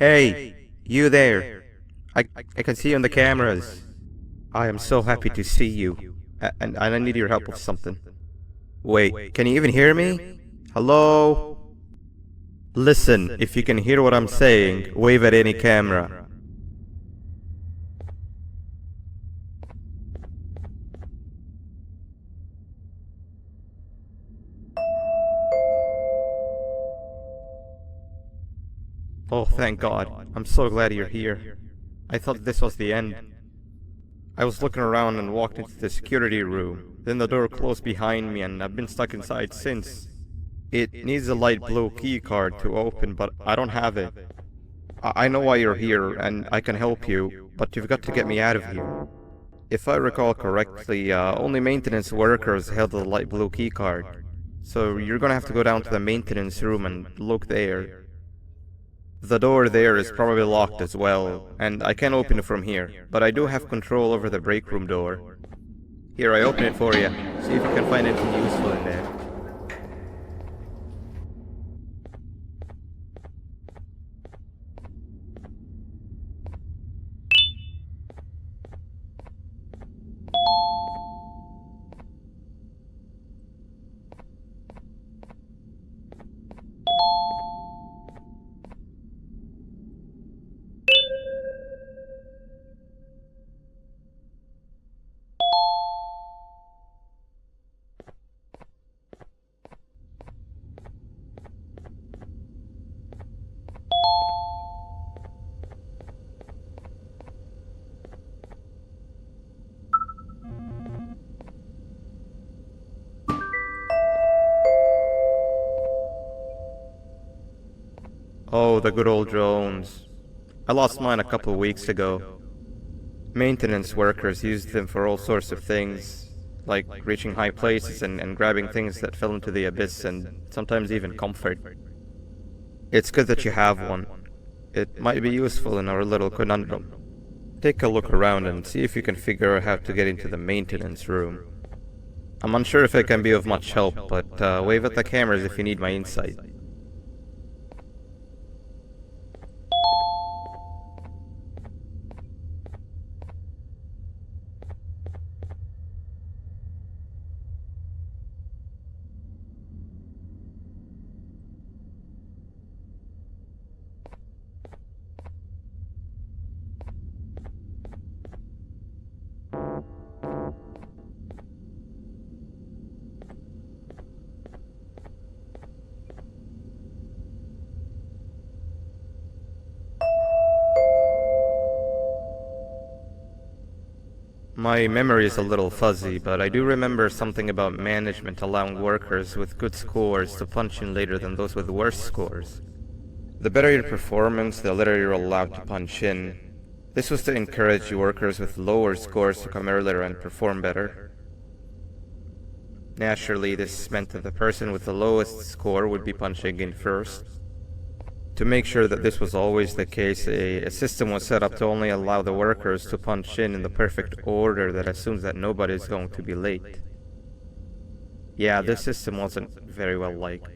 Hey, you there. I can see you on the cameras. I am so happy to see you. And I need your help with something. Wait, can you even hear me? Hello? Listen, if you can hear what I'm saying, wave at any camera. Oh, thank God. I'm so glad you're here. I thought this was the end. I was looking around and walked into the security room. Then the door closed behind me and I've been stuck inside since. It needs a light blue key card to open, but I don't have it. I know why you're here and I can help you, but you've got to get me out of here. If I recall correctly, only maintenance workers held the light blue key card. So you're gonna have to go down to the maintenance room and look there. The door there is probably locked as well, and I can't open it from here, but I do have control over the break room door. Here, I open it for you. See if you can find anything useful in there. Oh, the good old drones. I lost mine a couple weeks ago. Maintenance workers used them for all sorts of things, like reaching high places and grabbing things that fell into the abyss and sometimes even comfort. It's good that you have one. It might be useful in our little conundrum. Take a look around and see if you can figure out how to get into the maintenance room. I'm unsure if I can be of much help, but wave at the cameras if you need my insight. My memory is a little fuzzy, but I do remember something about management allowing workers with good scores to punch in later than those with worse scores. The better your performance, the later you're allowed to punch in. This was to encourage workers with lower scores to come earlier and perform better. Naturally, this meant that the person with the lowest score would be punching in first. To make sure that this was always the case, a system was set up to only allow the workers to punch in the perfect order that assumes that nobody is going to be late. Yeah, this system wasn't very well liked.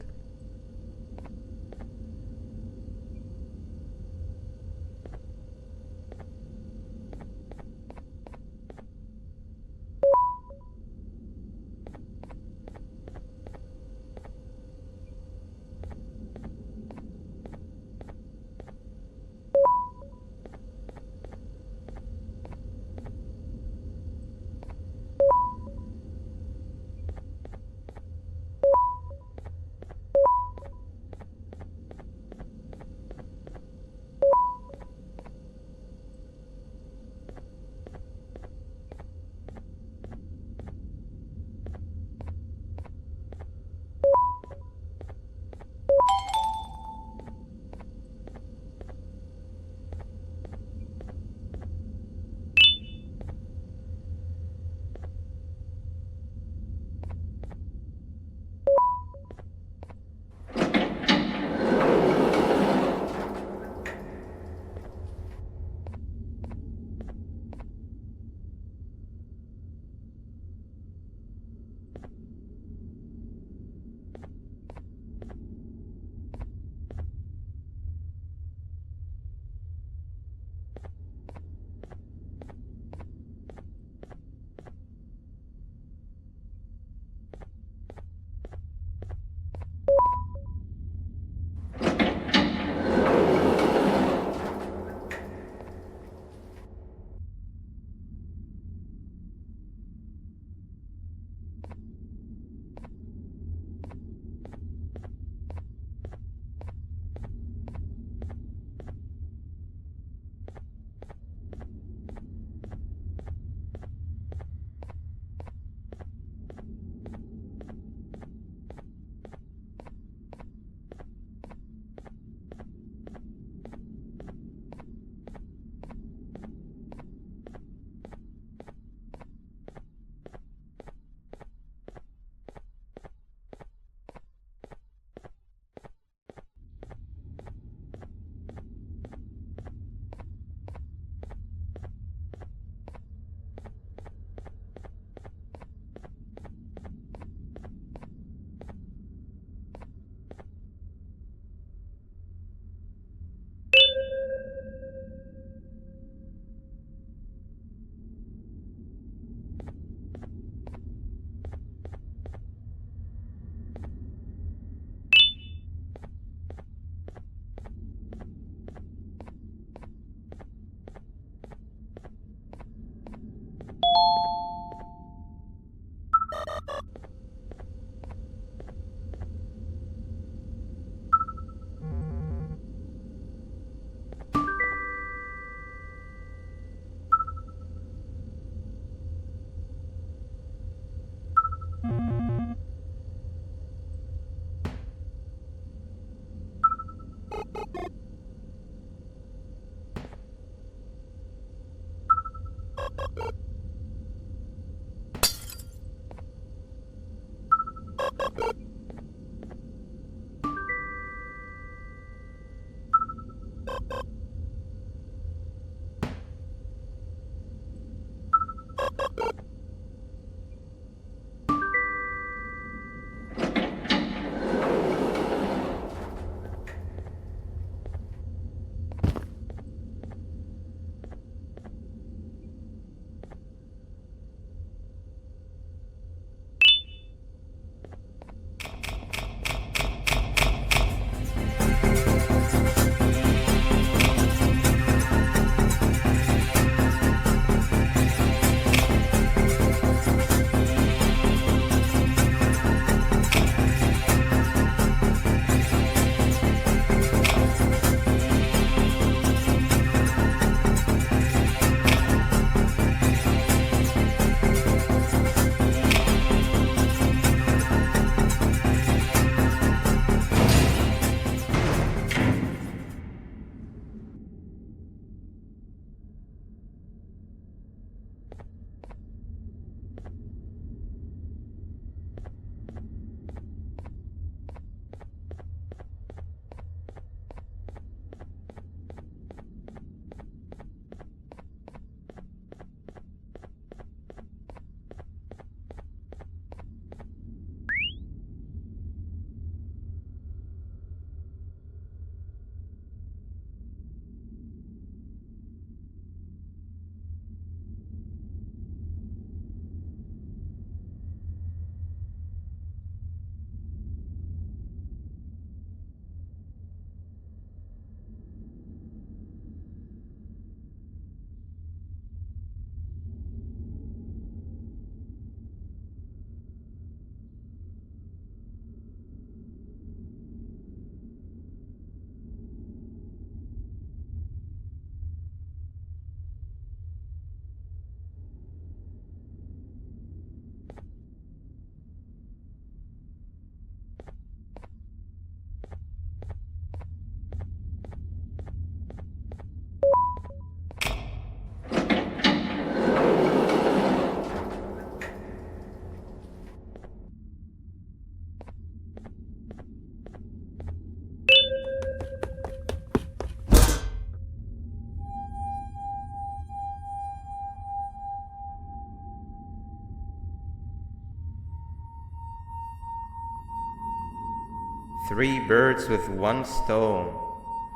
Three birds with one stone.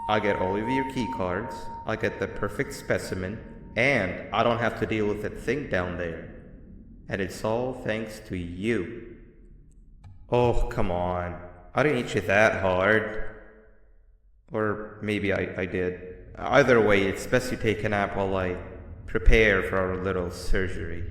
I get all of your key cards, I get the perfect specimen, and I don't have to deal with that thing down there. And it's all thanks to you. Oh, come on. I didn't hit you that hard. Or maybe I did. Either way, it's best you take a nap while I prepare for our little surgery.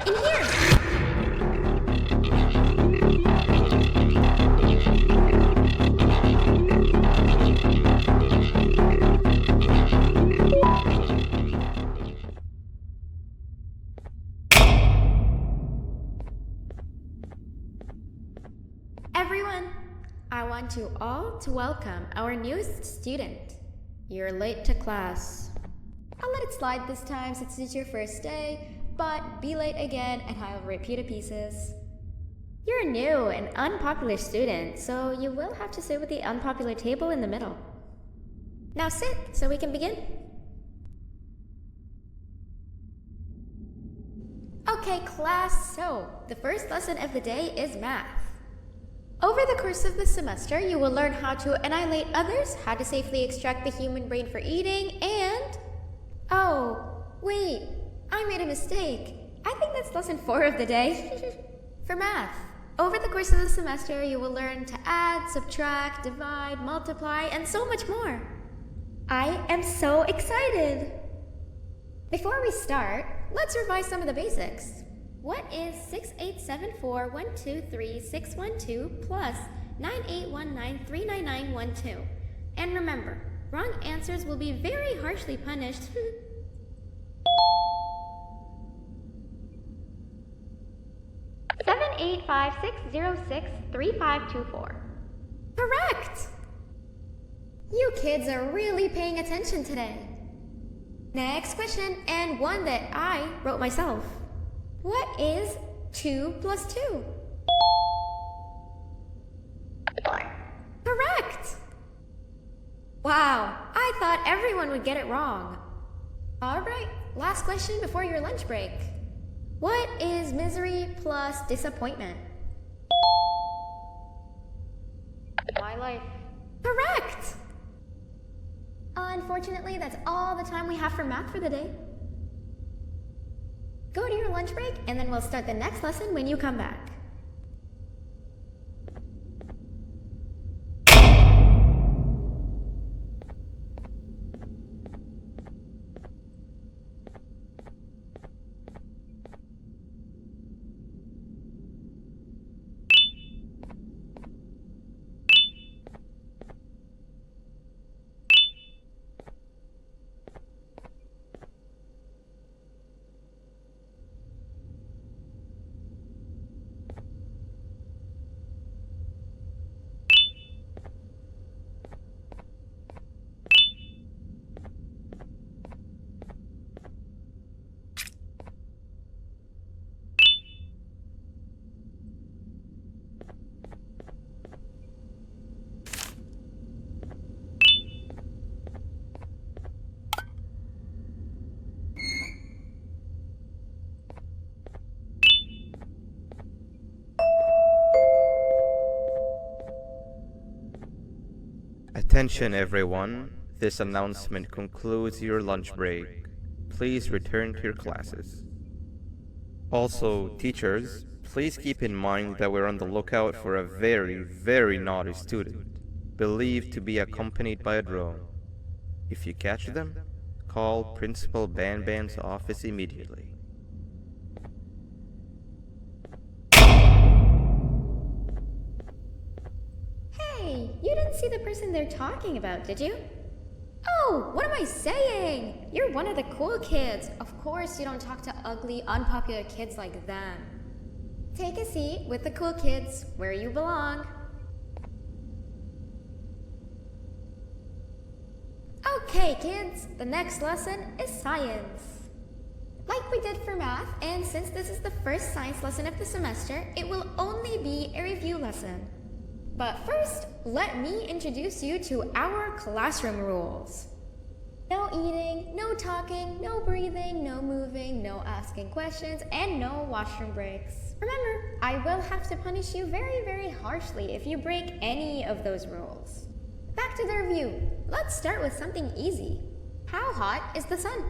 In here! Everyone, I want you all to welcome our newest student. You're late to class. I'll let it slide this time since it's your first day, but be late again and I'll rip you to pieces. You're a new and unpopular student, so you will have to sit with the unpopular table in the middle. Now sit so we can begin. Okay, class, so the first lesson of the day is math. Over the course of the semester, you will learn how to annihilate others, how to safely extract the human brain for eating, and... Oh, wait, I made a mistake. I think that's lesson 4 of the day. For math, over the course of the semester, you will learn to add, subtract, divide, multiply, and so much more. I am so excited! Before we start, let's revise some of the basics. What is 6874123612 plus 9819399912? And remember, wrong answers will be very harshly punished. 785-606-3524. Correct! You kids are really paying attention today. Next question, and one that I wrote myself. What is 2 plus 2? 4. Correct! Wow, I thought everyone would get it wrong. Alright, last question before your lunch break. What is misery plus disappointment? My life. Correct! Unfortunately, that's all the time we have for math for the day. Go to your lunch break, and then we'll start the next lesson when you come back. Attention everyone, this announcement concludes your lunch break. Please return to your classes. Also, teachers, please keep in mind that we're on the lookout for a very naughty student, believed to be accompanied by a drone. If you catch them, call Principal Banban's office immediately. Hey, you didn't see the person they're talking about, did you? Oh, what am I saying? You're one of the cool kids. Of course you don't talk to ugly, unpopular kids like them. Take a seat with the cool kids where you belong. Okay, kids, the next lesson is science. Like we did for math, and since this is the first science lesson of the semester, it will only be a review lesson. But first, let me introduce you to our classroom rules. No eating, no talking, no breathing, no moving, no asking questions, and no washroom breaks. Remember, I will have to punish you very harshly if you break any of those rules. Back to the review. Let's start with something easy. How hot is the sun?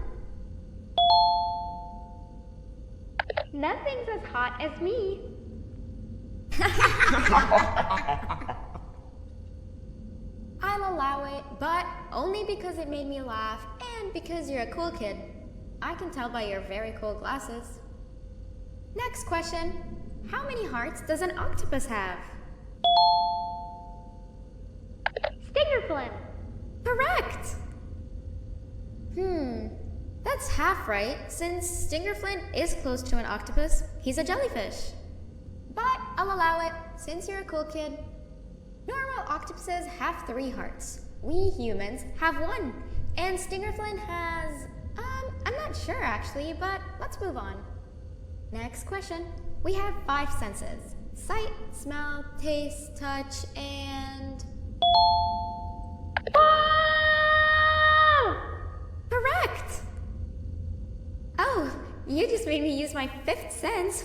Nothing's as hot as me. I'll allow it, but only because it made me laugh and because you're a cool kid. I can tell by your very cool glasses. Next question. How many hearts does an octopus have? Stingerflin. Correct! That's half right, since Stingerflint is close to an octopus. He's a jellyfish. But I'll allow it, since you're a cool kid. Normal octopuses have 3 hearts. We humans have 1. And Stingerflint has... I'm not sure actually, but let's move on. Next question. We have 5 senses. Sight, smell, taste, touch, and... Correct! Oh, you just made me use my 5th sense.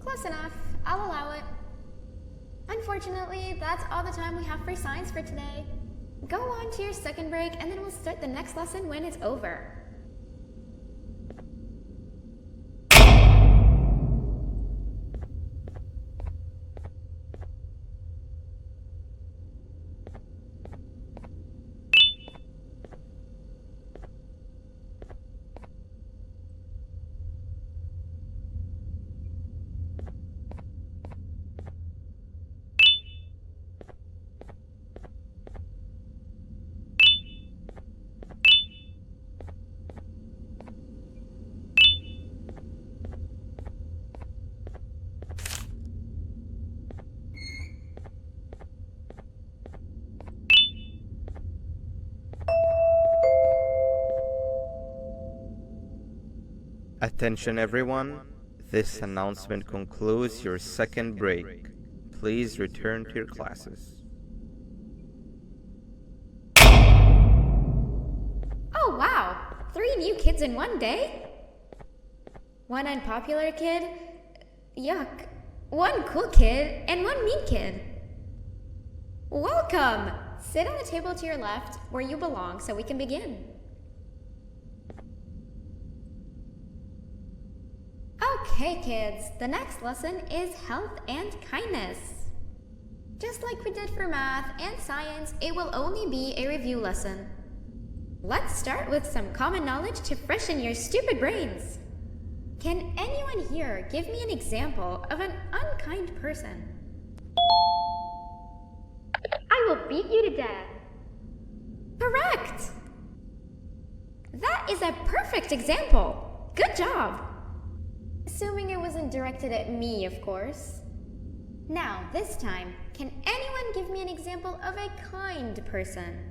Close enough. I'll allow it. Unfortunately, that's all the time we have for science for today. Go on to your second break, and then we'll start the next lesson when it's over. Attention everyone, this announcement concludes your second break. Please return to your classes. Oh wow! 3 new kids in one day? 1 unpopular kid? Yuck. 1 cool kid and 1 mean kid. Welcome! Sit on the table to your left, where you belong, so we can begin. Okay, kids, the next lesson is health and kindness. Just like we did for math and science, it will only be a review lesson. Let's start with some common knowledge to freshen your stupid brains. Can anyone here give me an example of an unkind person? I will beat you to death. Correct! That is a perfect example. Good job. Assuming it wasn't directed at me, of course. Now, this time, can anyone give me an example of a kind person?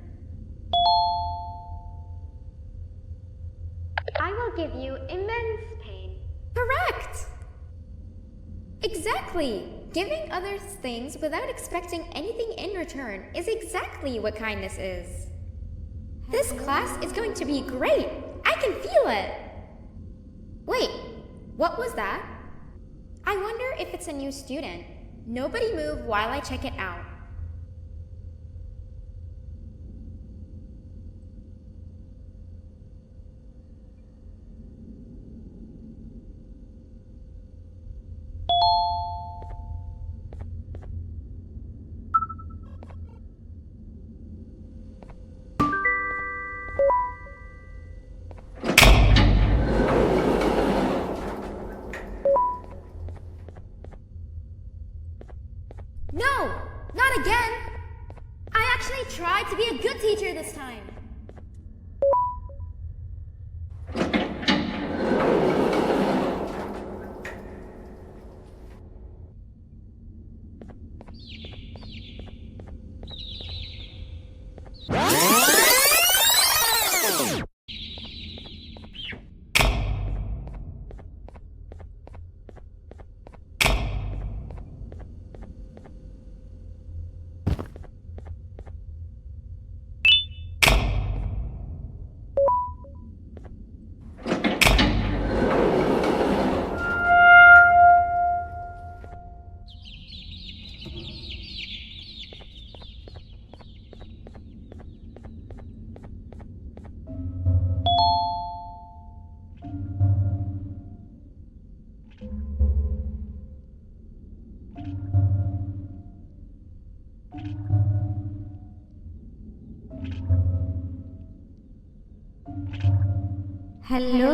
I will give you immense pain. Correct! Exactly! Giving others things without expecting anything in return is exactly what kindness is. This class is going to be great! I can feel it! Wait, what was that? I wonder if it's a new student. Nobody move while I check it out. No! Not again! I actually tried to be a good teacher this time. Hello?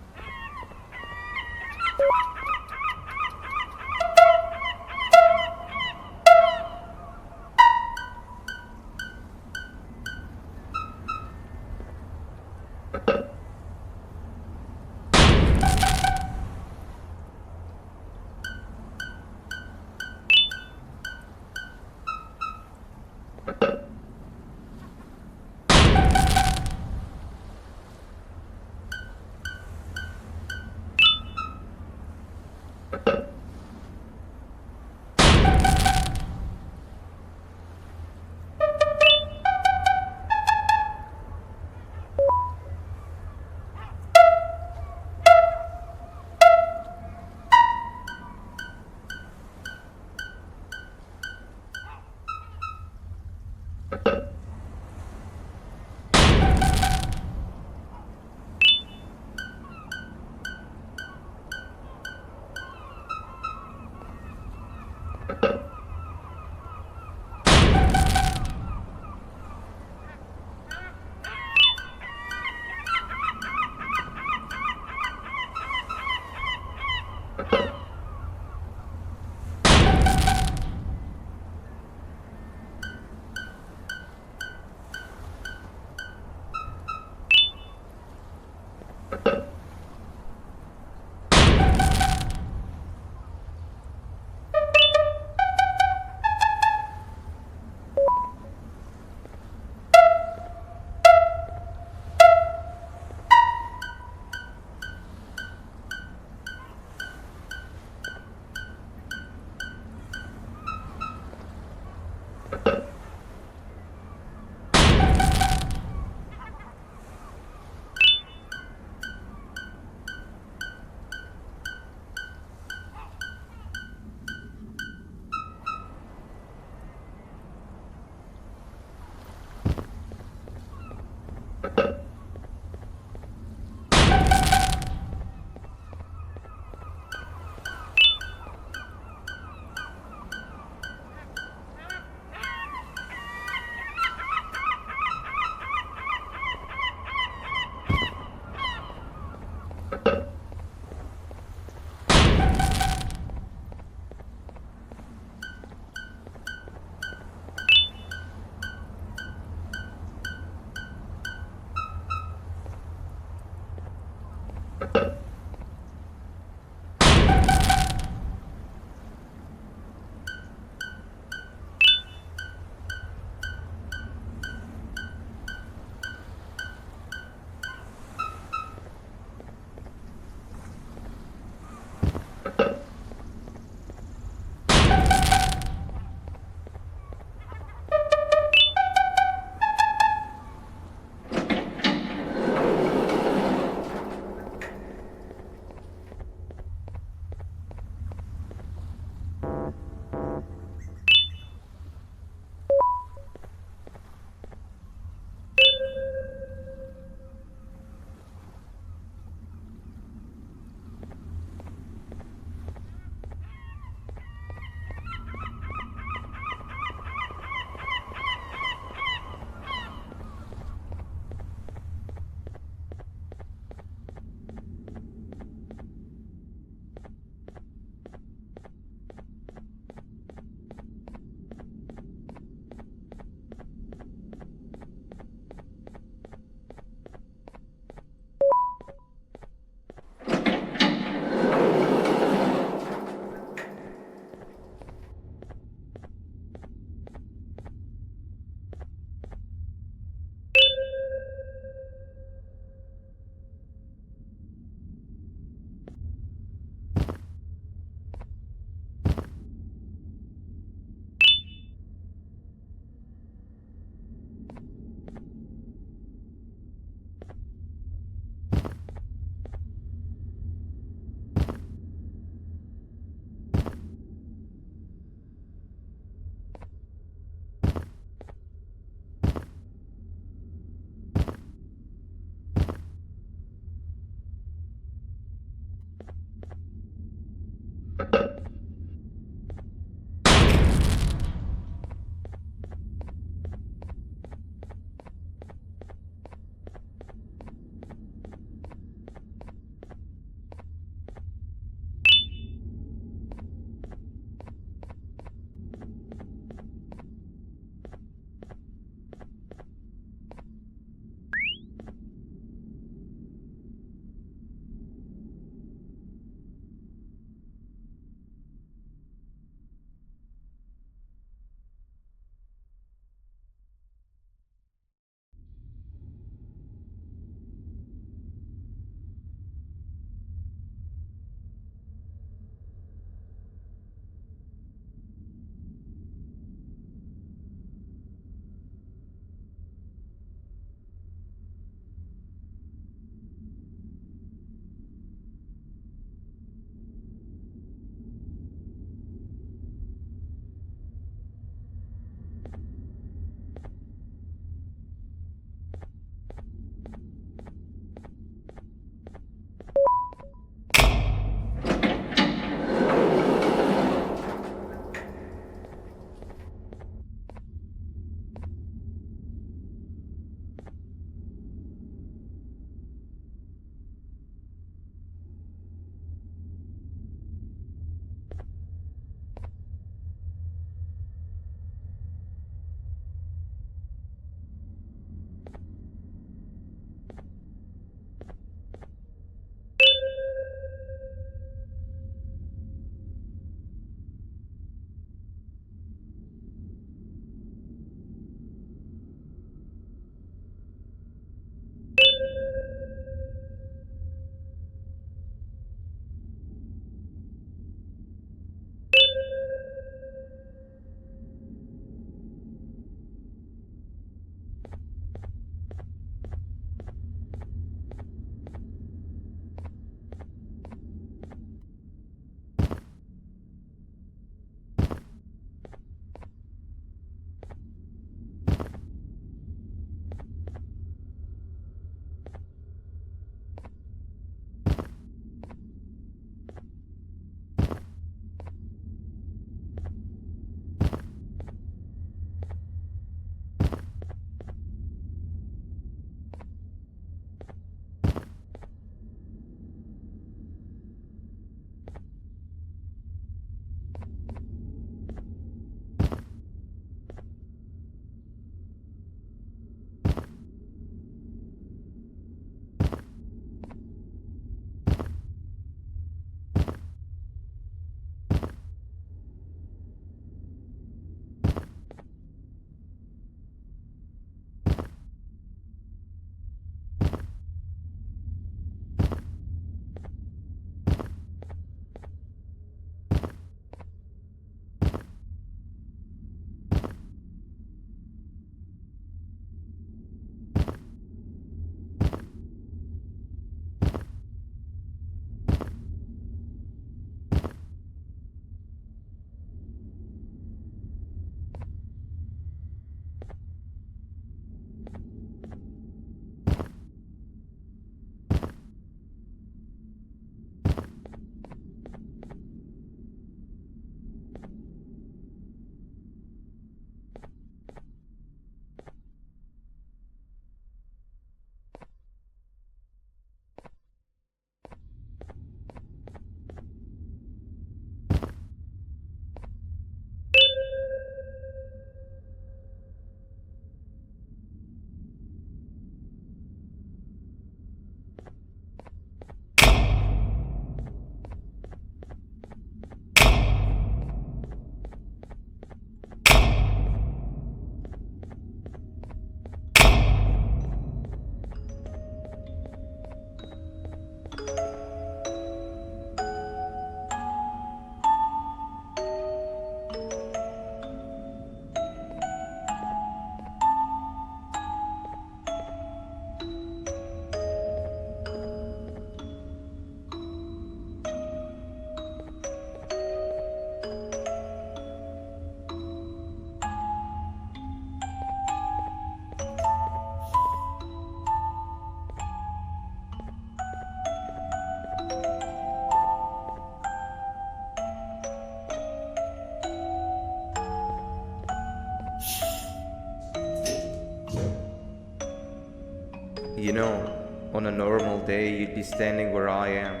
You know, on a normal day you'd be standing where I am,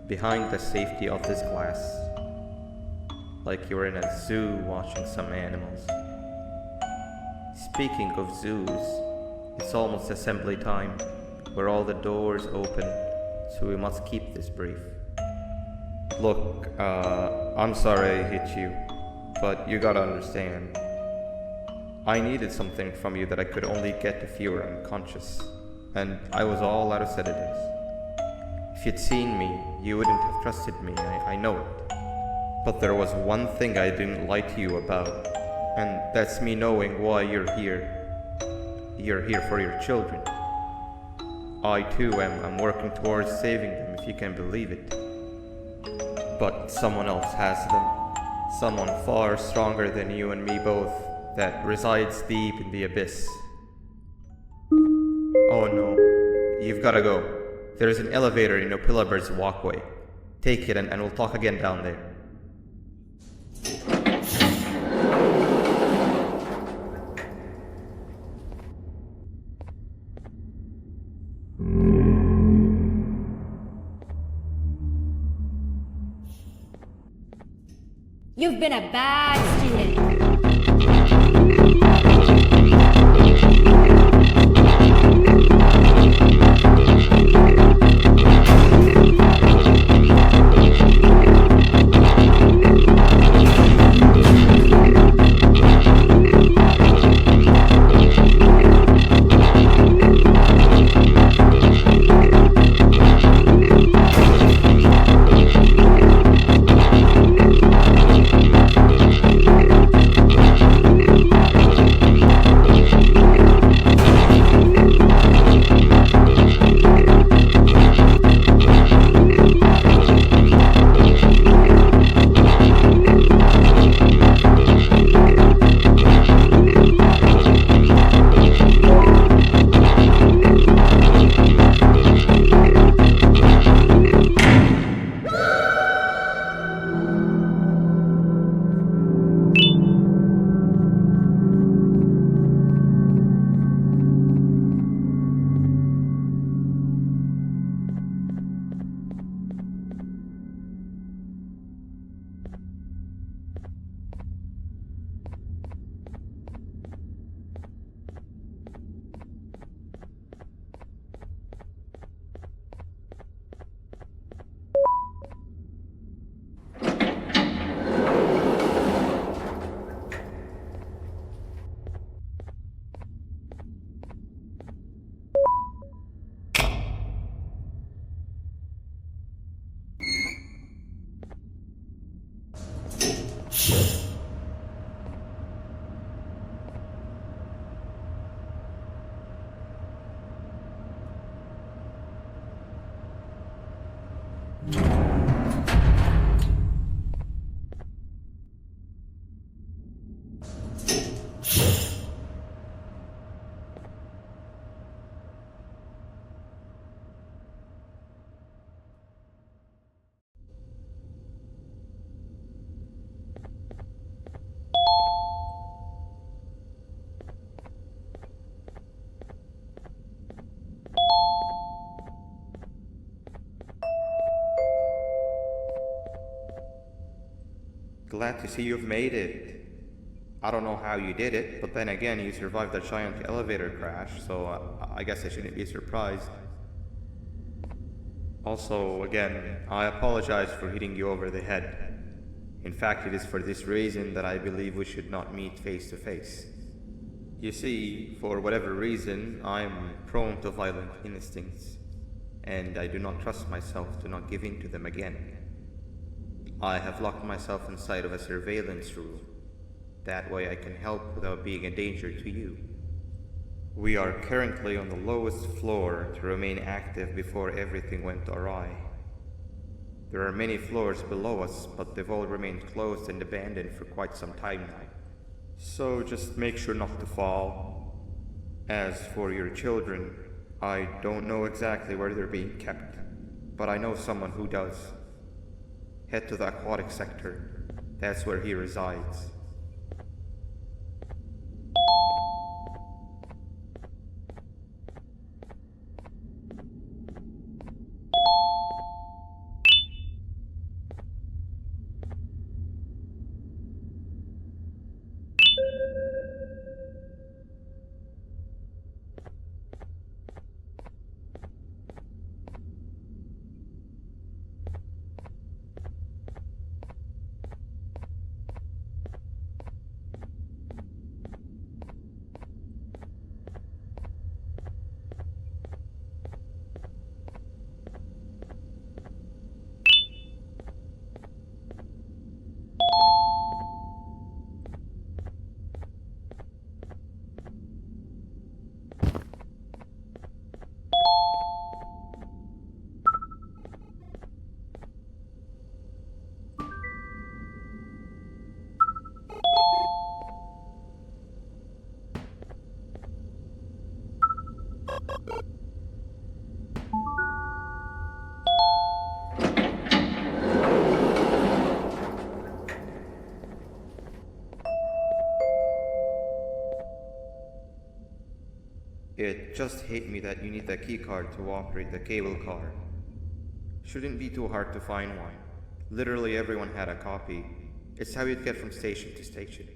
behind the safety of this glass. Like you were in a zoo watching some animals. Speaking of zoos, it's almost assembly time. Where all the doors open, so we must keep this brief. Look, I'm sorry I hit you, but you gotta understand. I needed something from you that I could only get if you were unconscious, and I was all out of sedatives. If you'd seen me, you wouldn't have trusted me, I know it. But there was one thing I didn't lie to you about, and that's me knowing why you're here. You're here for your children. I too am working towards saving them, if you can believe it. But someone else has them. Someone far stronger than you and me both, that resides deep in the abyss. Oh no, you've gotta go. There's an elevator in Opillabird's walkway. Take it and we'll talk again down there. You've been a bad student. Glad to see you've made it. I don't know how you did it, but then again, you survived the giant elevator crash, so I guess I shouldn't be surprised. Also, again, I apologize for hitting you over the head. In fact, it is for this reason that I believe we should not meet face to face. You see, for whatever reason, I am prone to violent instincts, and I do not trust myself to not give in to them again. I have locked myself inside of a surveillance room. That way I can help without being a danger to you. We are currently on the lowest floor to remain active before everything went awry. There are many floors below us, but they've all remained closed and abandoned for quite some time now. So just make sure not to fall. As for your children, I don't know exactly where they're being kept, but I know someone who does. Head to the aquatic sector. That's where he resides. It just hit me that you need the keycard to operate the cable car. Shouldn't be too hard to find one. Literally everyone had a copy. It's how you'd get from station to station.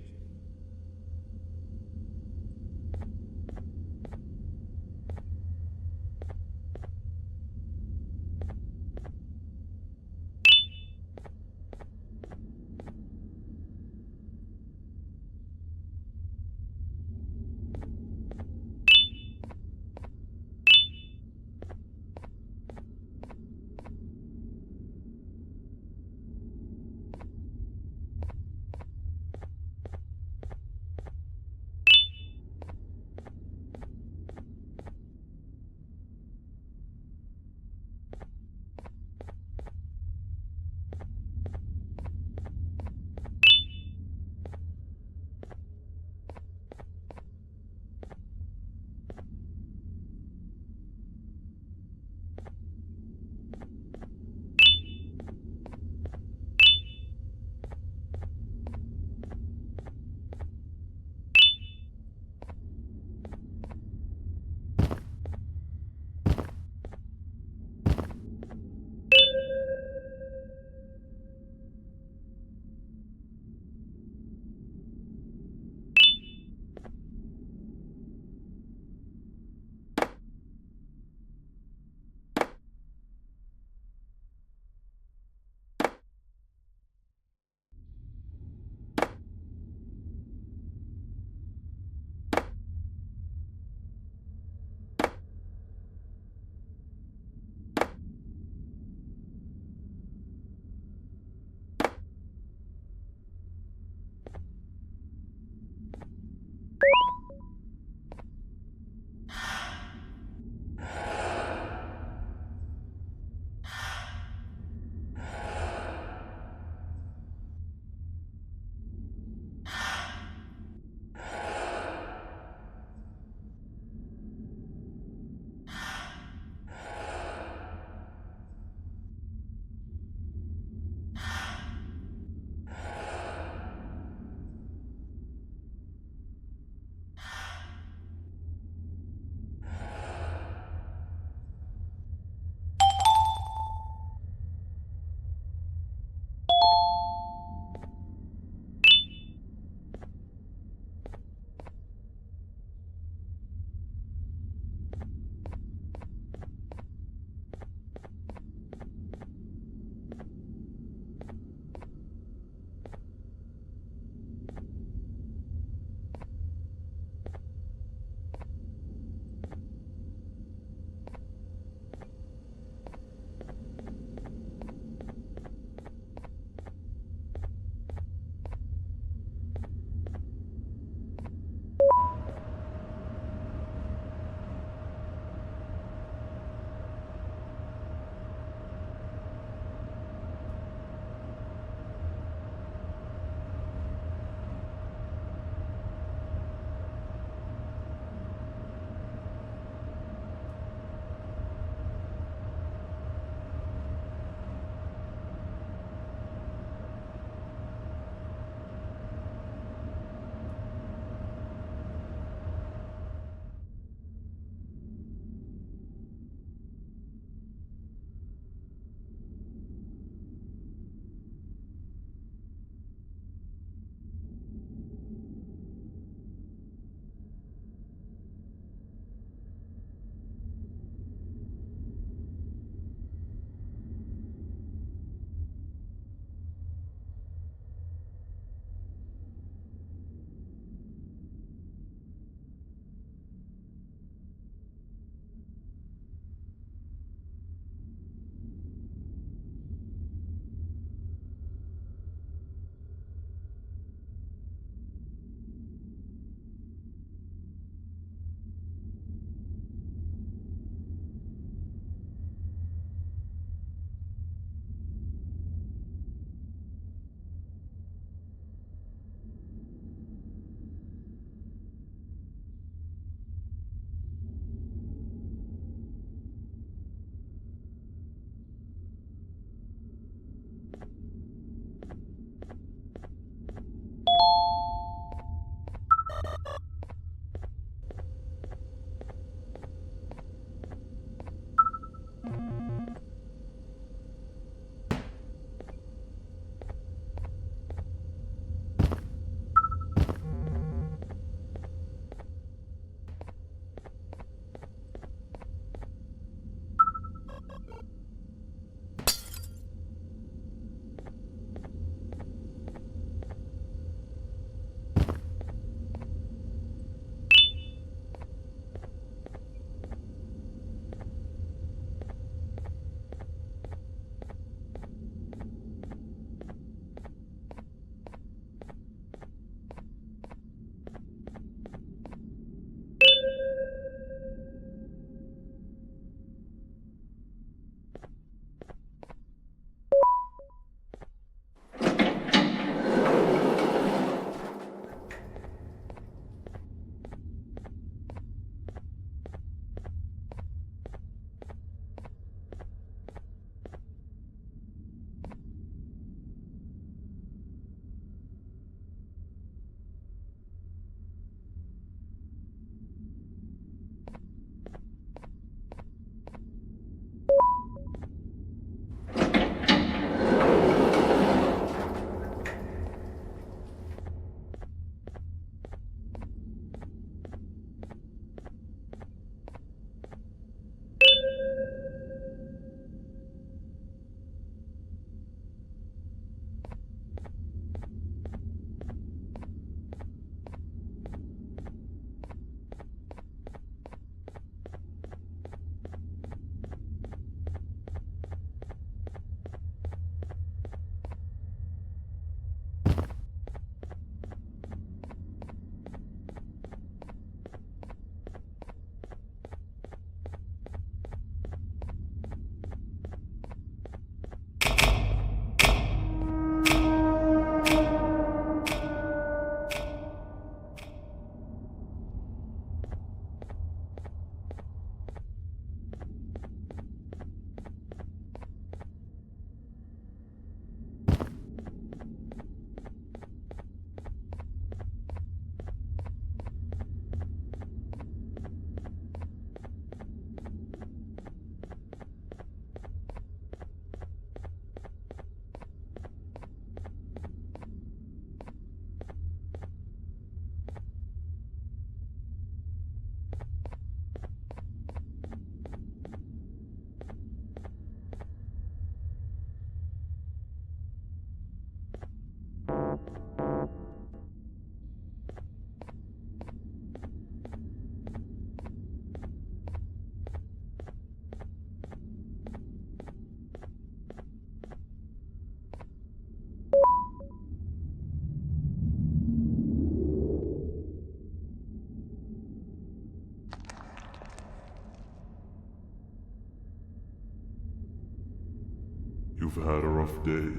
You've had a rough day,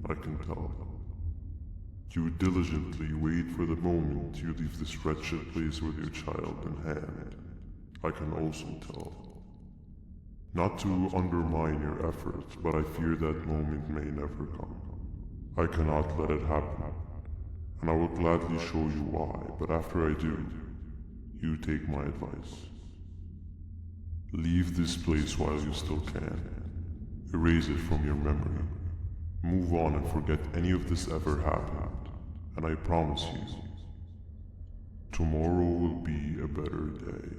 I can tell. You diligently wait for the moment you leave this wretched place with your child in hand. I can also tell. Not to undermine your efforts, but I fear that moment may never come. I cannot let it happen, and I will gladly show you why, but after I do, you take my advice. Leave this place while you still can. Erase it from your memory. Move on and forget any of this ever happened, and I promise you, tomorrow will be a better day.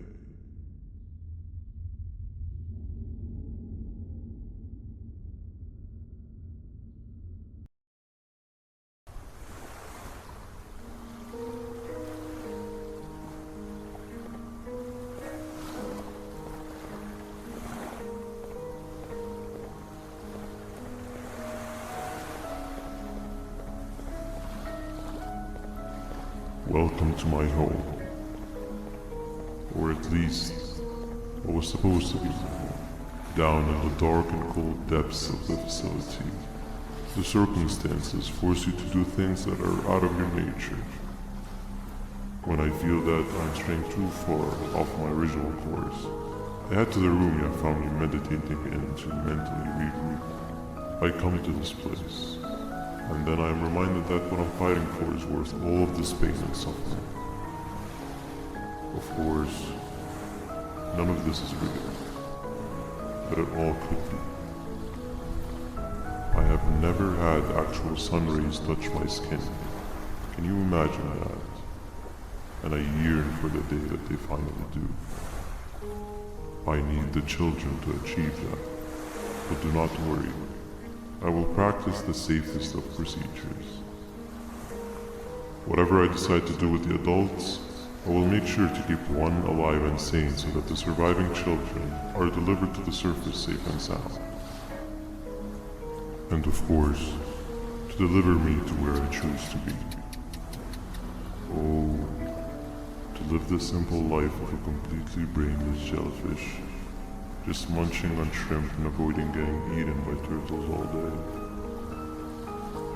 Welcome to my home. Or at least, what was supposed to be, down in the dark and cold depths of the facility. The circumstances force you to do things that are out of your nature. When I feel that I'm straying too far off my original course, I head to the room you found me meditating in to mentally regroup. I come to this place, and then I am reminded that what I'm fighting for is worth all of this pain and suffering. Of course, none of this is real, but it all could be. I have never had actual sun rays touch my skin. Can you imagine that? And I yearn for the day that they finally do. I need the children to achieve that, but do not worry. I will practice the safest of procedures. Whatever I decide to do with the adults, I will make sure to keep one alive and sane so that the surviving children are delivered to the surface safe and sound. And of course, to deliver me to where I choose to be. Oh, to live the simple life of a completely brainless jellyfish, just munching on shrimp and avoiding getting eaten by turtles all day.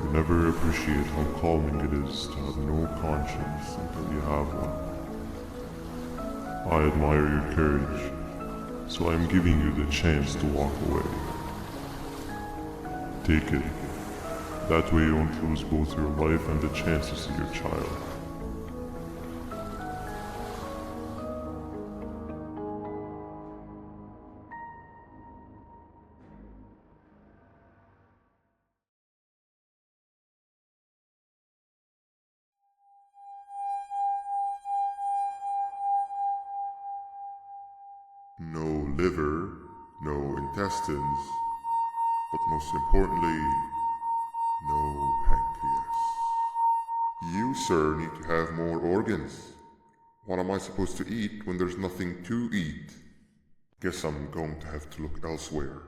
You never appreciate how calming it is to have no conscience until you have one. I admire your courage, so I am giving you the chance to walk away. Take it. That way you won't lose both your life and the chance to see your child. No liver, no intestines, but most importantly, no pancreas. You, sir, need to have more organs. What am I supposed to eat when there's nothing to eat? Guess I'm going to have to look elsewhere.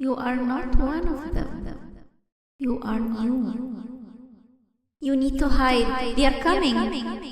You are not one of them. You are new. You need to hide. They are coming.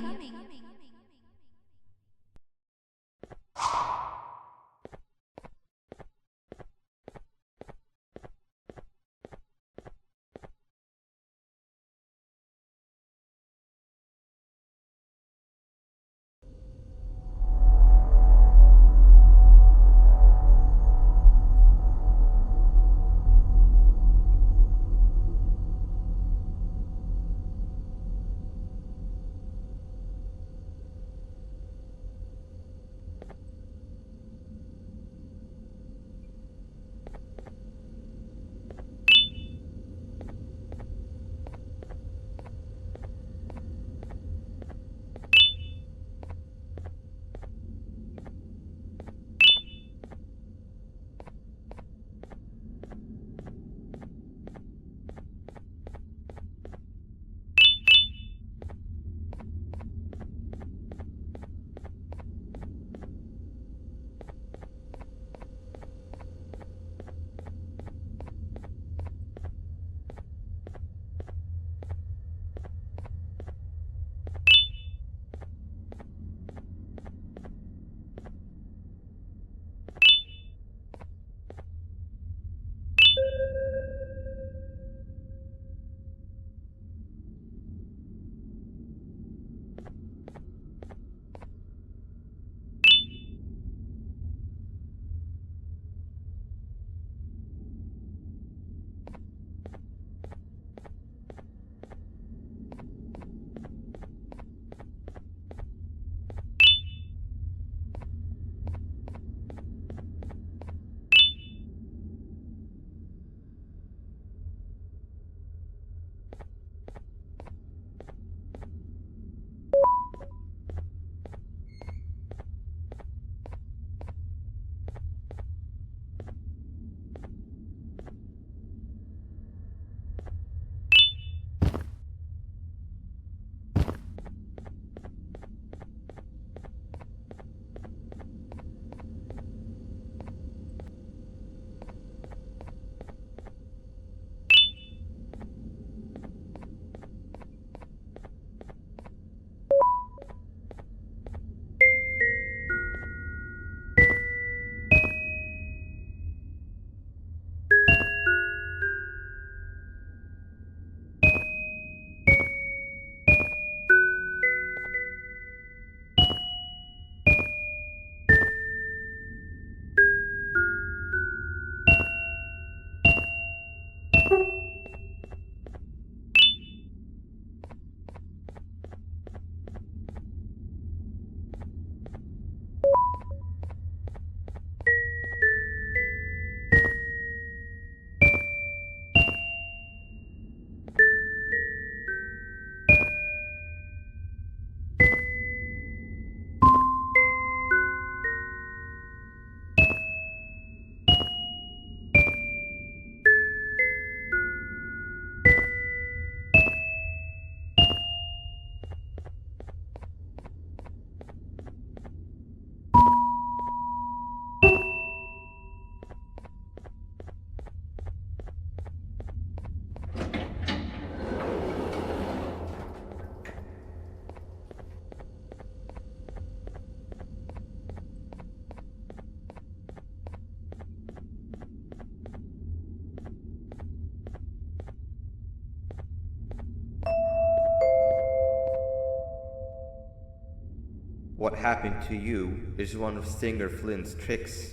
What happened to you is one of Stinger Flynn's tricks.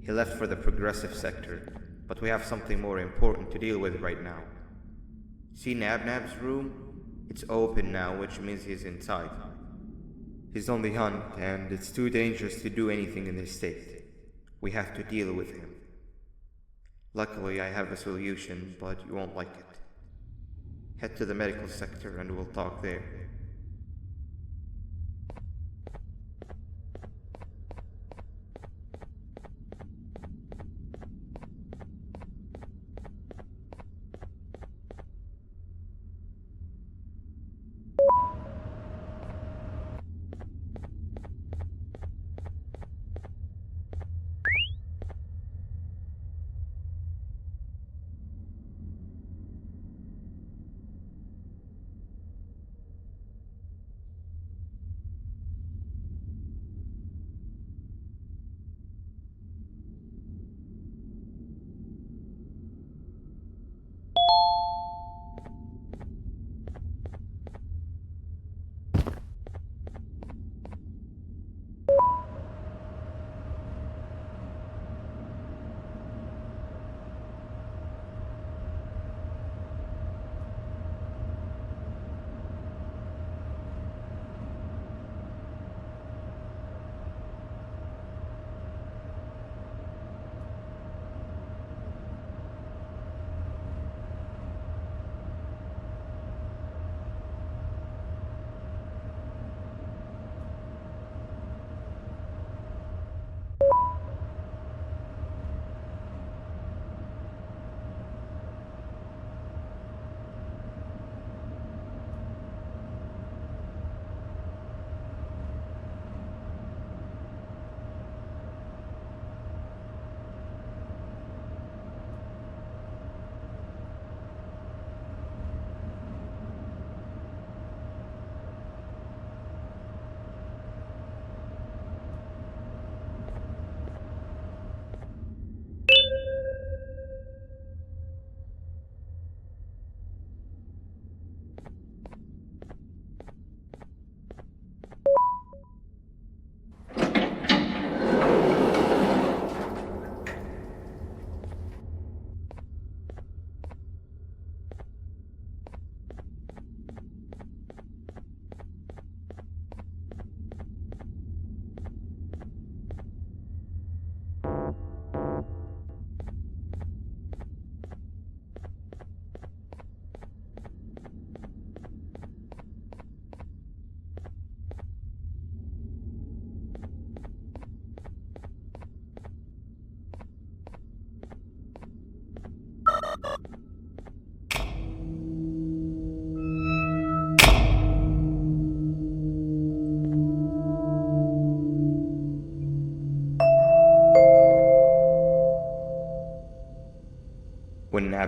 He left for the progressive sector, but we have something more important to deal with right now. See Nabnab's room? It's open now, which means he's inside. He's on the hunt, and it's too dangerous to do anything in this state. We have to deal with him. Luckily, I have a solution, but you won't like it. Head to the medical sector and we'll talk there.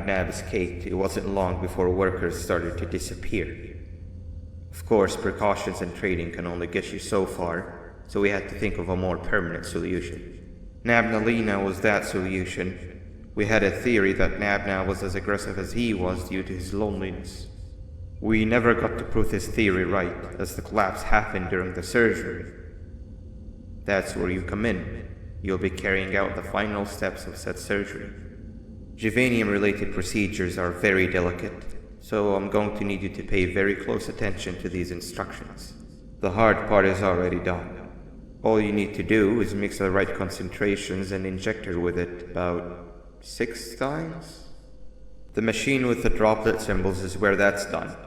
Nab escaped, it wasn't long before workers started to disappear. Of course, precautions and trading can only get you so far, so we had to think of a more permanent solution. Nabnalina was that solution. We had a theory that Nabna was as aggressive as he was due to his loneliness. We never got to prove this theory right, as the collapse happened during the surgery. That's where you come in. You'll be carrying out the final steps of said surgery. Juvanium-related procedures are very delicate, so I'm going to need you to pay very close attention to these instructions. The hard part is already done. All you need to do is mix the right concentrations and inject her with it about 6 times? The machine with the droplet symbols is where that's done.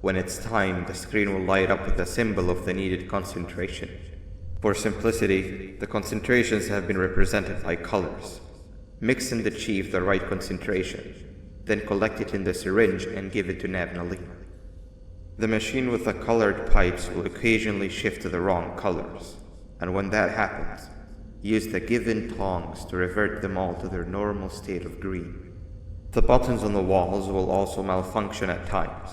When it's time, the screen will light up with the symbol of the needed concentration. For simplicity, the concentrations have been represented by colors. Mix and achieve the right concentration, then collect it in the syringe and give it to Nabnalina. The machine with the colored pipes will occasionally shift to the wrong colors, and when that happens, use the given tongs to revert them all to their normal state of green. The buttons on the walls will also malfunction at times.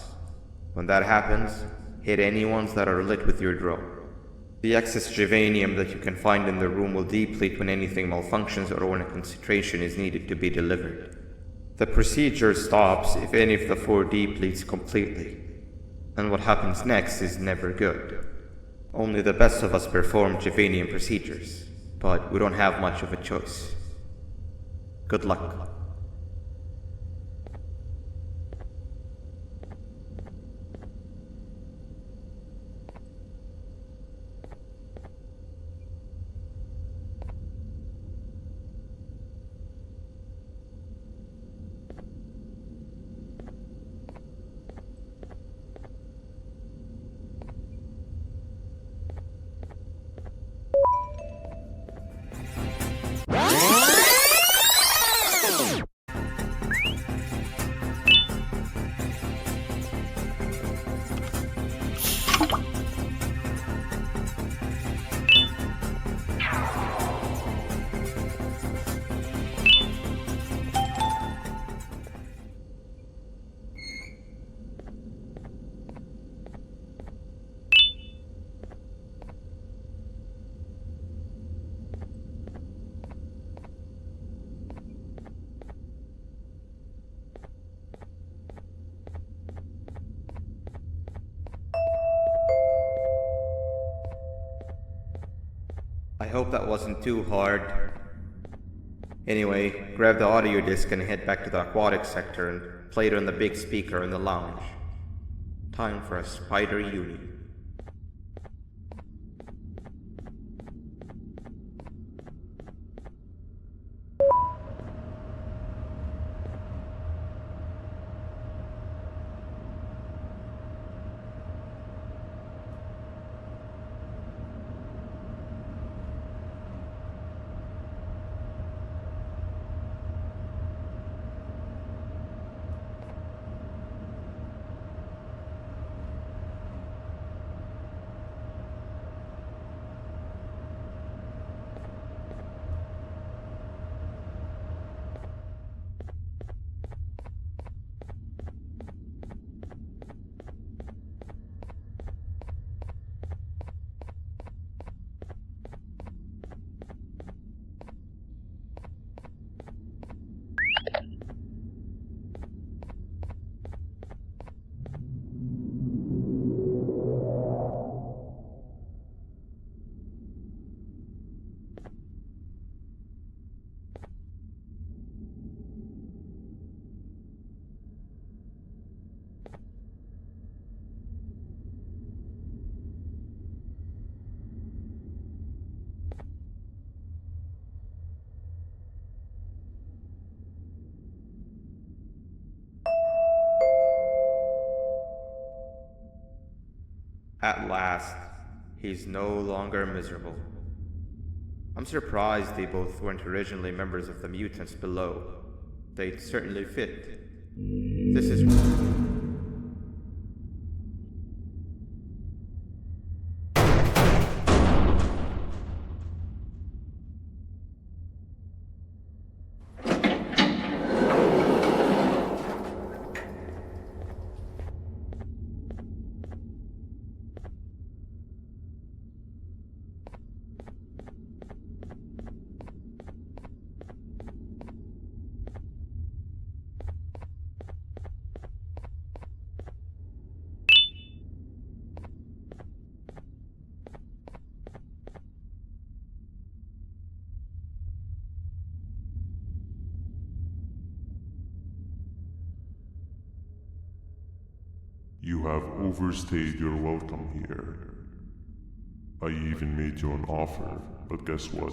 When that happens, hit any ones that are lit with your drone. The excess Juvanium that you can find in the room will deplete when anything malfunctions or when a concentration is needed to be delivered. The procedure stops if any of the 4 depletes completely, and what happens next is never good. Only the best of us perform Juvanium procedures, but we don't have much of a choice. Good luck. I hope that wasn't too hard. Anyway, grab the audio disc and head back to the aquatic sector and play it on the big speaker in the lounge. Time for a spider union. At last, he's no longer miserable. I'm surprised they both weren't originally members of the mutants below. They'd certainly fit. This is... You have overstayed your welcome here. I even made you an offer, but guess what?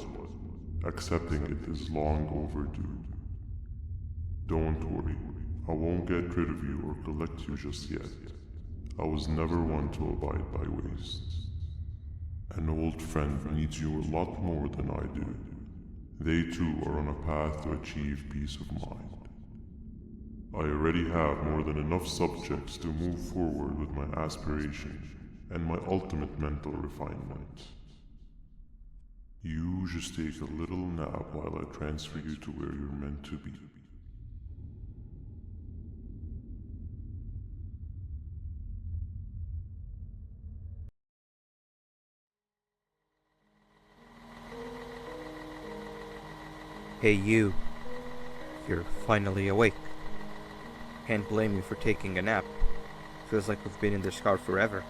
Accepting it is long overdue. Don't worry, I won't get rid of you or collect you just yet. I was never one to abide by wastes. An old friend needs you a lot more than I do. They too are on a path to achieve peace of mind. I already have more than enough subjects to move forward with my aspiration and my ultimate mental refinement. You just take a little nap while I transfer you to where you're meant to be. Hey you. You're finally awake. Can't blame you for taking a nap. Feels like we've been in this car forever.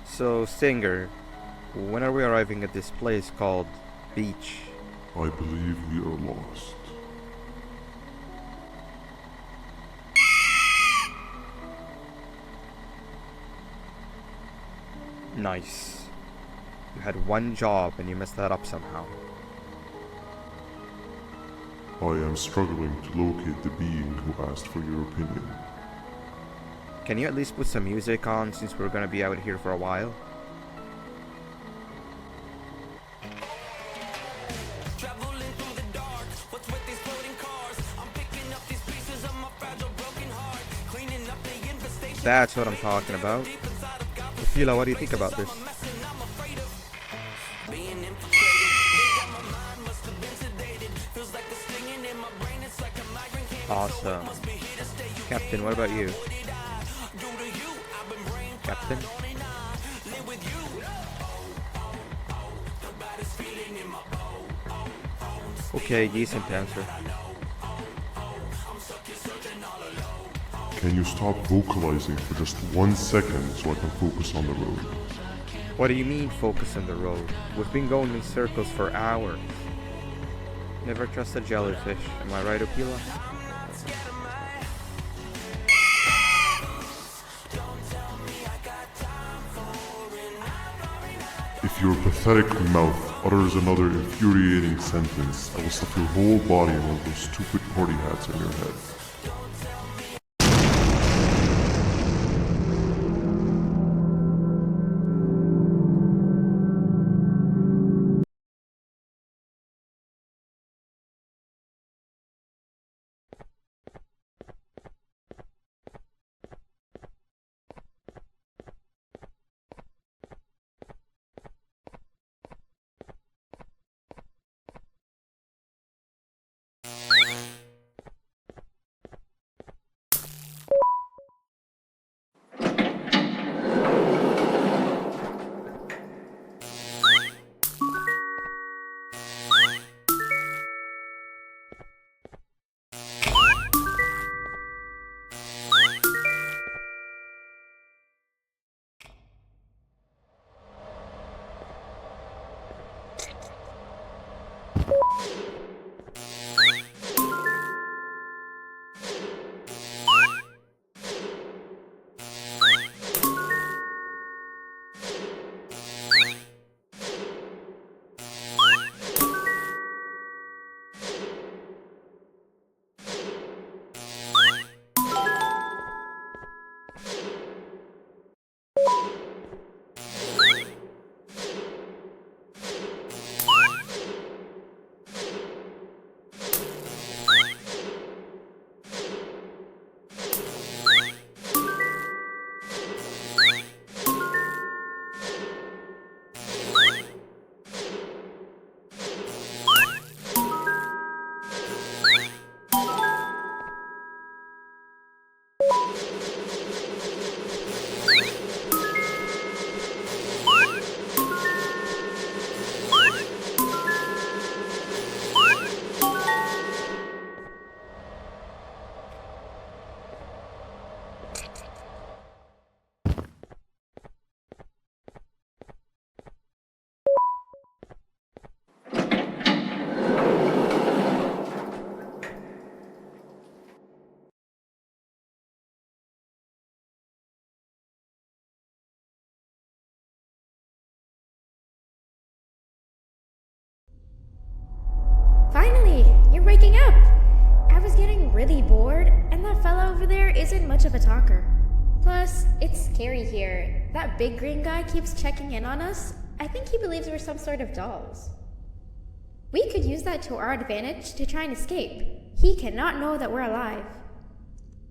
So, Stinger, when are we arriving at this place called Beach? I believe we are lost. Nice. You had one job and you messed that up somehow. I am struggling to locate the being who asked for your opinion. Can you at least put some music on since we're gonna be out here for a while? That's what I'm talking about. Fila, what do you think about this? Awesome. Captain, what about you? Captain? Okay, decent answer. Can you stop vocalizing for just 1 second so I can focus on the road? What do you mean focus on the road? We've been going in circles for hours. Never trust a jellyfish, am I right, Opila? If your pathetic mouth utters another infuriating sentence, I will stuff your whole body in one of those stupid party hats on your head. isn't much of a talker. Plus, it's scary here. That big green guy keeps checking in on us. I think he believes we're some sort of dolls. We could use that to our advantage to try and escape. He cannot know that we're alive.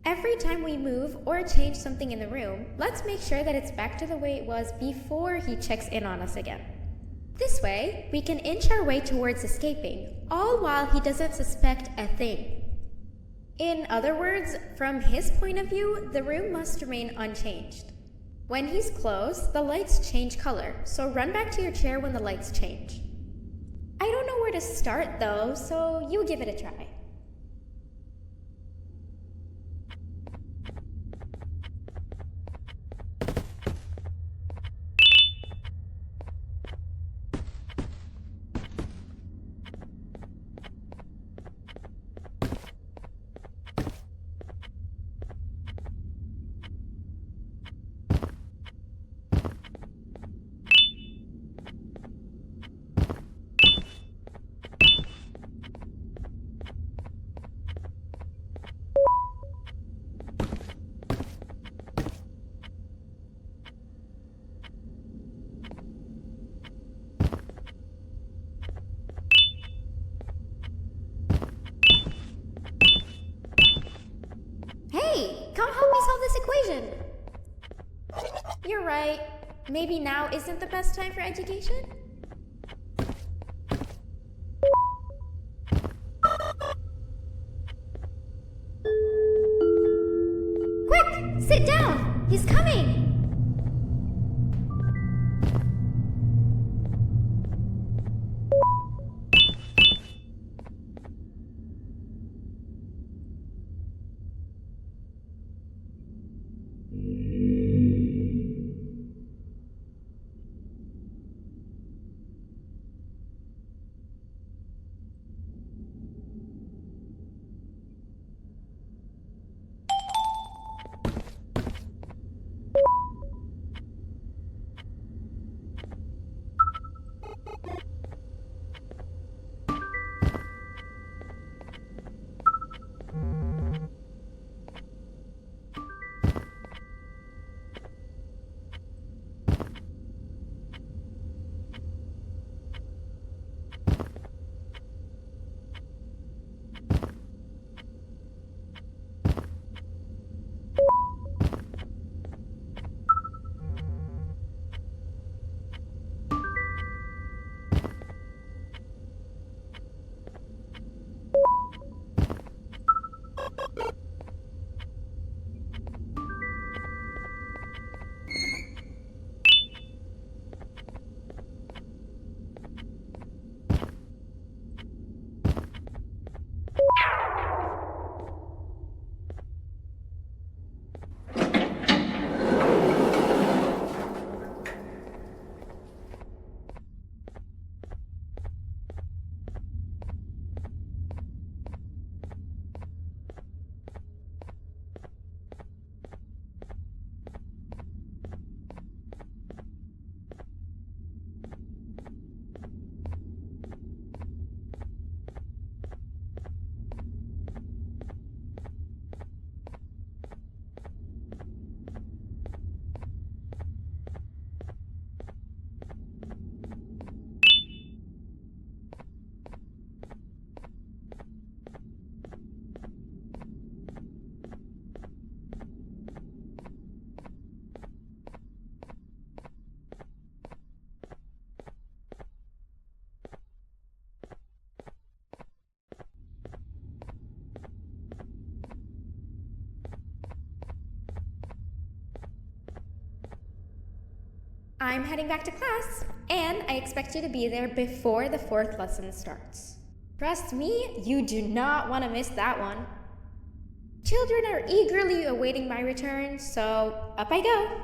Every time we move or change something in the room, let's make sure that it's back to the way it was before he checks in on us again. This way, we can inch our way towards escaping, all while he doesn't suspect a thing. In other words, from his point of view, the room must remain unchanged. When he's close, the lights change color, so run back to your chair when the lights change. I don't know where to start though, so you give it a try. Hey, come help me solve this equation! You're right. Maybe now isn't the best time for education? Quick! Sit down! He's coming! I'm heading back to class, and I expect you to be there before the 4th lesson starts. Trust me, you do not want to miss that one. Children are eagerly awaiting my return, so up I go.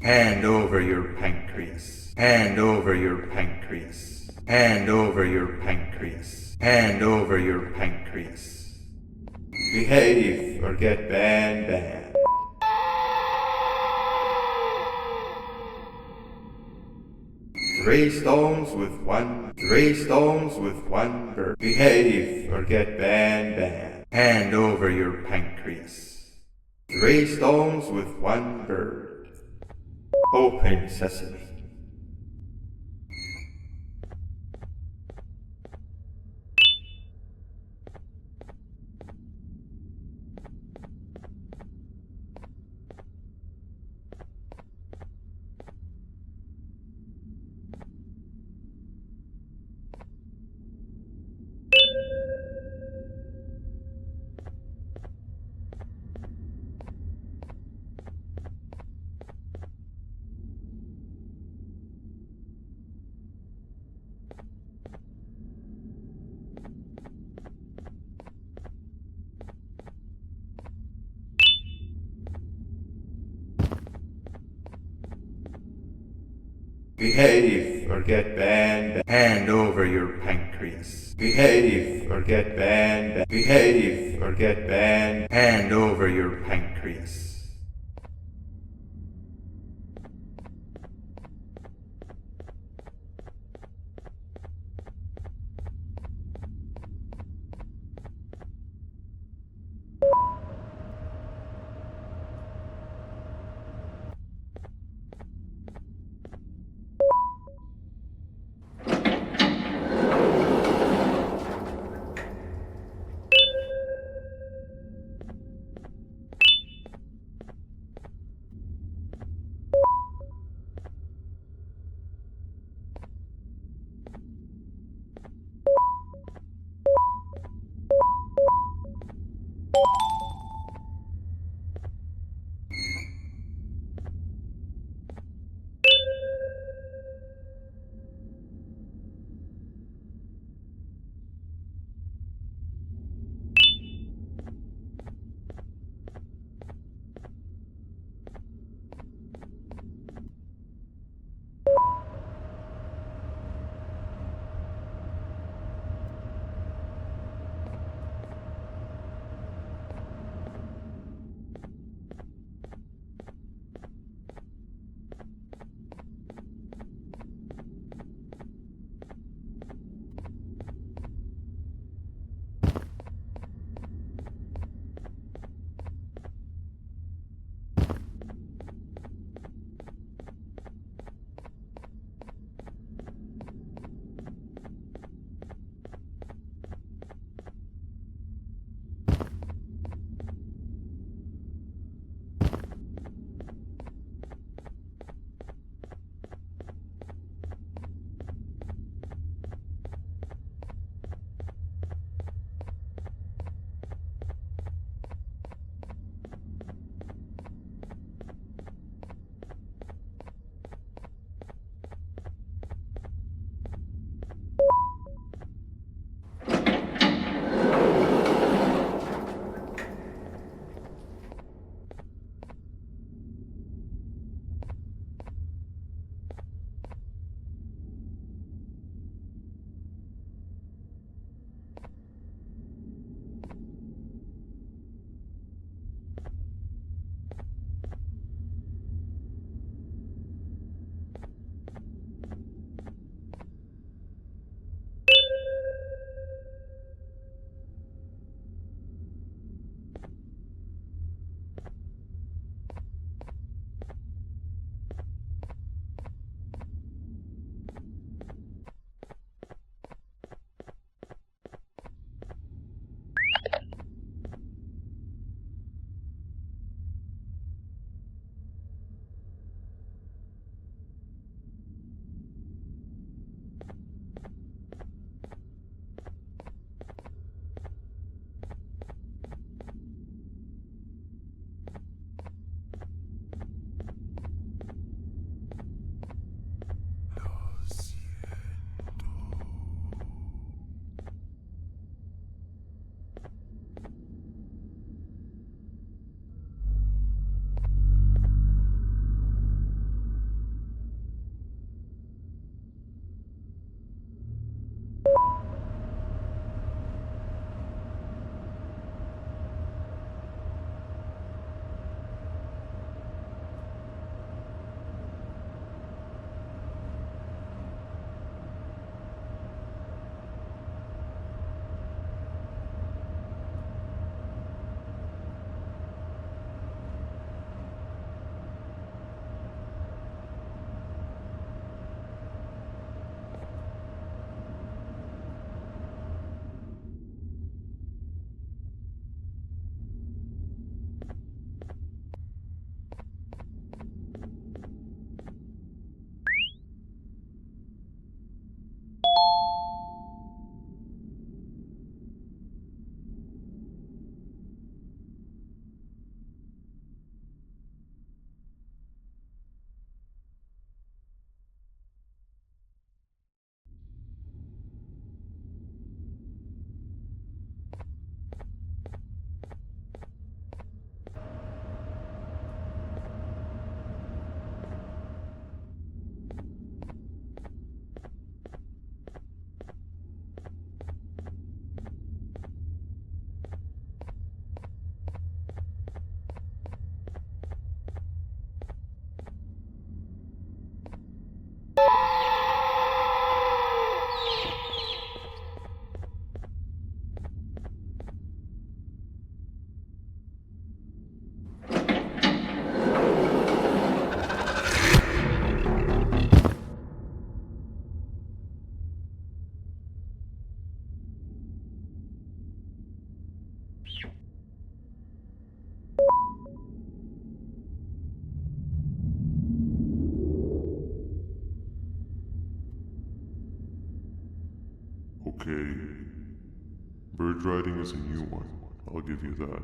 Hand over your pancreas. Hand over your pancreas. Hand over your pancreas. Hand over your pancreas. Behave or get banned. Three stones with one bird. Behave or get banned. Hand over your pancreas. 3 stones with 1 bird. Open sesame. Behave or get banned. Hand over your pancreas. Behave or get banned. Behave or get banned. Hand over your pancreas. bird riding is a new one, I'll give you that.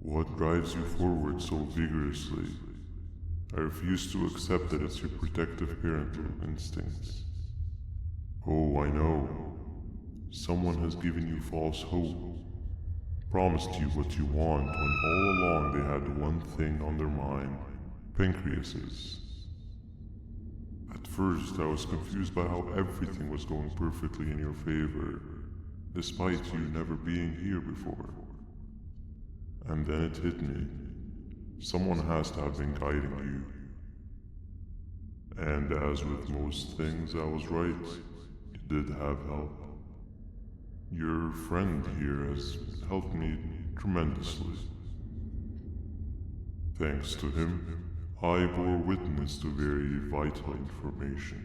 What drives you forward so vigorously? I refuse to accept that it's your protective parental instincts. Oh, I know. Someone has given you false hope. Promised you what you want when all along they had one thing on their mind. Pancreases. At first, I was confused by how everything was going perfectly in your favor, despite you never being here before. And then it hit me. Someone has to have been guiding you. And as with most things, I was right. You did have help. Your friend here has helped me tremendously. Thanks to him, I bore witness to very vital information.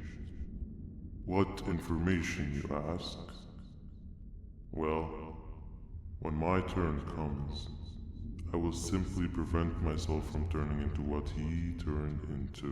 What information, you ask? Well, when my turn comes, I will simply prevent myself from turning into what he turned into.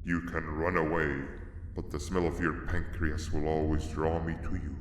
You can run away, but the smell of your pancreas will always draw me to you.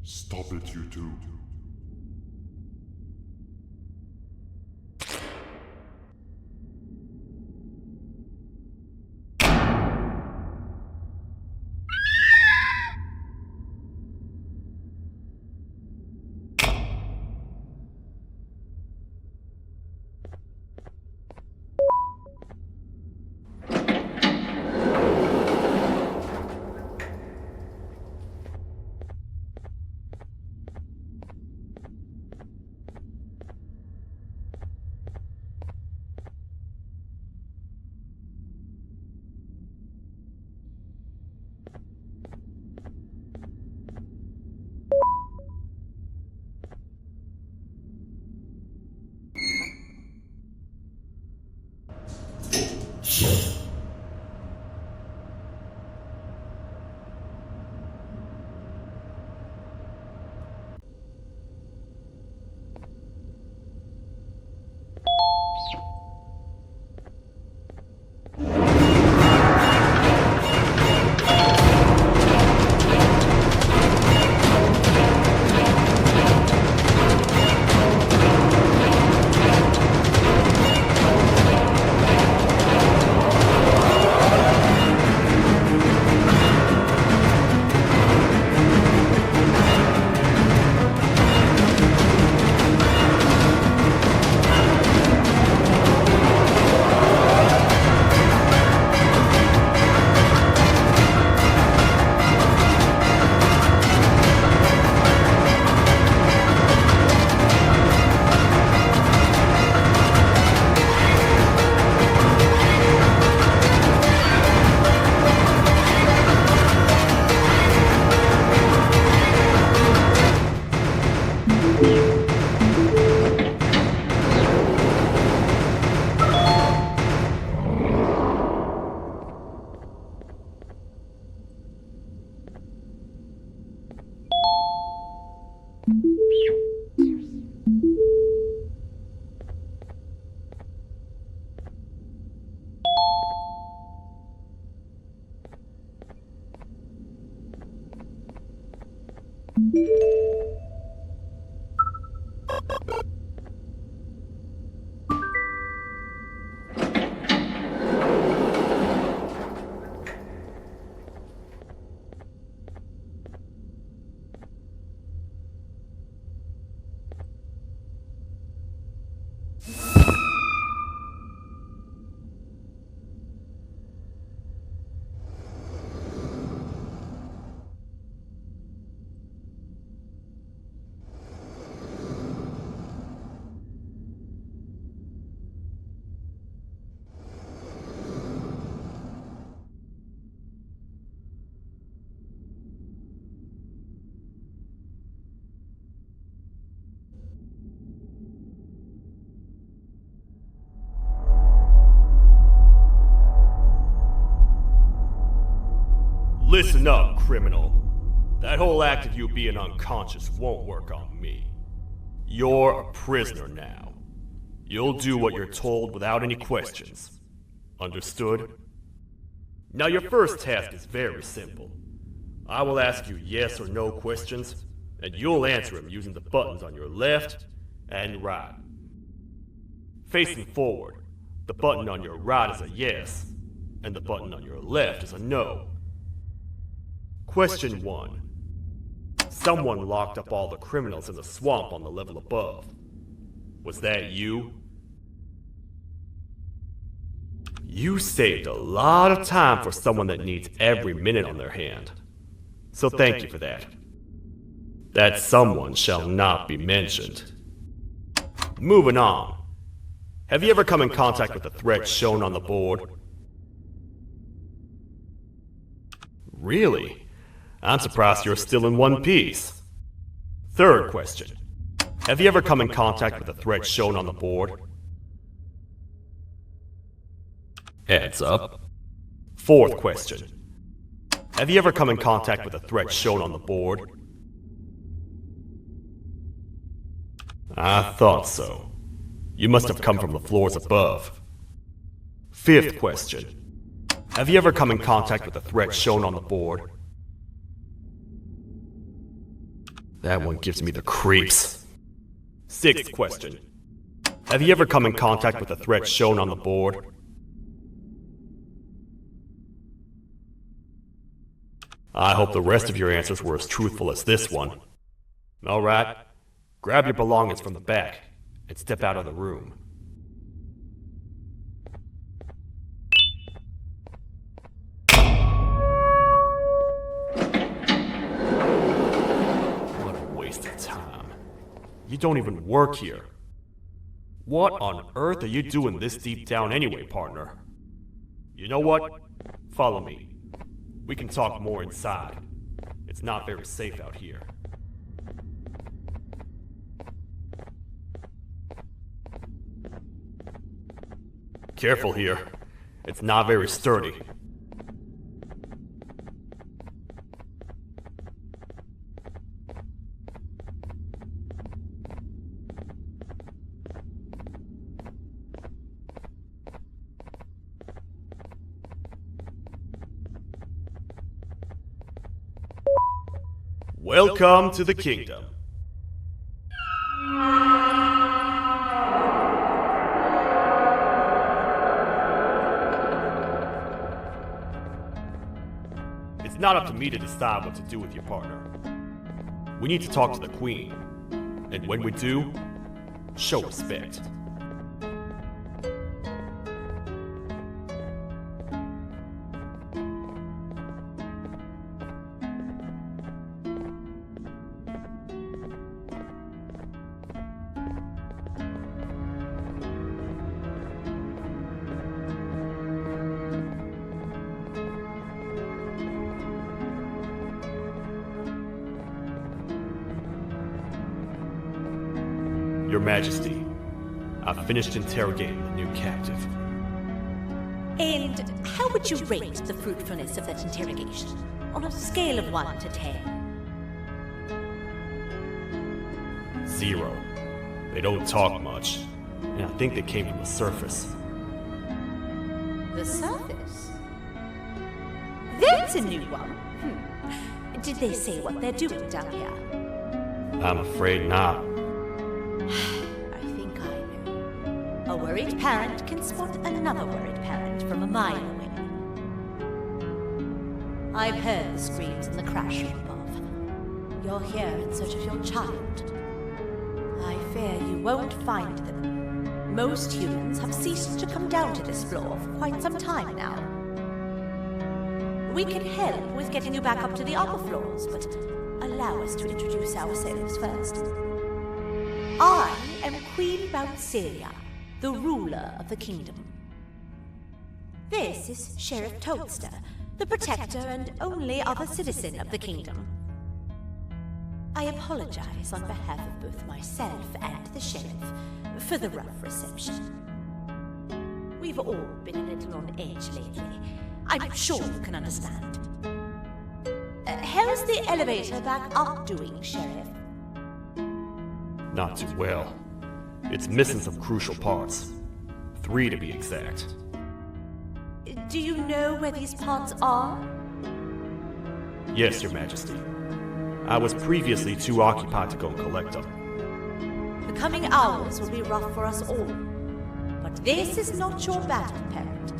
Stop it, you two. Listen up, criminal. That whole act of you being unconscious won't work on me. You're a prisoner now. You'll do what you're told without any questions. Understood? Now your first task is very simple. I will ask you yes or no questions, and you'll answer them using the buttons on your left and right. Facing forward, the button on your right is a yes, and the button on your left is a no. Question 1. Someone locked up all the criminals in the swamp on the level above. Was that you? You saved a lot of time for someone that needs every minute on their hand. So thank you for that. That someone shall not be mentioned. Moving on. Have you ever come in contact with the threat shown on the board? Really? I'm surprised you're still in one piece. Third question. Have you ever come in contact with the threat shown on the board? Heads up. Fourth question. Have you ever come in contact with the threat shown on the board? I thought so. You must have come from the floors above. Fifth question. Have you ever come in contact with the threat shown on the board? That one gives me the creeps. Sixth question. Have you ever come in contact with the threat shown on the board? I hope the rest of your answers were as truthful as this one. Alright, grab your belongings from the back and step out of the room. You don't even work here. What on earth are you doing this deep down anyway, partner? You know what? Follow me. We can talk more inside. It's not very safe out here. Careful here. It's not very sturdy. Welcome to the kingdom. It's not up to me to decide what to do with your partner. We need to talk to the queen. And when we do, show respect. Your Majesty, I've finished interrogating the new captive. And how would you rate the fruitfulness of that interrogation? On a scale of 1 to 10? 0. They don't talk much, and I think they came from the surface. The surface? That's a new one. Did they say what they're doing down here? I'm afraid not. I think I know. A worried parent can spot another worried parent from a mile away. I've heard the screams and the crash from above. You're here in search of your child. I fear you won't find them. Most humans have ceased to come down to this floor for quite some time now. We can help with getting you back up to the upper floors, but allow us to introduce ourselves first. I am Queen Bouncelia, the ruler of the kingdom. This is Sheriff Toadster, the protector and only other citizen of the kingdom. I apologize on behalf of both myself and the sheriff for the rough reception. We've all been a little on edge lately. I'm sure you can understand. How's the elevator back up doing, Sheriff? Not too well. It's missing some crucial parts. 3 to be exact. Do you know where these parts are? Yes, Your Majesty. I was previously too occupied to go and collect them. The coming hours will be rough for us all. But this is not your battle, parent.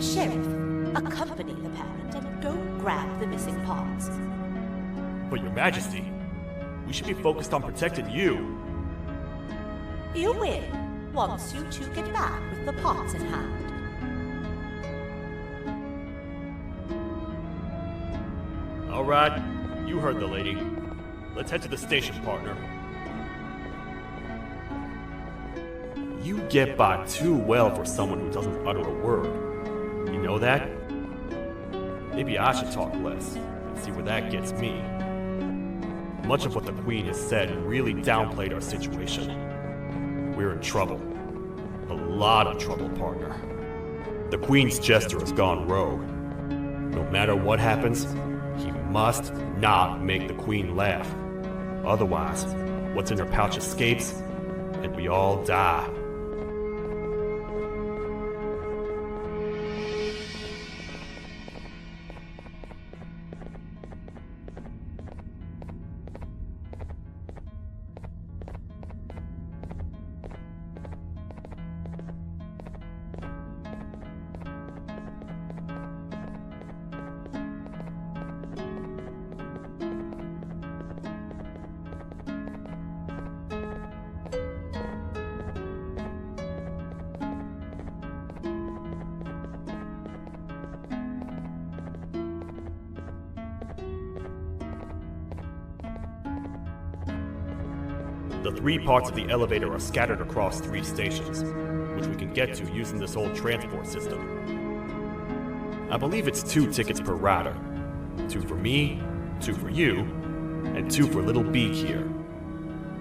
Sheriff, accompany the parent and go grab the missing parts. But Your Majesty, we should be focused on protecting you. You will, once you two get back with the parts in hand. All right, you heard the lady. Let's head to the station, partner. You get by too well for someone who doesn't utter a word. You know that? Maybe I should talk less and see where that gets me. Much of what the Queen has said really downplayed our situation. We're in trouble. A lot of trouble, partner. The Queen's jester has gone rogue. No matter what happens, he must not make the Queen laugh. Otherwise, what's in her pouch escapes, and we all die. The 3 parts of the elevator are scattered across 3 stations, which we can get to using this old transport system. I believe it's 2 tickets per rider. 2 for me, 2 for you, and 2 for Little Beak here.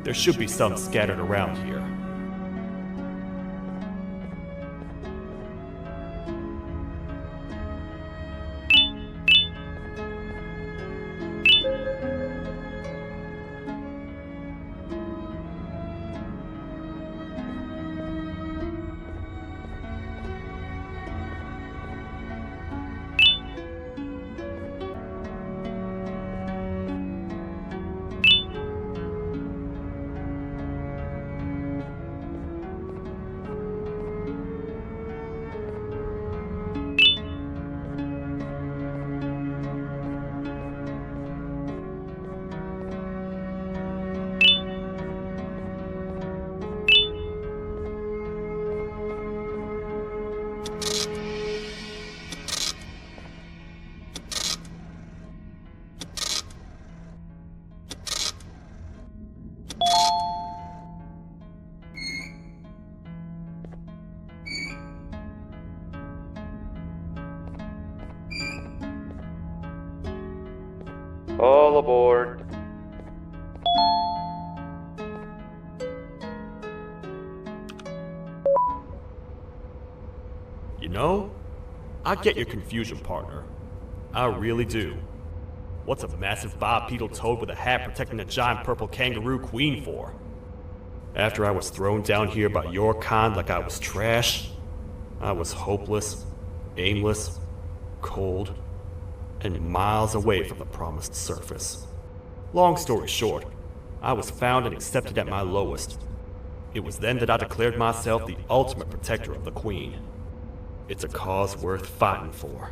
There should be some scattered around here. All aboard. You know, I get your confusion, partner. I really do. What's a massive bipedal toad with a hat protecting a giant purple kangaroo queen for? After I was thrown down here by your kind like I was trash, I was hopeless, aimless, cold, and miles away from the promised surface. Long story short, I was found and accepted at my lowest. It was then that I declared myself the ultimate protector of the Queen. It's a cause worth fighting for.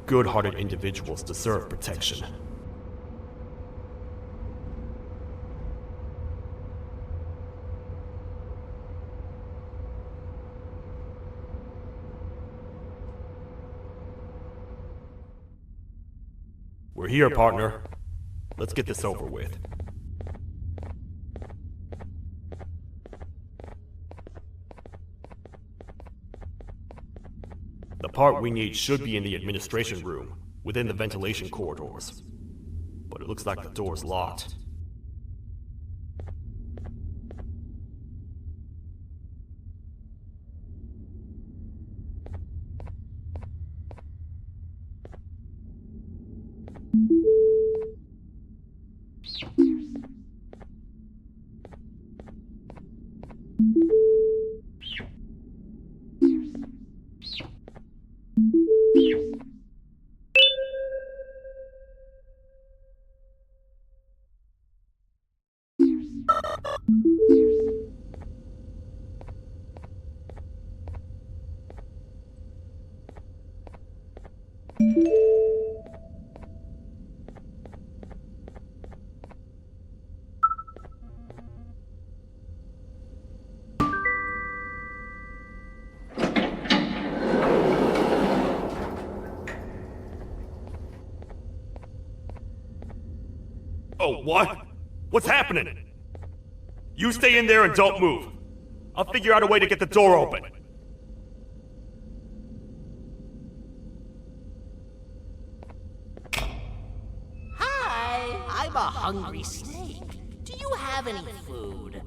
Good-hearted individuals deserve protection. We're here, partner. Let's get this over with. The part we need should be in the administration room, within the ventilation corridors. But it looks like the door's locked. Oh, what? What's happening? You stay in there and don't move. I'll figure out a way to get the door open. Hi, I'm a hungry snake. Do you have any food?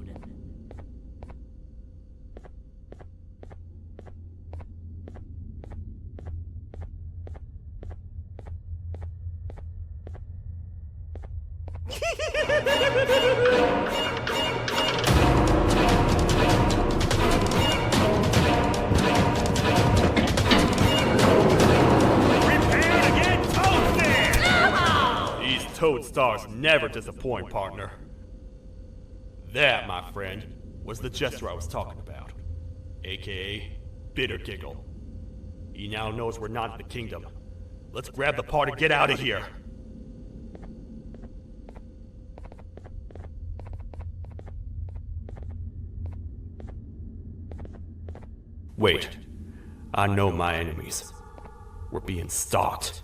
Toad stars never disappoint, partner. That, my friend, was the jester I was talking about, aka Bitter Giggle. He now knows we're not in the kingdom. Let's grab the part and get out of here. Wait, I know my enemies. We're being stalked.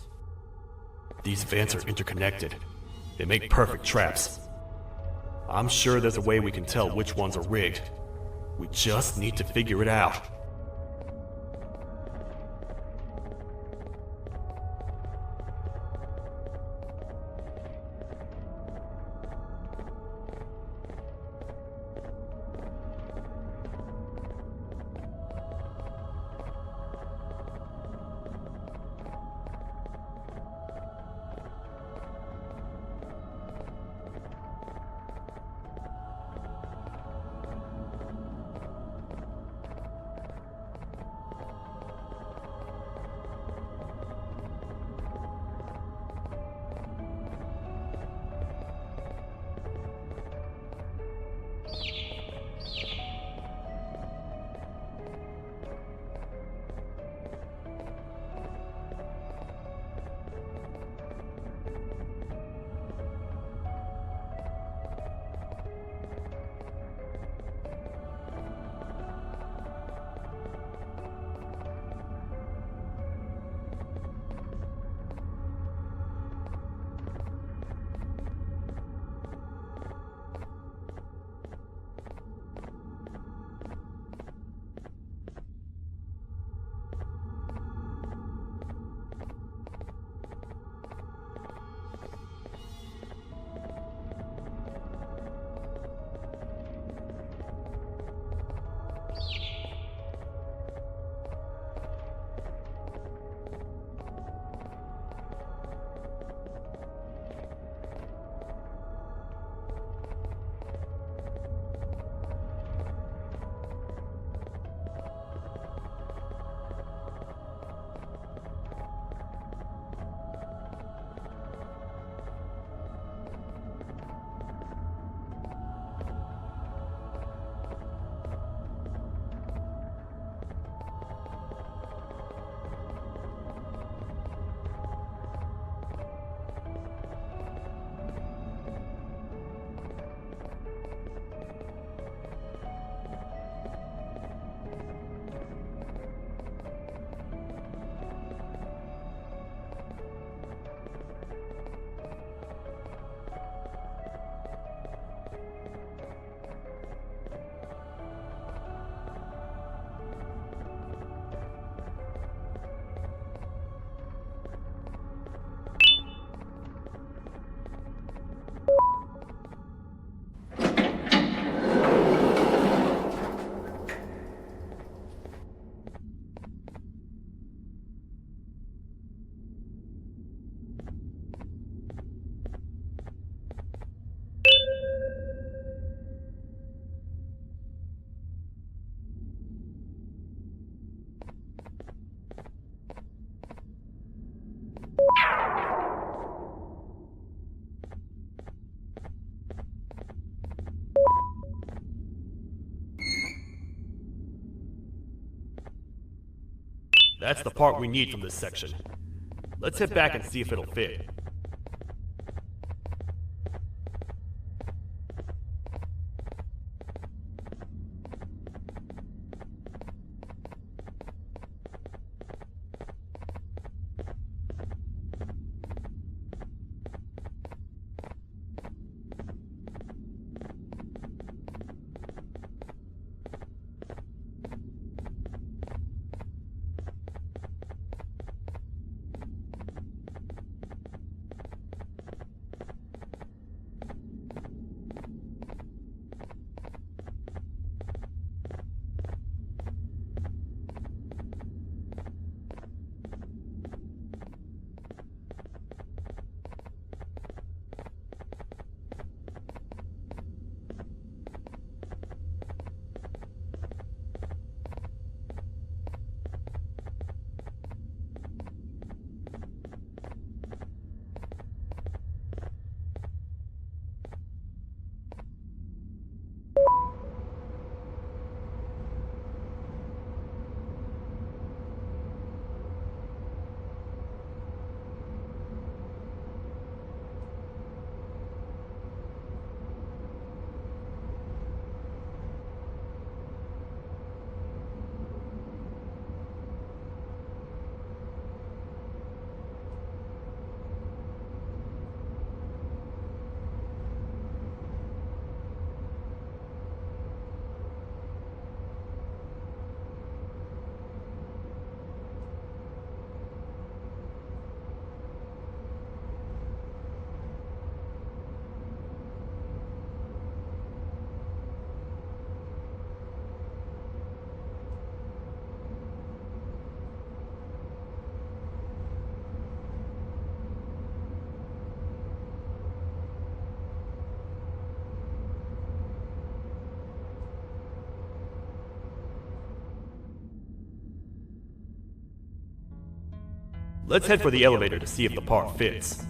These vents are interconnected. They make perfect traps. I'm sure there's a way we can tell which ones are rigged. We just need to figure it out. That's the part we need from this section. Let's head back and see if it'll fit. Let's head for the elevator to see if the part fits.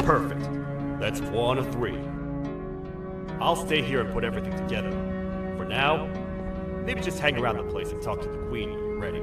Perfect. That's 1 of 3. I'll stay here and put everything together. For now, maybe just hang around the place and talk to the Queen when you're ready.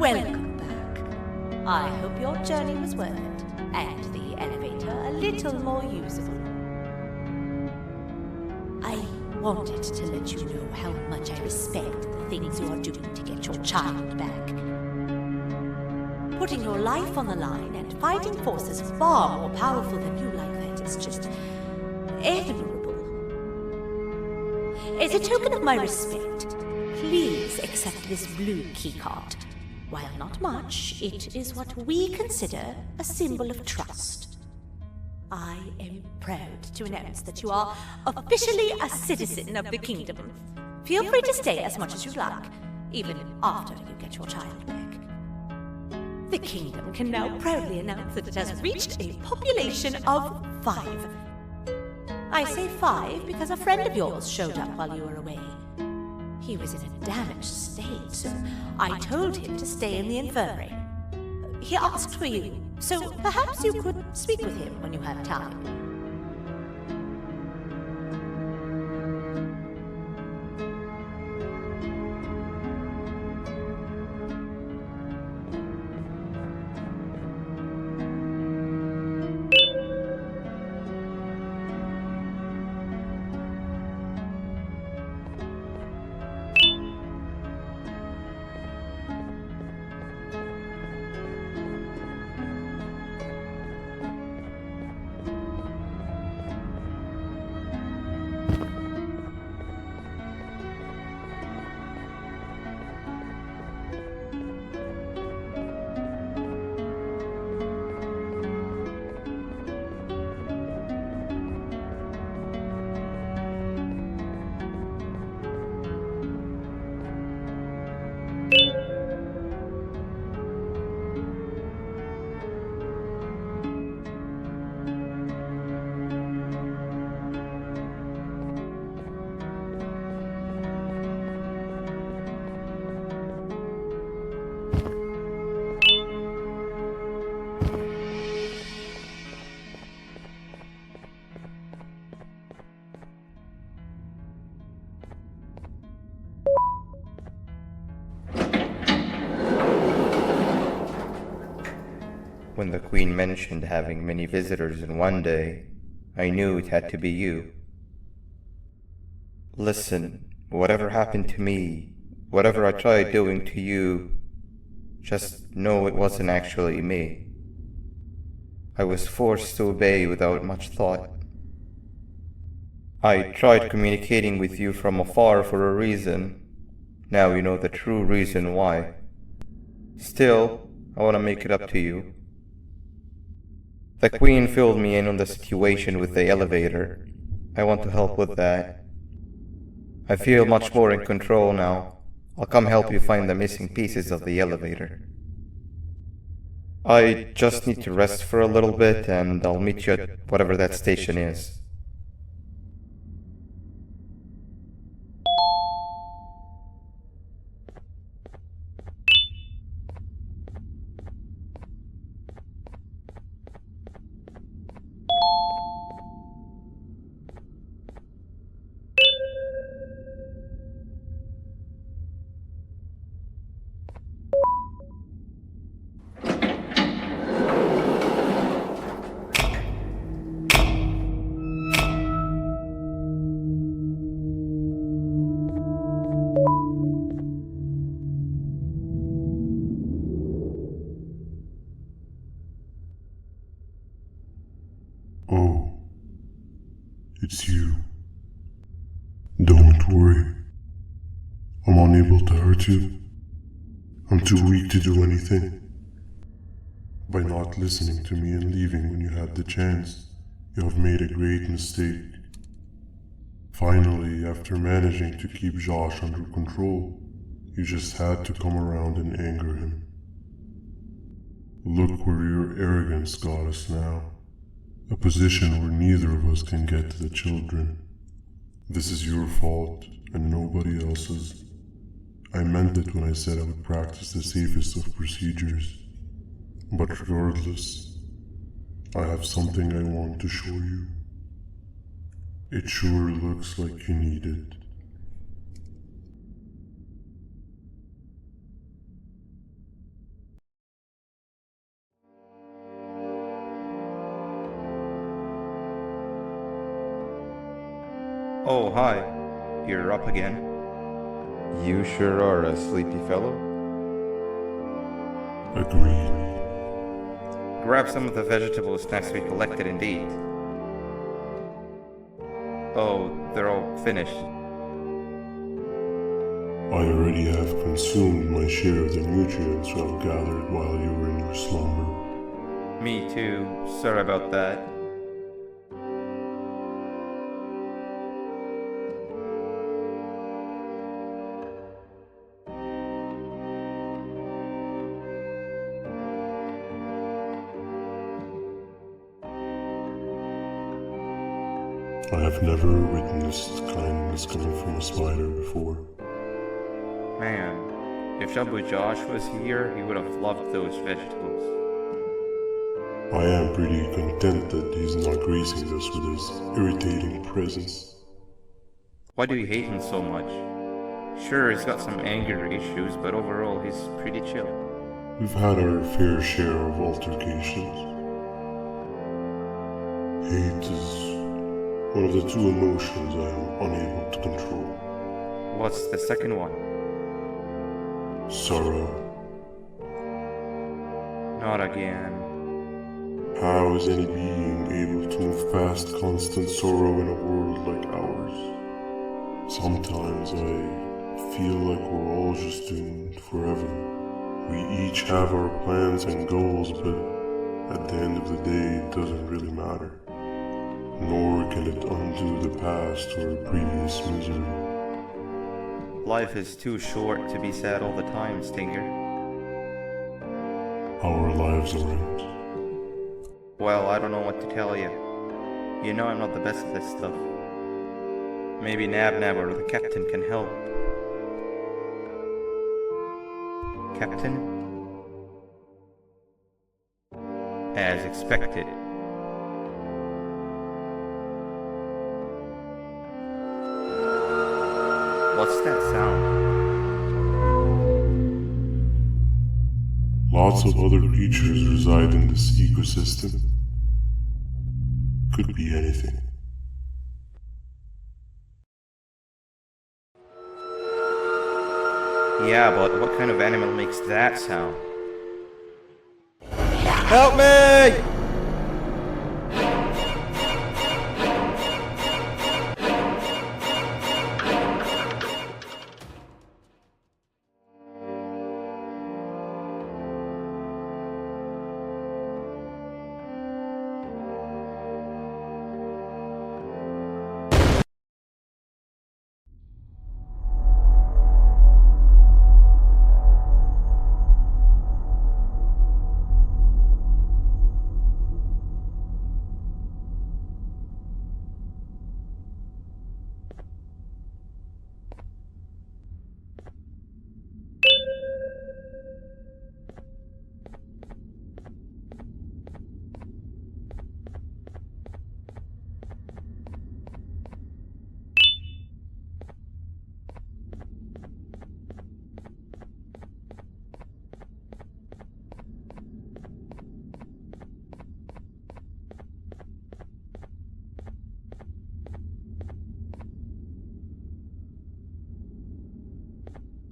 Welcome back. I hope your journey was worth it, and the elevator a little more usable. I wanted to let you know how much I respect the things you are doing to get your child back. Putting your life on the line and fighting forces far more powerful than you like that is just admirable. As a token of my respect, please accept this blue keycard. While not much, it is what we consider a symbol of trust. I am proud to announce that you are officially a citizen of the kingdom. Feel free to stay as much as you like, even after you get your child back. The kingdom can now proudly announce that it has reached a population of 5. I say 5 because a friend of yours showed up while you were away. He was in a damaged state, so I told him to stay in the infirmary. He asked for you, so perhaps you could speak with him when you have time. When the Queen mentioned having many visitors in one day, I knew it had to be you. Listen, whatever happened to me, whatever I tried doing to you, just know it wasn't actually me. I was forced to obey without much thought. I tried communicating with you from afar for a reason. Now you know the true reason why. Still, I want to make it up to you. The Queen filled me in on the situation with the elevator. I want to help with that. I feel much more in control now. I'll come help you find the missing pieces of the elevator. I just need to rest for a little bit and I'll meet you at whatever that station is. Oh, it's you. Don't worry. I'm unable to hurt you. I'm too weak to do anything. By not listening to me and leaving when you had the chance, you have made a great mistake. Finally, after managing to keep Josh under control, you just had to come around and anger him. Look where your arrogance got us now. A position where neither of us can get to the children. This is your fault and nobody else's. I meant it when I said I would practice the safest of procedures. But regardless, I have something I want to show you. It sure looks like you need it. Oh, hi. You're up again. You sure are a sleepy fellow. Agreed. Grab some of the vegetable snacks we collected and eat. Oh, they're all finished. I already have consumed my share of the nutrients I've gathered while you were in your slumber. Me too. Sorry about that. I have never witnessed kindness coming from a spider before. Man, if Shabu Josh was here, he would have loved those vegetables. I am pretty content that he's not gracing us with his irritating presence. Why do you hate him so much? Sure, he's got some anger issues, but overall he's pretty chill. We've had our fair share of altercations. Hate is one of the two emotions I am unable to control. What's the second one? Sorrow. Not again. How is any being able to move past constant sorrow in a world like ours? Sometimes I feel like we're all just doomed forever. We each have our plans and goals, but at the end of the day, it doesn't really matter. Nor can it undo the past or previous misery. Life is too short to be sad all the time, Stinger. Our lives aren't. Well, I don't know what to tell you. You know I'm not the best at this stuff. Maybe Nab or the captain can help. Captain? As expected. What's that sound? Lots of other creatures reside in this ecosystem. Could be anything. Yeah, but what kind of animal makes that sound? Help me!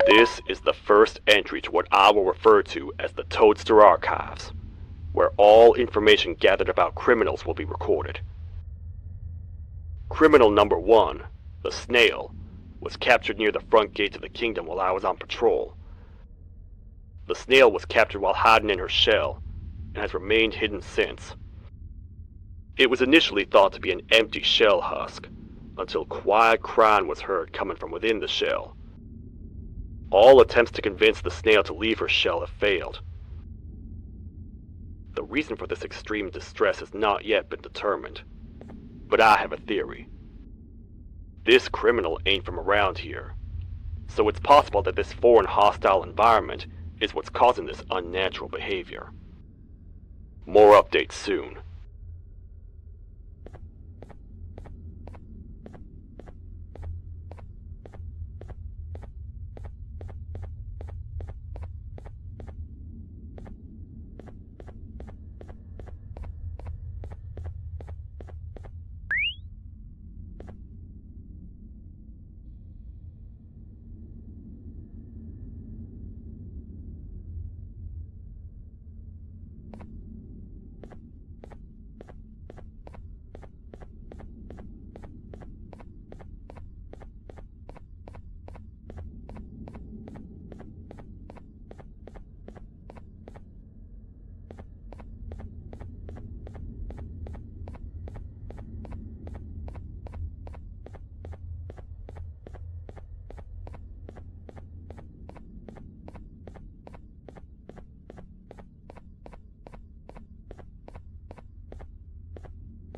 This is the first entry to what I will refer to as the Toadster Archives, where all information gathered about criminals will be recorded. Criminal number 1, the snail, was captured near the front gate of the kingdom while I was on patrol. The snail was captured while hiding in her shell, and has remained hidden since. It was initially thought to be an empty shell husk, until quiet crying was heard coming from within the shell. All attempts to convince the snail to leave her shell have failed. The reason for this extreme distress has not yet been determined, but I have a theory. This criminal ain't from around here, so it's possible that this foreign hostile environment is what's causing this unnatural behavior. More updates soon.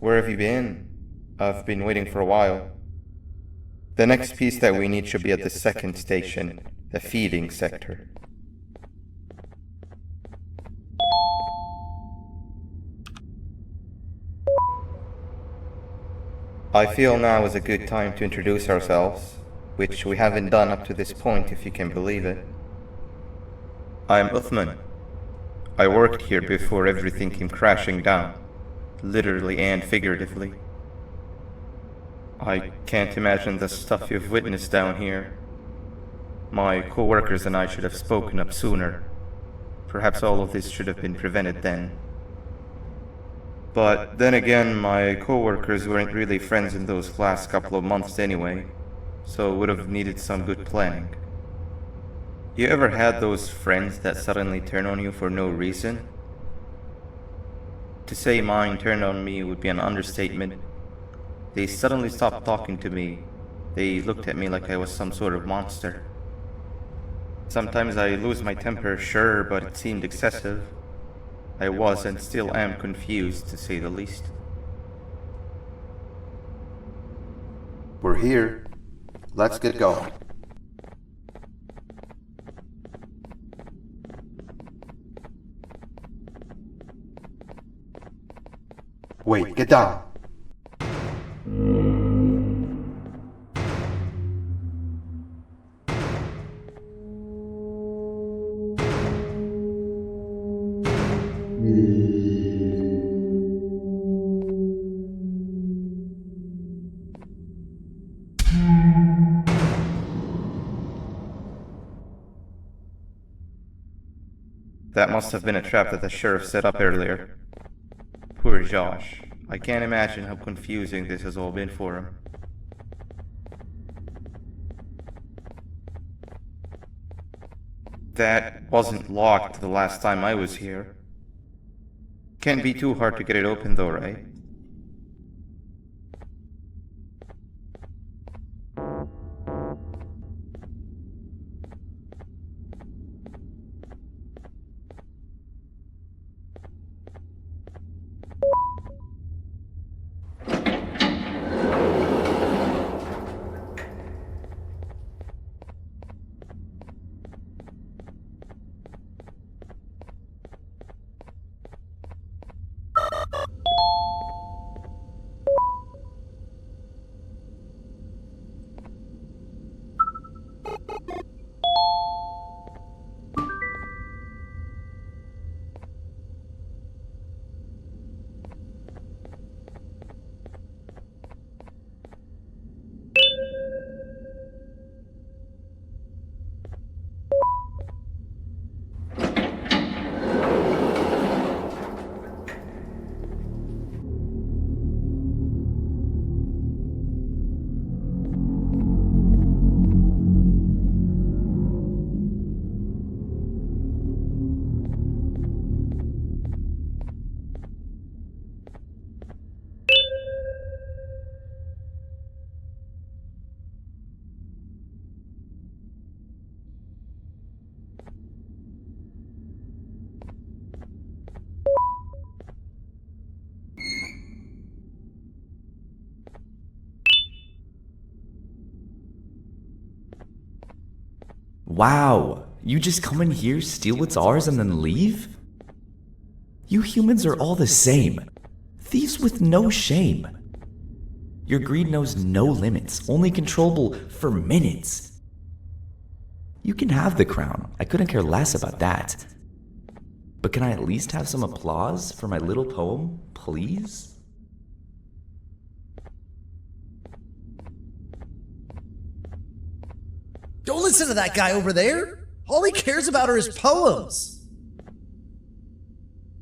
where have you been? I've been waiting for a while. The next piece that we need should be at the second station, the feeding sector. I feel now is a good time to introduce ourselves, which we haven't done up to this point if you can believe it. I'm Uthman. I worked here before everything came crashing down, literally and figuratively. I can't imagine the stuff you've witnessed down here. My co-workers and I should have spoken up sooner. Perhaps all of this should have been prevented then. But then again, my co-workers weren't really friends in those last couple of months anyway, so would have needed some good planning. You ever had those friends that suddenly turn on you for no reason? To say mine turned on me would be an understatement. They suddenly stopped talking to me. They looked at me like I was some sort of monster. Sometimes I lose my temper, sure, but it seemed excessive. I was and still am confused, to say the least. We're here. Let's get going. Wait, get down. That must have been a trap that the sheriff set up earlier. Poor Josh. I can't imagine how confusing this has all been for him. That wasn't locked the last time I was here. Can't be too hard to get it open though, right? Wow, you just come in here, steal what's ours, and then leave? You humans are all the same. Thieves with no shame. Your greed knows no limits, only controllable for minutes. You can have the crown, I couldn't care less about that. But can I at least have some applause for my little poem, please? Don't listen to that guy over there. All he cares about are his poems.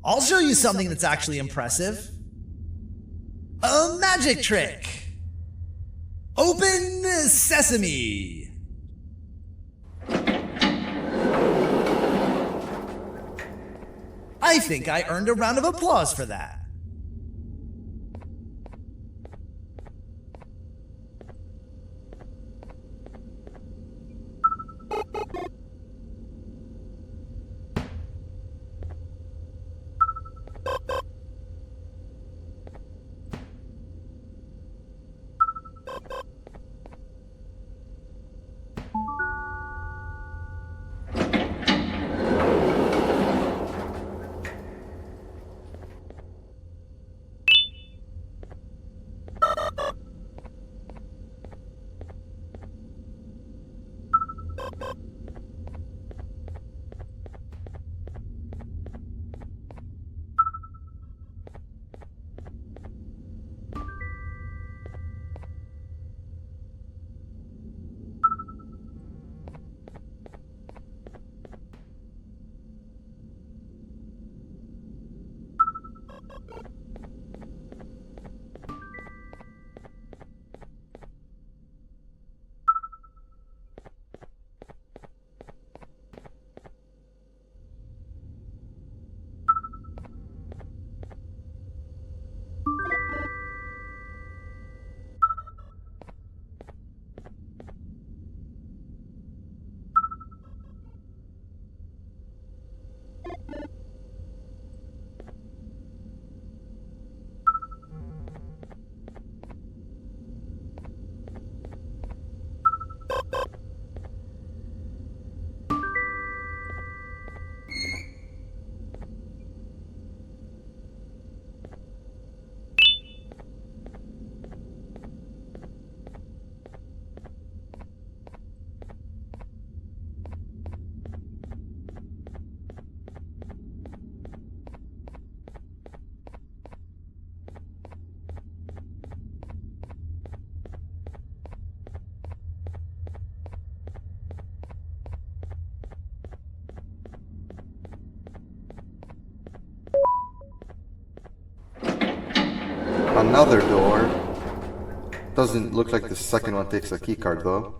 I'll show you something that's actually impressive. A magic trick. Open sesame. I think I earned a round of applause for that. another door. Doesn't look like the second one takes a keycard though.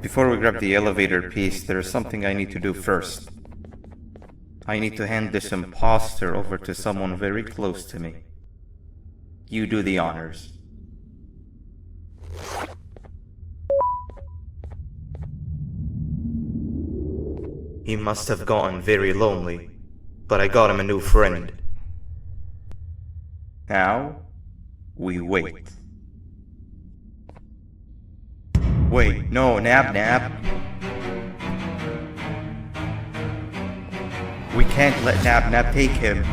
Before we grab the elevator piece, there is something I need to do first. I need to hand this imposter over to someone very close to me. You do the honors. He must have gotten very lonely, but I got him a new friend. Now, we wait. Wait, no, Nab. We can't let Nab take him.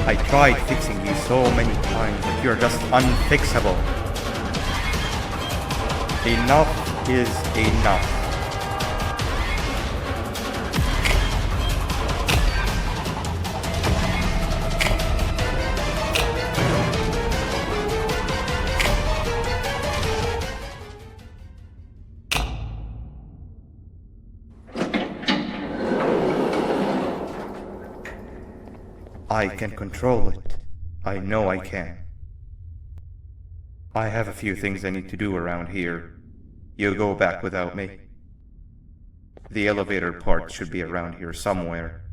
I tried fixing you so many times, but you're just unfixable. Enough is enough. I can control it. I know I can. I have a few things I need to do around here. You go back without me. The elevator part should be around here somewhere.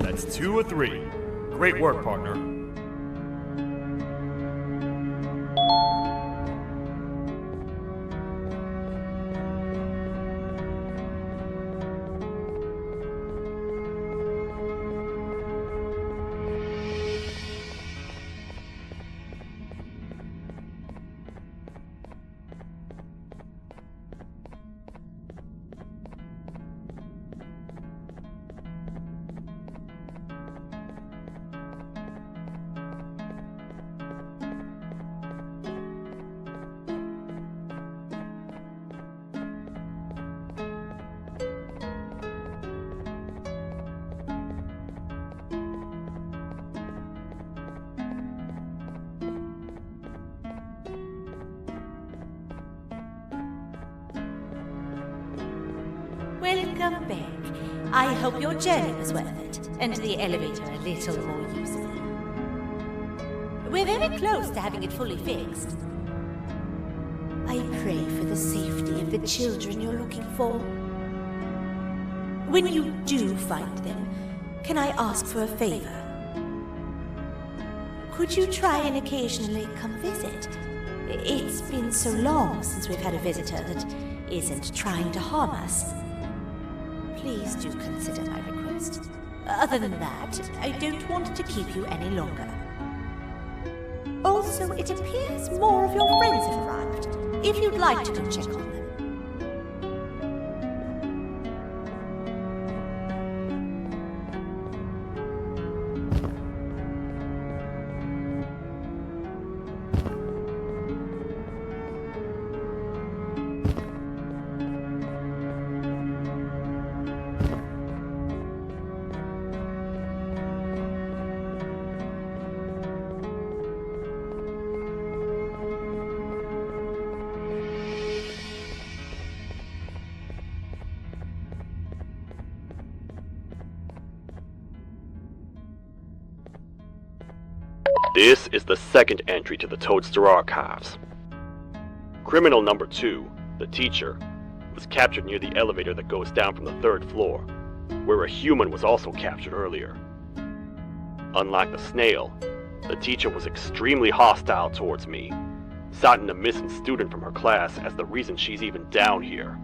That's 2 or 3. Great work, partner. Welcome back. I hope your journey was worth it, and the elevator a little more useful. We're very close to having it fully fixed. I pray for the safety of the children you're looking for. When you do find them, can I ask for a favor? Could you try and occasionally come visit? It's been so long since we've had a visitor that isn't trying to harm us. Please do consider my request. Other than that, I don't want to keep you any longer. Also, it appears more of your friends have arrived. If you'd like to go check on them. This is the second entry to the Toadster Archives. Criminal number 2, the teacher, was captured near the elevator that goes down from the 3rd floor, where a human was also captured earlier. Unlike the snail, the teacher was extremely hostile towards me, citing a missing student from her class as the reason she's even down here.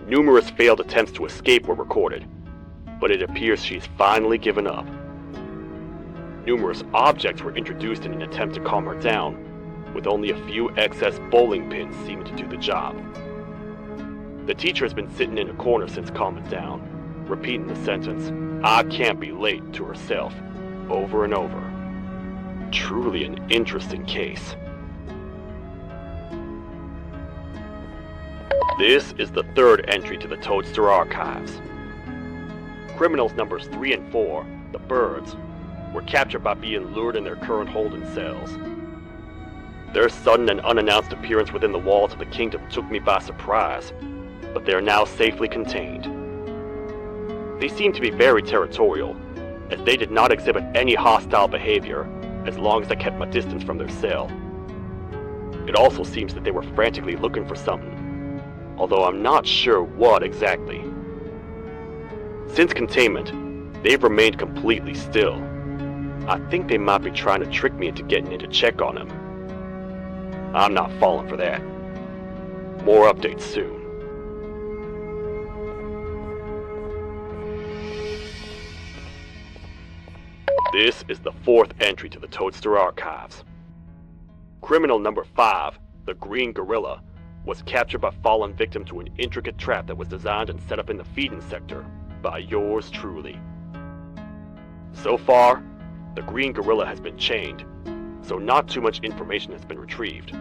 Numerous failed attempts to escape were recorded, but it appears she's finally given up. Numerous objects were introduced in an attempt to calm her down, with only a few excess bowling pins seeming to do the job. The teacher has been sitting in a corner since calming down, repeating the sentence, "I can't be late," to herself, over and over. Truly an interesting case. This is the 3rd entry to the Toadster Archives. Criminals numbers 3 and 4, the birds, were captured by being lured in their current holding cells. Their sudden and unannounced appearance within the walls of the kingdom took me by surprise, but they are now safely contained. They seem to be very territorial, as they did not exhibit any hostile behavior as long as I kept my distance from their cell. It also seems that they were frantically looking for something, although I'm not sure what exactly. Since containment, they've remained completely still. I think they might be trying to trick me into getting in to check on him. I'm not falling for that. More updates soon. This is the 4th entry to the Toadster Archives. Criminal number 5, the Green Gorilla, was captured by falling victim to an intricate trap that was designed and set up in the feeding sector by yours truly. So far, the Green Gorilla has been chained, so not too much information has been retrieved.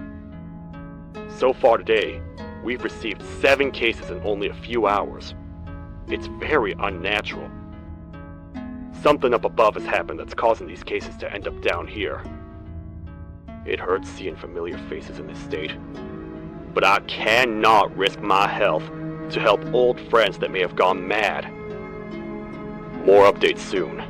So far today, we've received 7 cases in only a few hours. It's very unnatural. Something up above has happened that's causing these cases to end up down here. It hurts seeing familiar faces in this state, but I cannot risk my health to help old friends that may have gone mad. More updates soon.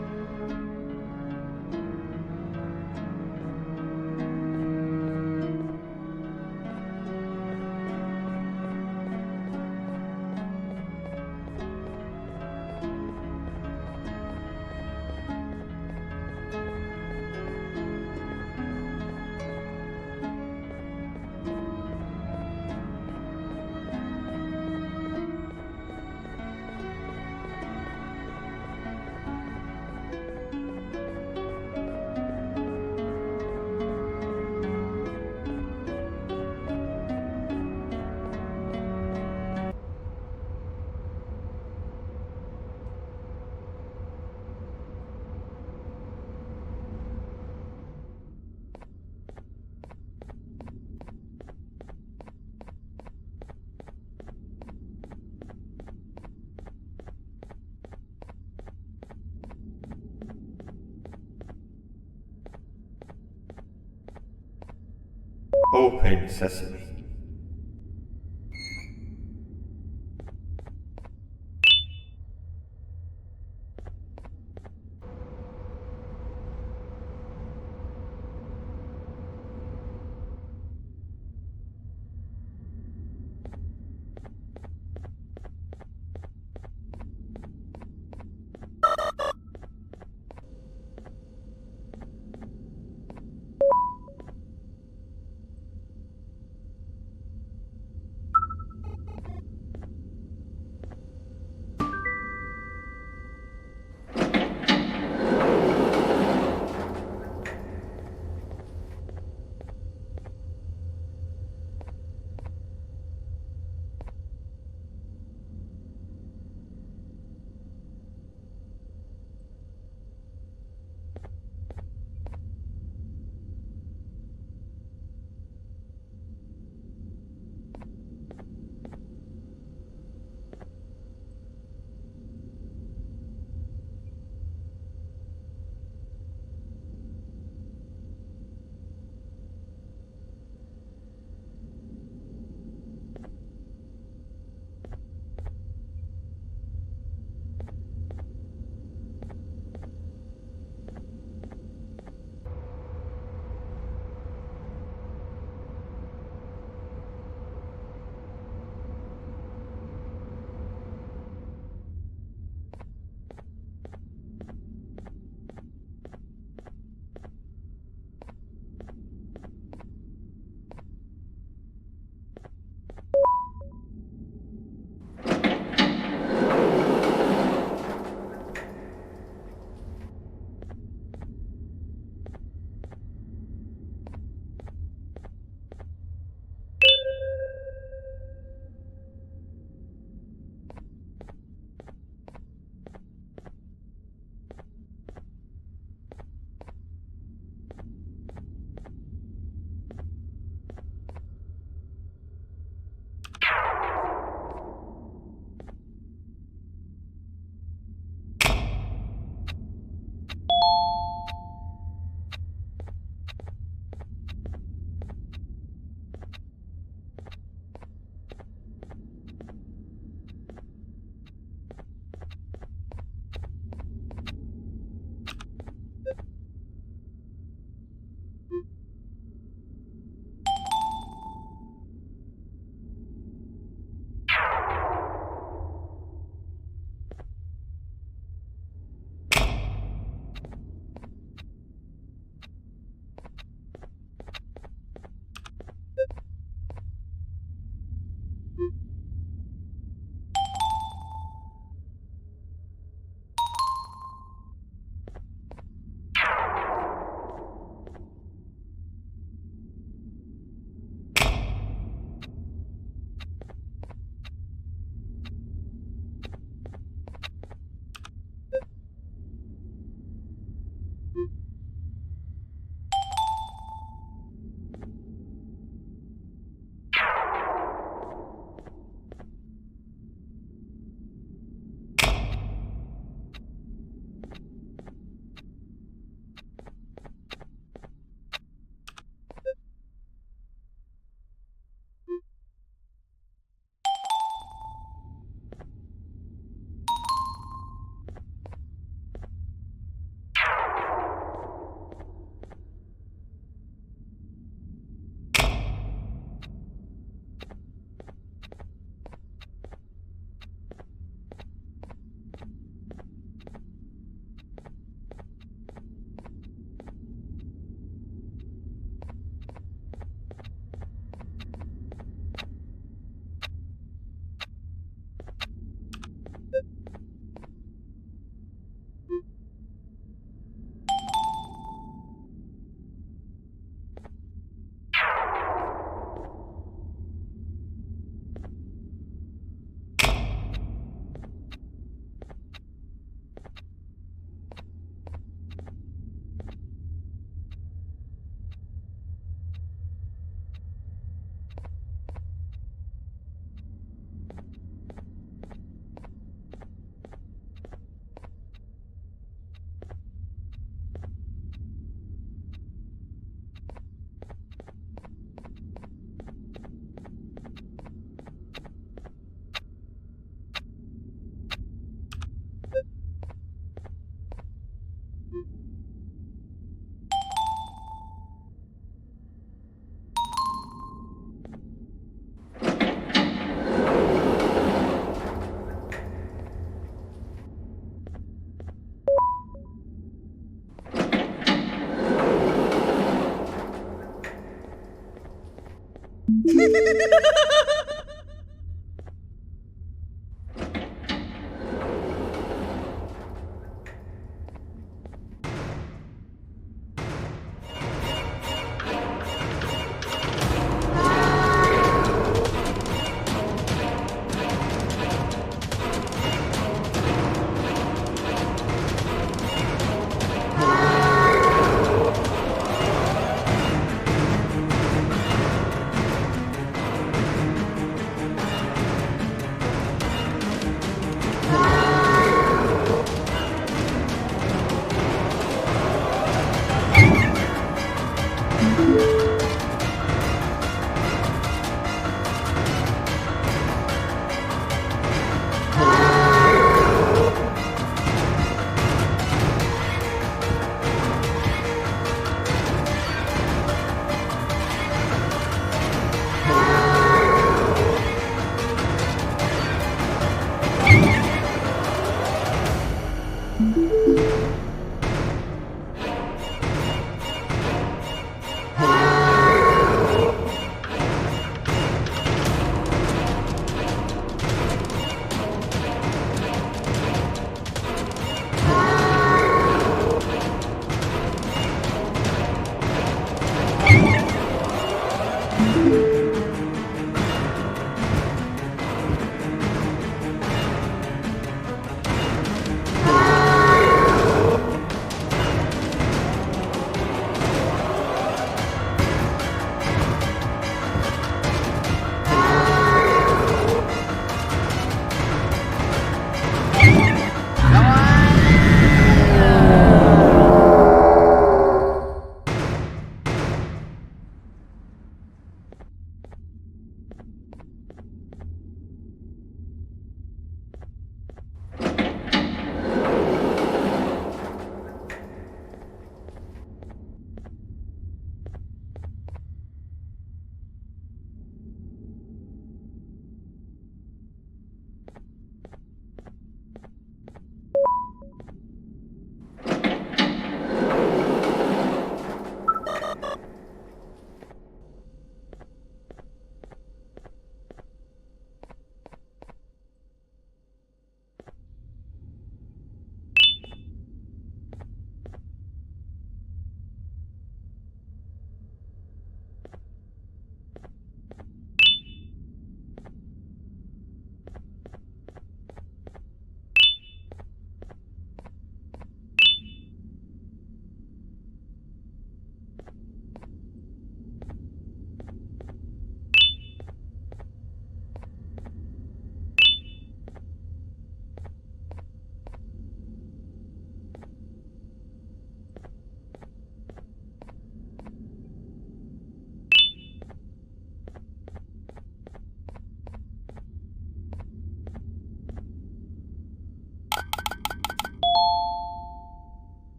Open sesame.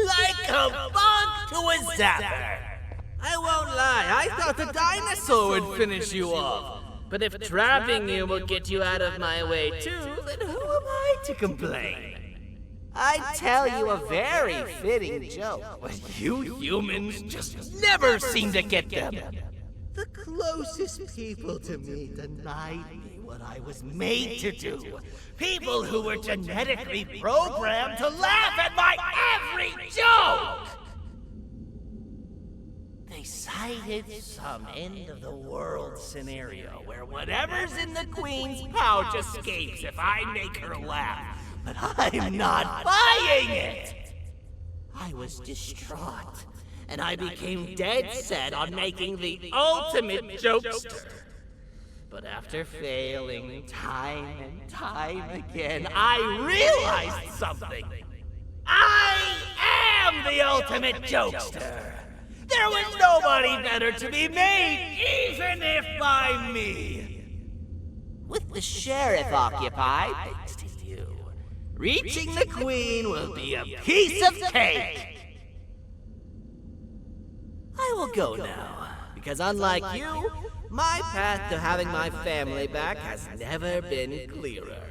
Like a bug to a zapper. I won't lie, I thought the dinosaur would finish you off. But if trapping you will get you out of my way too, then who am I to complain? I'd tell you a very fitting joke, but you humans just never seem to get them. The closest people to me denied me what I was made to do. People who were genetically programmed to laugh at my every joke! They sided it's some end of the world scenario where whatever's in the Queen's pouch escapes if I make her laugh. But I'm not buying it! I was distraught, and I became dead set on making the ultimate jokester. But after failing time and time again, I realized something. I am the ultimate jokester! There was nobody better to be made, even if by me! With the sheriff occupied, thanks to you, reaching the Queen will be a piece of cake! I will go now, because unlike you, my path to having my family back has never been clearer.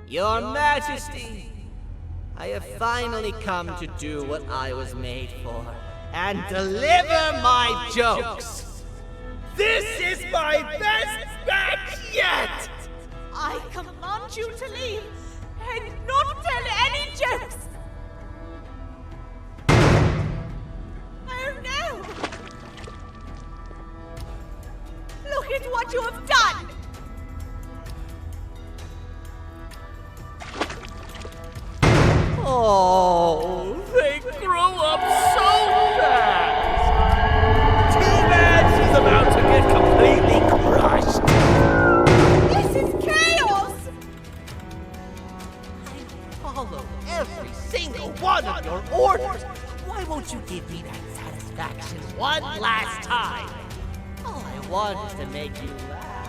Your Majesty, I have finally come to do what I was made for, and deliver my jokes. This is my best batch yet! I command you to leave and not tell any jokes! Oh no! Look at what you have done! Oh, they grow up so fast! Too bad she's about to get completely crushed! This is chaos! I follow every single one of your orders! Why won't you give me that satisfaction one last time? All I want is to make you laugh.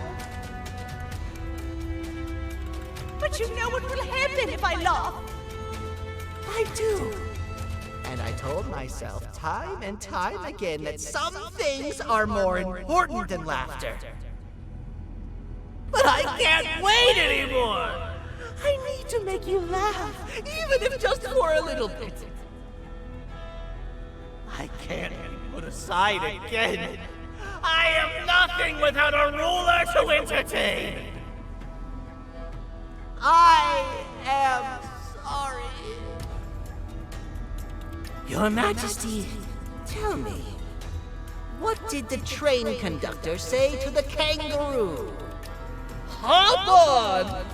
But you know what will happen if I laugh! I do. And I told myself time and time again that some things are more important than laughter. But I can't wait anymore! I need to make you laugh, even if just for a little bit. I can't be put aside again. I am nothing without a ruler to entertain. I am sorry. Your Majesty, tell me, what did the train conductor say to the kangaroo? Hop on!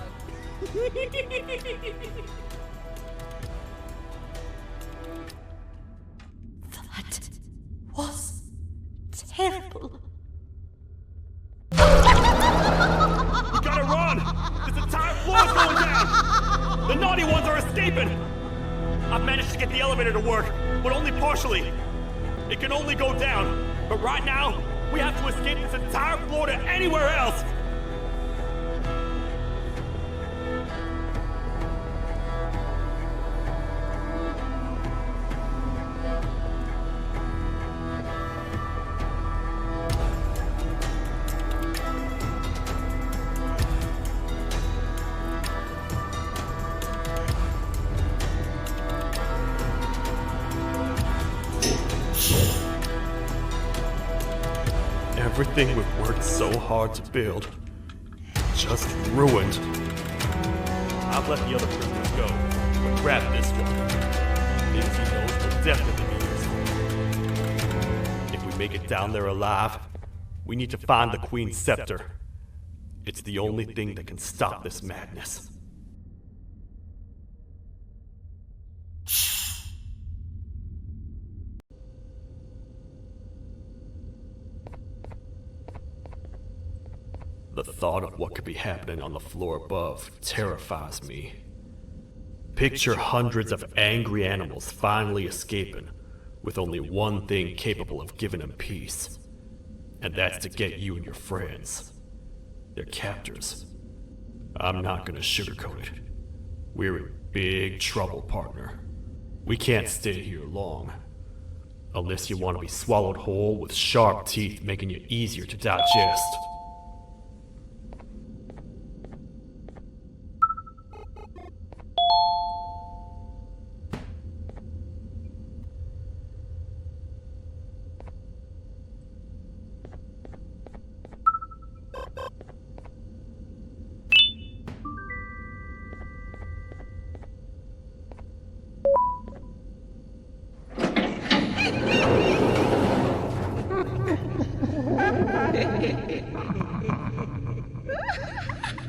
That was terrible. We gotta run! This entire floor's going down! The naughty ones are escaping! I've managed to get the elevator to work, but only partially. It can only go down, but right now, we have to escape this entire floor to anywhere else! Everything we've worked so hard to build, just ruined. I've let the other prisoners go, but grab this one. Things he knows will definitely be useful. If we make it down there alive, we need to find the Queen's scepter. It's the only thing that can stop this madness. The thought of what could be happening on the floor above terrifies me. Picture hundreds of angry animals finally escaping, with only one thing capable of giving them peace. And that's to get you and your friends. Their captors. I'm not gonna sugarcoat it. We're in big trouble, partner. We can't stay here long. Unless you want to be swallowed whole with sharp teeth making you easier to digest.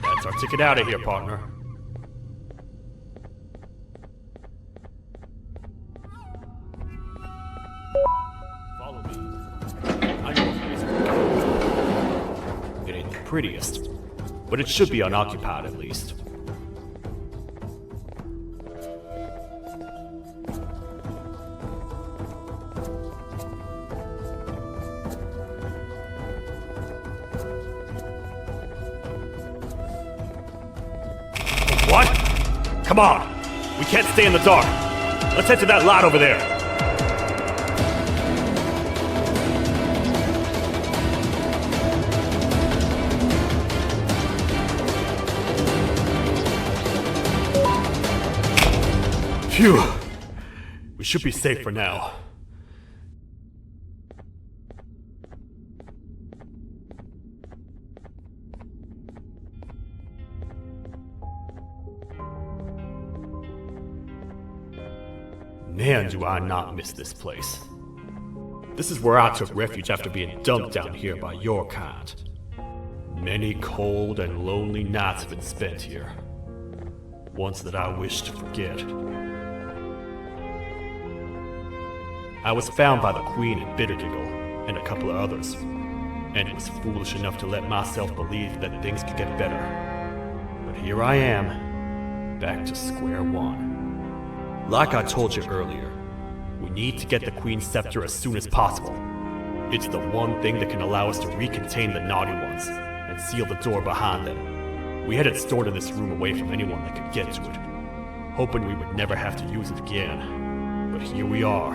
That's our ticket out of here, partner. Follow me. I know a place. It ain't the prettiest, but it should be unoccupied at least. What? Come on! We can't stay in the dark! Let's head to that lot over there! Phew! We should be safe for now. Man, do I not miss this place. This is where I took refuge after being dumped down here by your kind. Many cold and lonely nights have been spent here. Ones that I wish to forget. I was found by the Queen at Bitterdiggle and a couple of others, and was foolish enough to let myself believe that things could get better. But here I am, back to square one. Like I told you earlier, we need to get the Queen's scepter as soon as possible. It's the one thing that can allow us to recontain the naughty ones and seal the door behind them. We had it stored in this room away from anyone that could get to it, hoping we would never have to use it again. But here we are.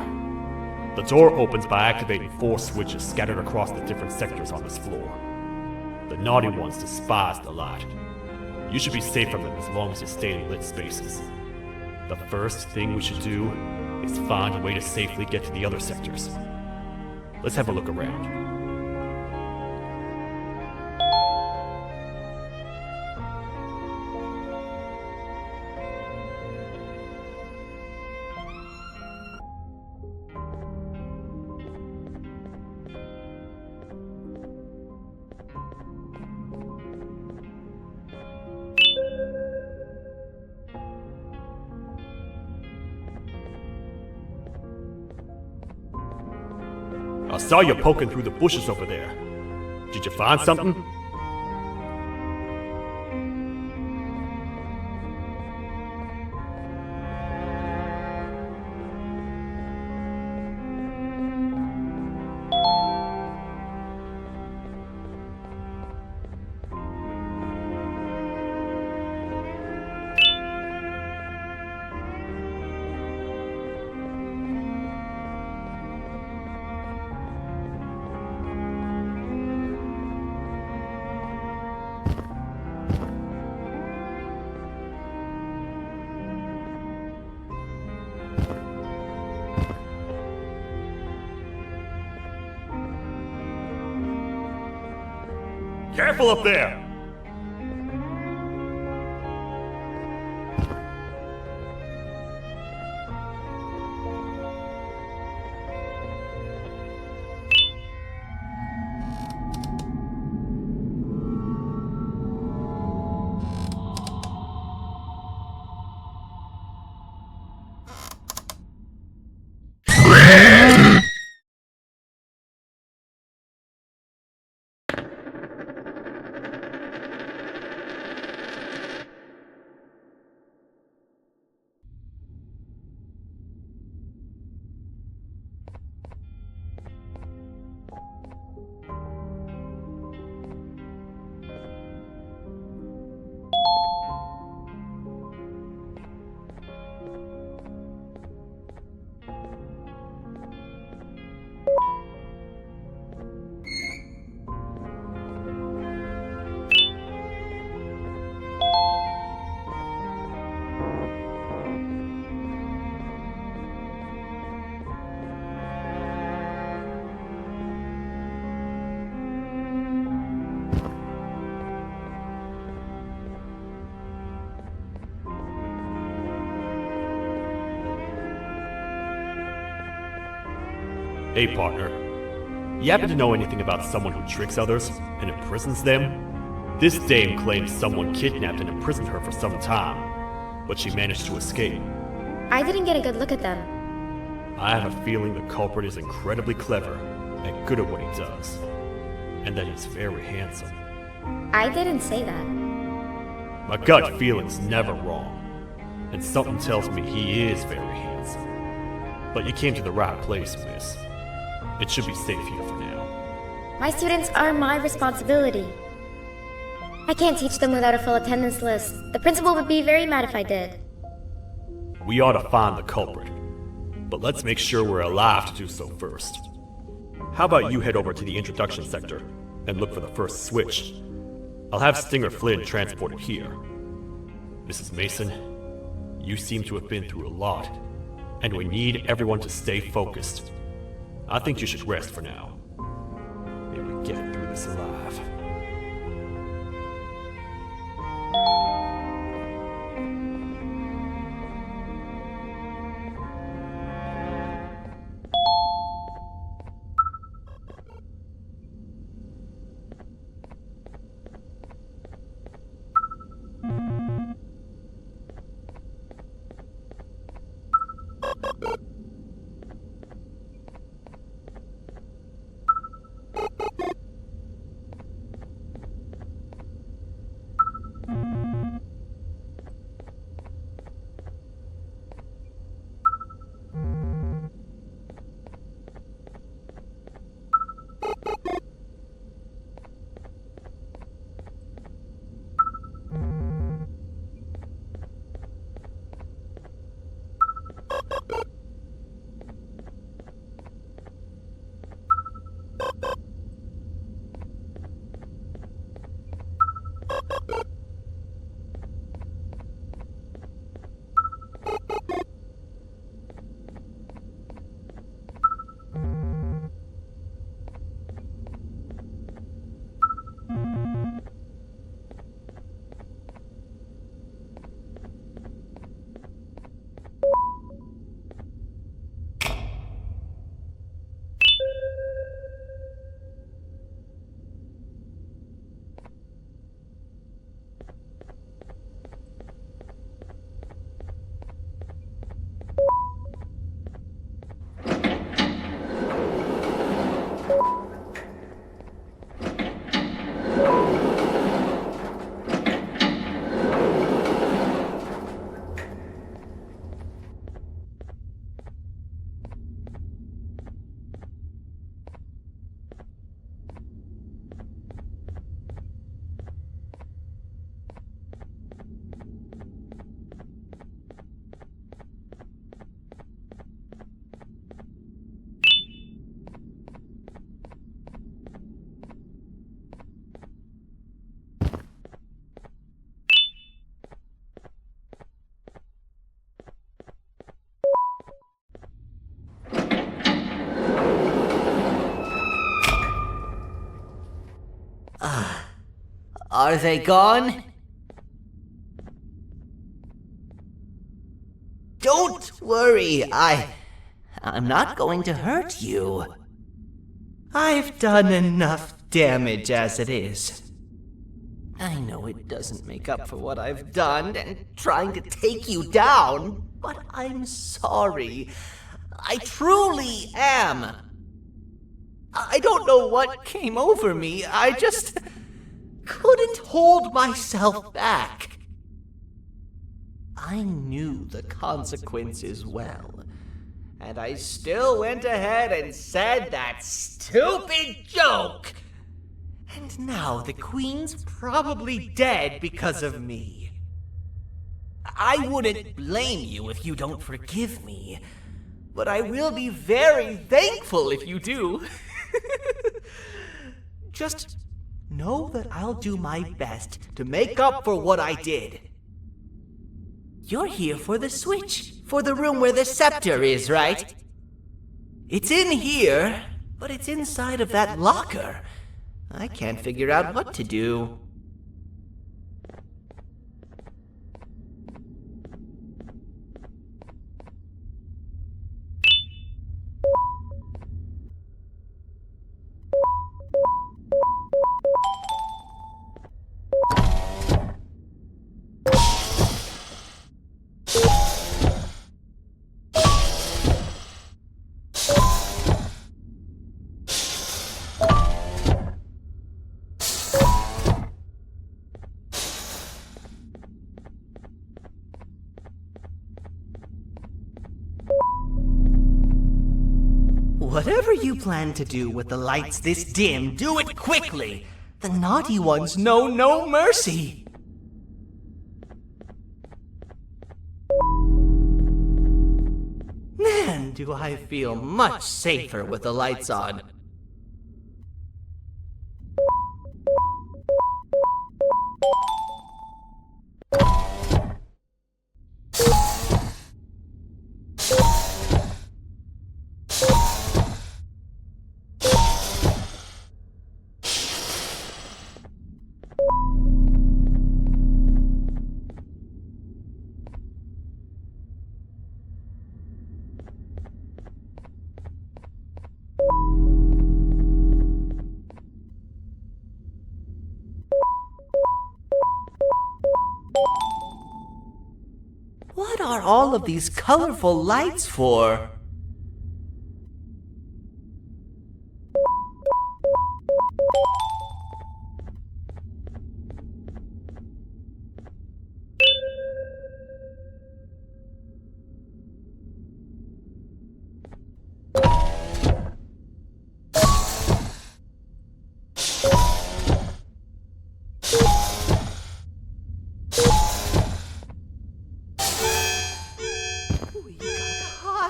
The door opens by activating 4 switches scattered across the different sectors on this floor. The naughty ones despise the light. You should be safe from them as long as you stay in lit spaces. The first thing we should do is find a way to safely get to the other sectors. Let's have a look around. I saw you poking through the bushes over there. Did you find something? Careful up there! Hey, partner. You happen to know anything about someone who tricks others and imprisons them? This dame claims someone kidnapped and imprisoned her for some time, but she managed to escape. I didn't get a good look at them. I have a feeling the culprit is incredibly clever and good at what he does, and that he's very handsome. I didn't say that. My gut feeling's never wrong, and something tells me he is very handsome. But you came to the right place, miss. It should be safe here for now. My students are my responsibility. I can't teach them without a full attendance list. The principal would be very mad if I did. We ought to find the culprit, but let's make sure we're alive to do so first. How about you head over to the introduction sector and look for the first switch? I'll have Stinger Flynn transported here. Mrs. Mason, you seem to have been through a lot, and we need everyone to stay focused. I think you should rest for now. May we get through this alive. Are they gone? Don't worry, I'm not going to hurt you. I've done enough damage as it is. I know it doesn't make up for what I've done and trying to take you down, but I'm sorry. I truly am. I don't know what came over me. I just couldn't hold myself back. I knew the consequences well, and I still went ahead and said that stupid joke. And now the Queen's probably dead because of me. I wouldn't blame you if you don't forgive me, but I will be very thankful if you do. Just know that I'll do my best to make up for what I did. You're here for the switch, for the room where the scepter is, right? It's in here, but it's inside of that locker. I can't figure out what to do. Whatever you plan to do with the lights this dim, do it quickly. The naughty ones know no mercy. Man, do I feel much safer with the lights on. What are all of these colorful lights for?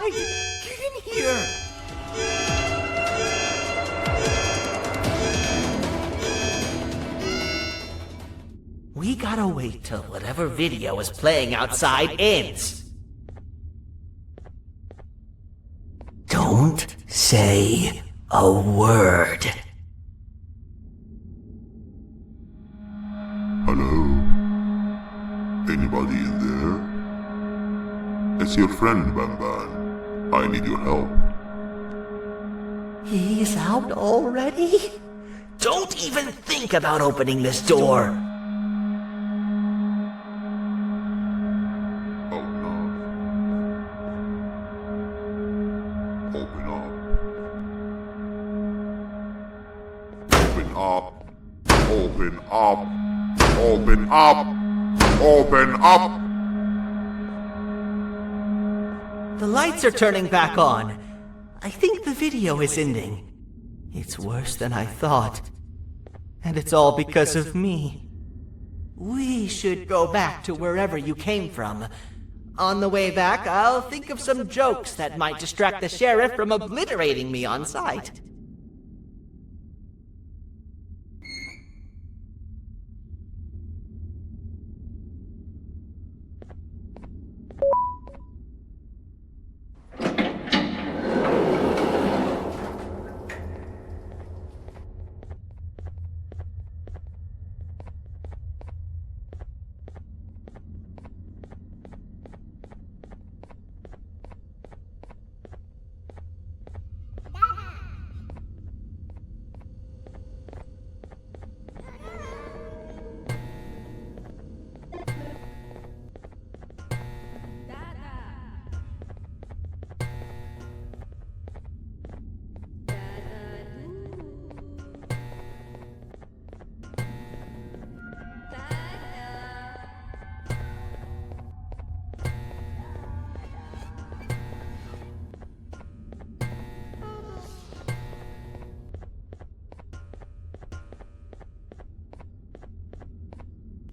Get in here! We gotta wait till whatever video is playing outside ends. Don't say a word. Hello? Anybody in there? It's your friend, Banban. I need your help. He's out already? Don't even think about opening this door. Oh no. Open up. Open up. Open up. Open up. The lights are turning back on. I think the video is ending. It's worse than I thought. And it's all because of me. We should go back to wherever you came from. On the way back, I'll think of some jokes that might distract the sheriff from obliterating me on sight.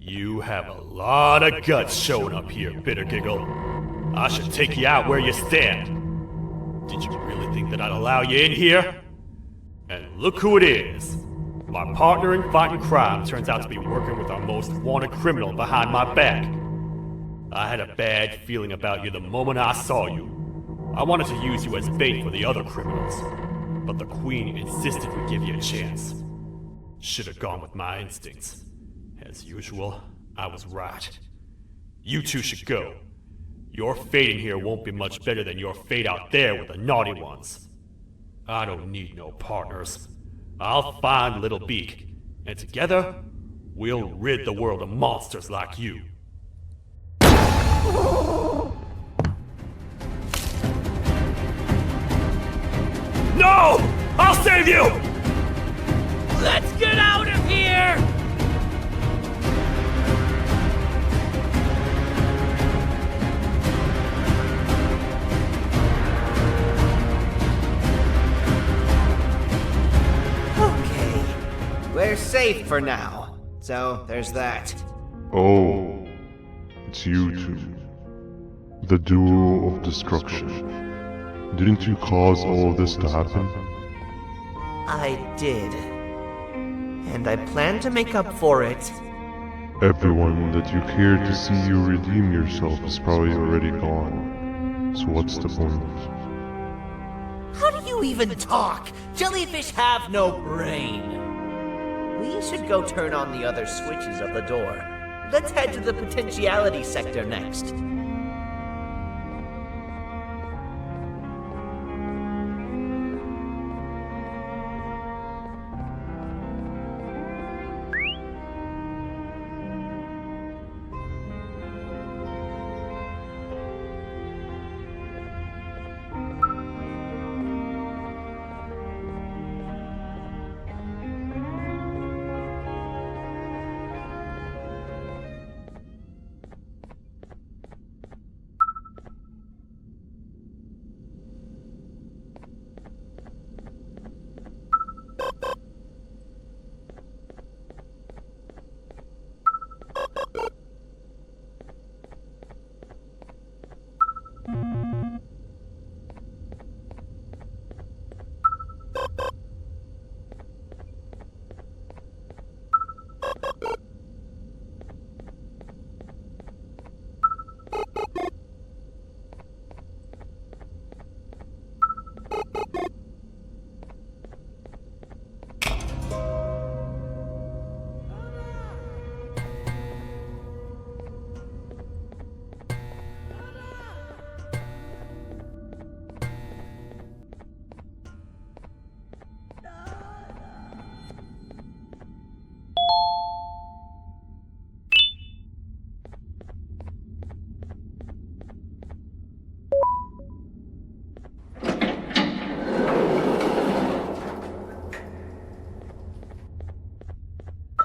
You have a lot of guts showing up here, Bitter Giggle. I should take you out where you stand. Did you really think that I'd allow you in here? And look who it is. My partner in fighting crime turns out to be working with our most wanted criminal behind my back. I had a bad feeling about you the moment I saw you. I wanted to use you as bait for the other criminals, but the Queen insisted we give you a chance. Should have gone with my instincts. As usual, I was right. You two should go. Your fate in here won't be much better than your fate out there with the naughty ones. I don't need no partners. I'll find Little Beak, and together, we'll rid the world of monsters like you. No! I'll save you! Let's get out of here! Okay, we're safe for now. So there's that. Oh, it's you two. The duo of destruction. Didn't you cause all of this to happen? I did. And I plan to make up for it. Everyone that you cared to see you redeem yourself is probably already gone. So what's the point? How do you even talk? Jellyfish have no brain. We should go turn on the other switches of the door. Let's head to the potentiality sector next.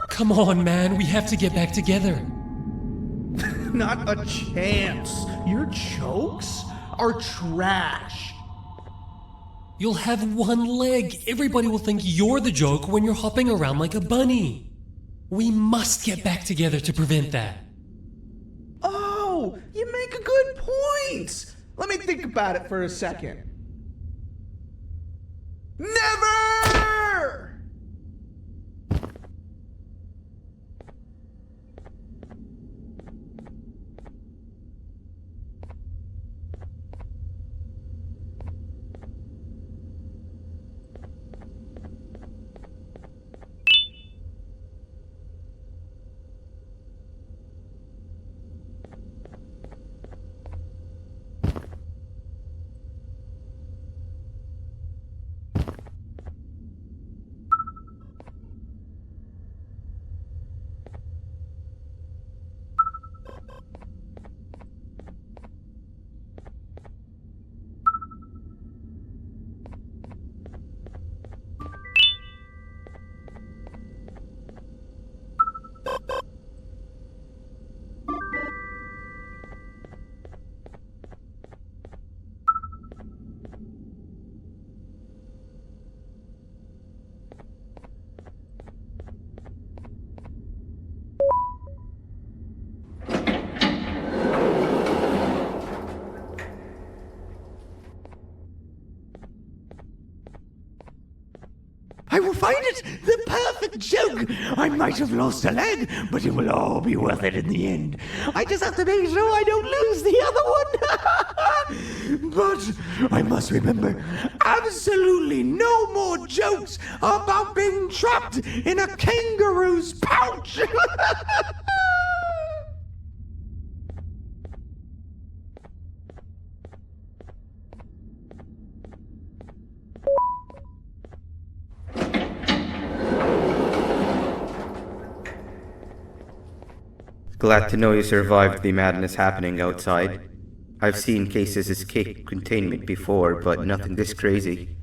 Come on, man, we have to get back together. Not a chance. Your jokes are trash. You'll have one leg. Everybody will think you're the joke when you're hopping around like a bunny. We must get back together to prevent that. Oh, you make a good point. Let me think about it for a second. Never! I will find it! The perfect joke! I might have lost a leg, but it will all be worth it in the end. I just have to make sure I don't lose the other one! But I must remember, absolutely no more jokes about being trapped in a kangaroo's pouch! Glad to know you survived the madness happening outside. I've seen cases escape containment before, but nothing this crazy.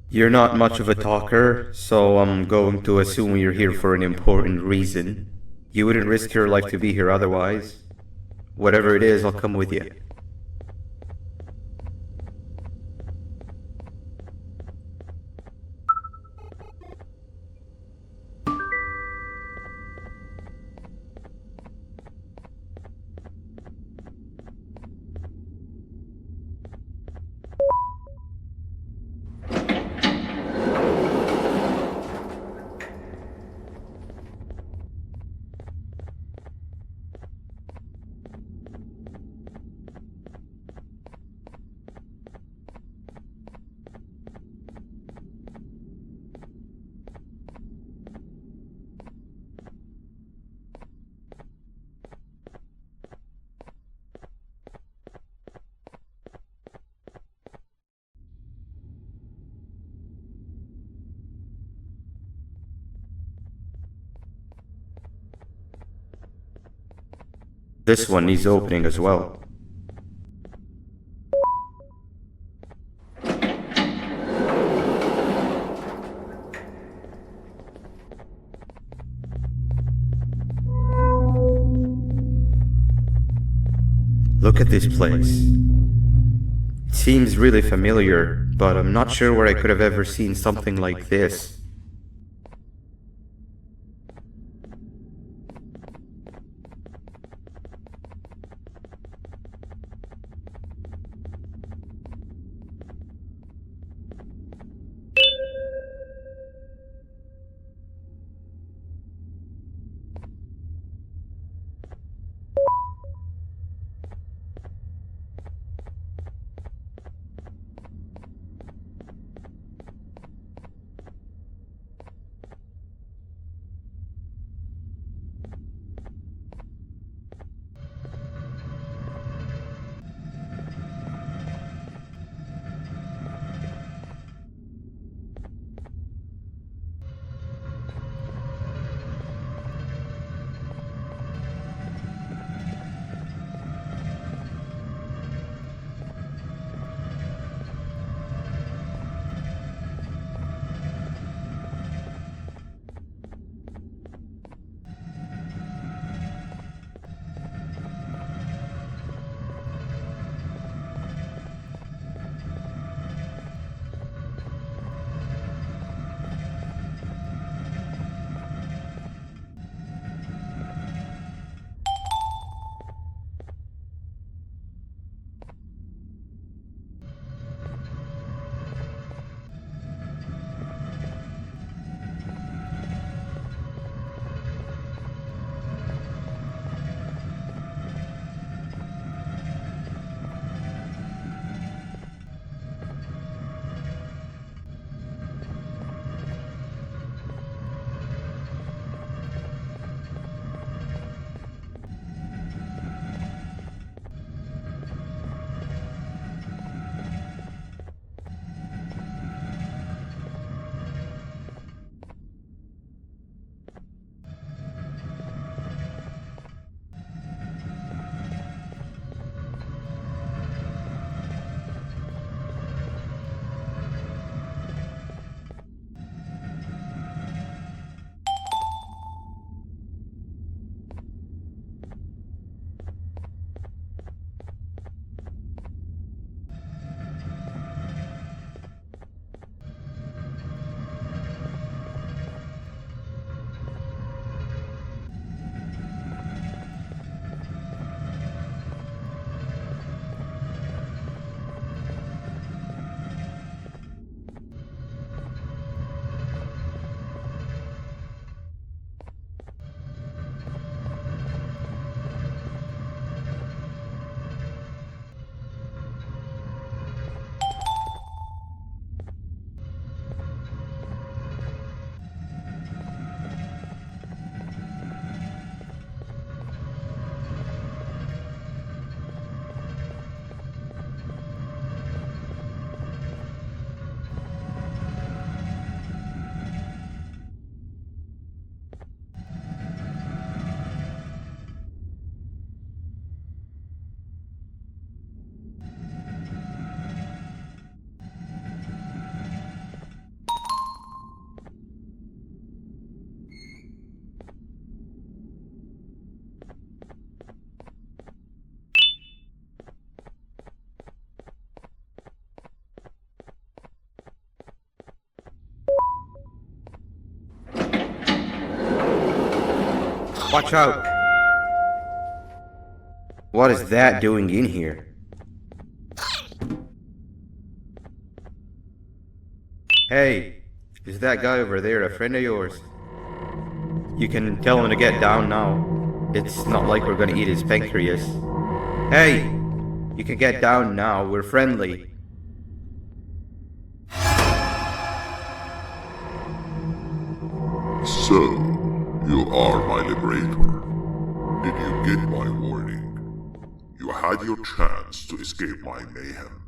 You're not much of a talker, so I'm going to assume you're here for an important reason. You wouldn't risk your life to be here otherwise. Whatever it is, I'll come with you. This one needs opening as well. Look at this place. It seems really familiar, but I'm not sure where I could have ever seen something like this. Watch out! What is that doing in here? Hey, is that guy over there a friend of yours? You can tell him to get down now. It's not like we're gonna eat his pancreas. Hey! You can get down now, we're friendly. So, you are my liberator. Did you get my warning? You had your chance to escape my mayhem.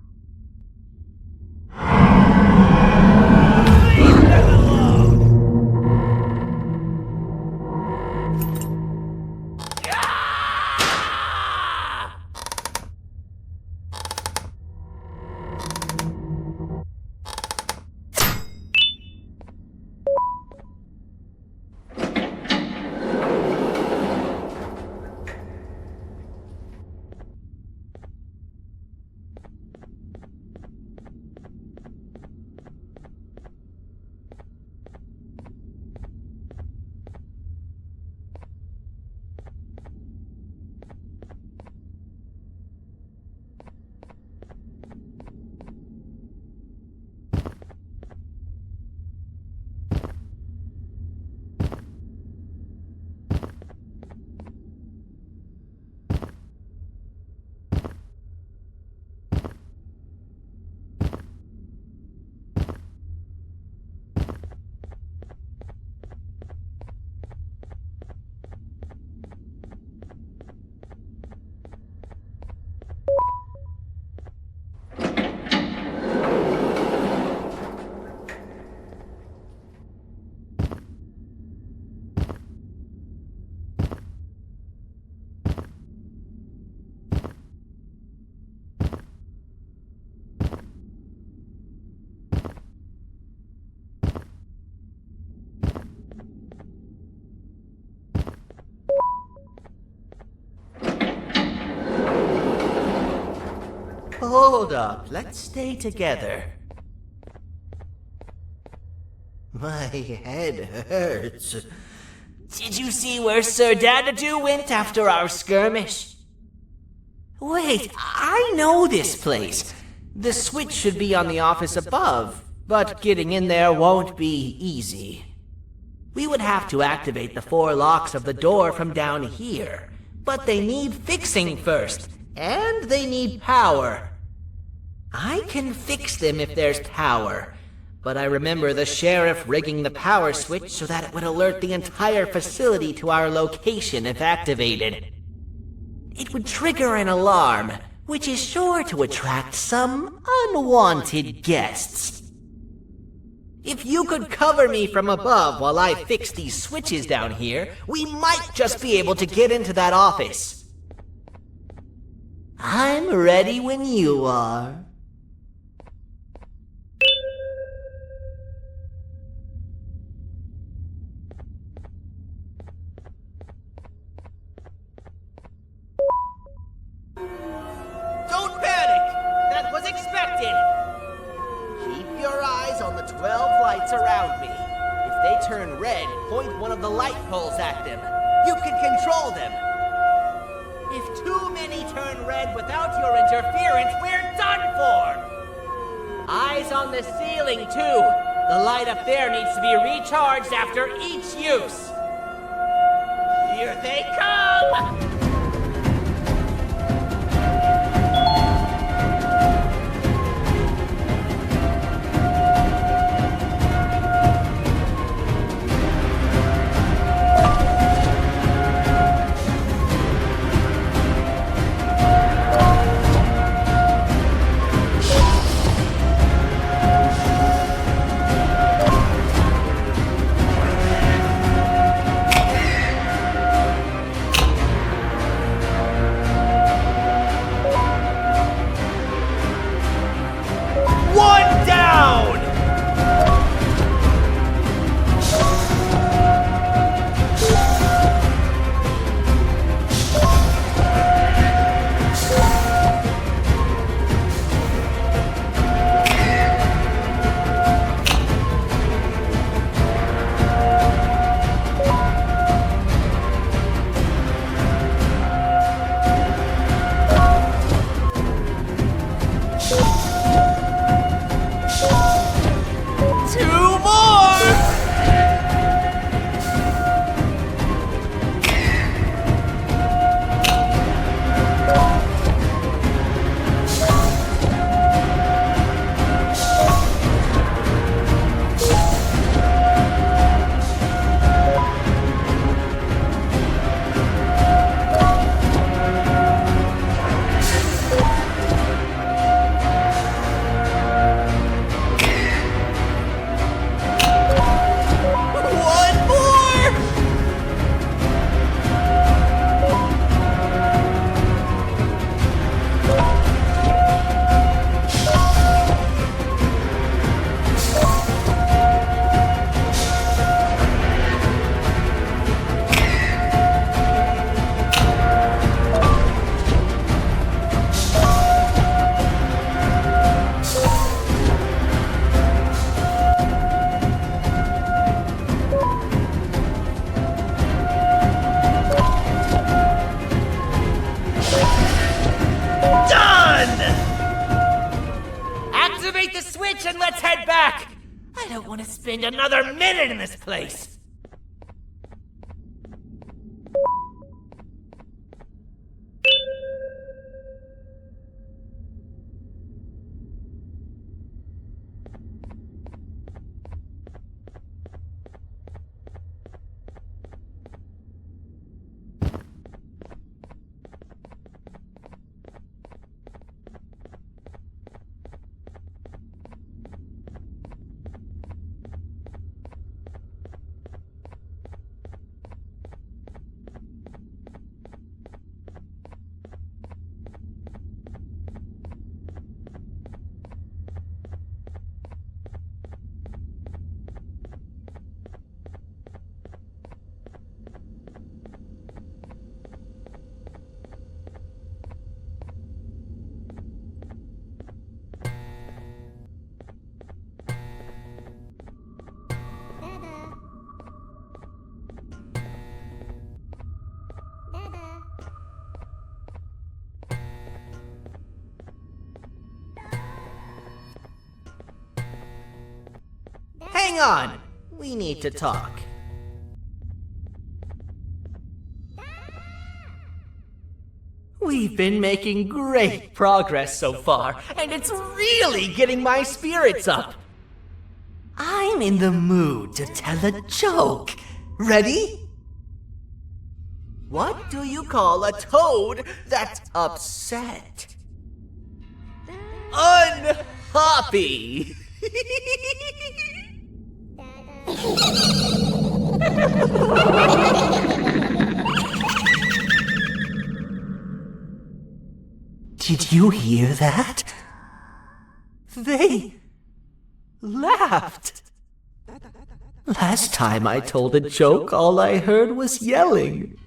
Hold up, let's stay together. My head hurts. Did you see where Sir Dadadoo went after our skirmish? Wait, I know this place. The switch should be on the office above, but getting in there won't be easy. We would have to activate the 4 locks of the door from down here, but they need fixing first, and they need power. I can fix them if there's power, but I remember the sheriff rigging the power switch so that it would alert the entire facility to our location if activated. It would trigger an alarm, which is sure to attract some unwanted guests. If you could cover me from above while I fix these switches down here, we might just be able to get into that office. I'm ready when you are. Don't panic! That was expected! Keep your eyes on the 12 lights around me. If they turn red, point one of the light poles at them. You can control them. If too many turn red without your interference, we're done for! Eyes on the ceiling, too. The light up there needs to be recharged after each use. Here they come! head back! I don't want to spend another minute in this place! Hang on! We need to talk. We've been making great progress so far, and it's really getting my spirits up. I'm in the mood to tell a joke. Ready? What do you call a toad that's upset? Unhappy! Did you hear that? They laughed. Last time I told a joke, all I heard was yelling.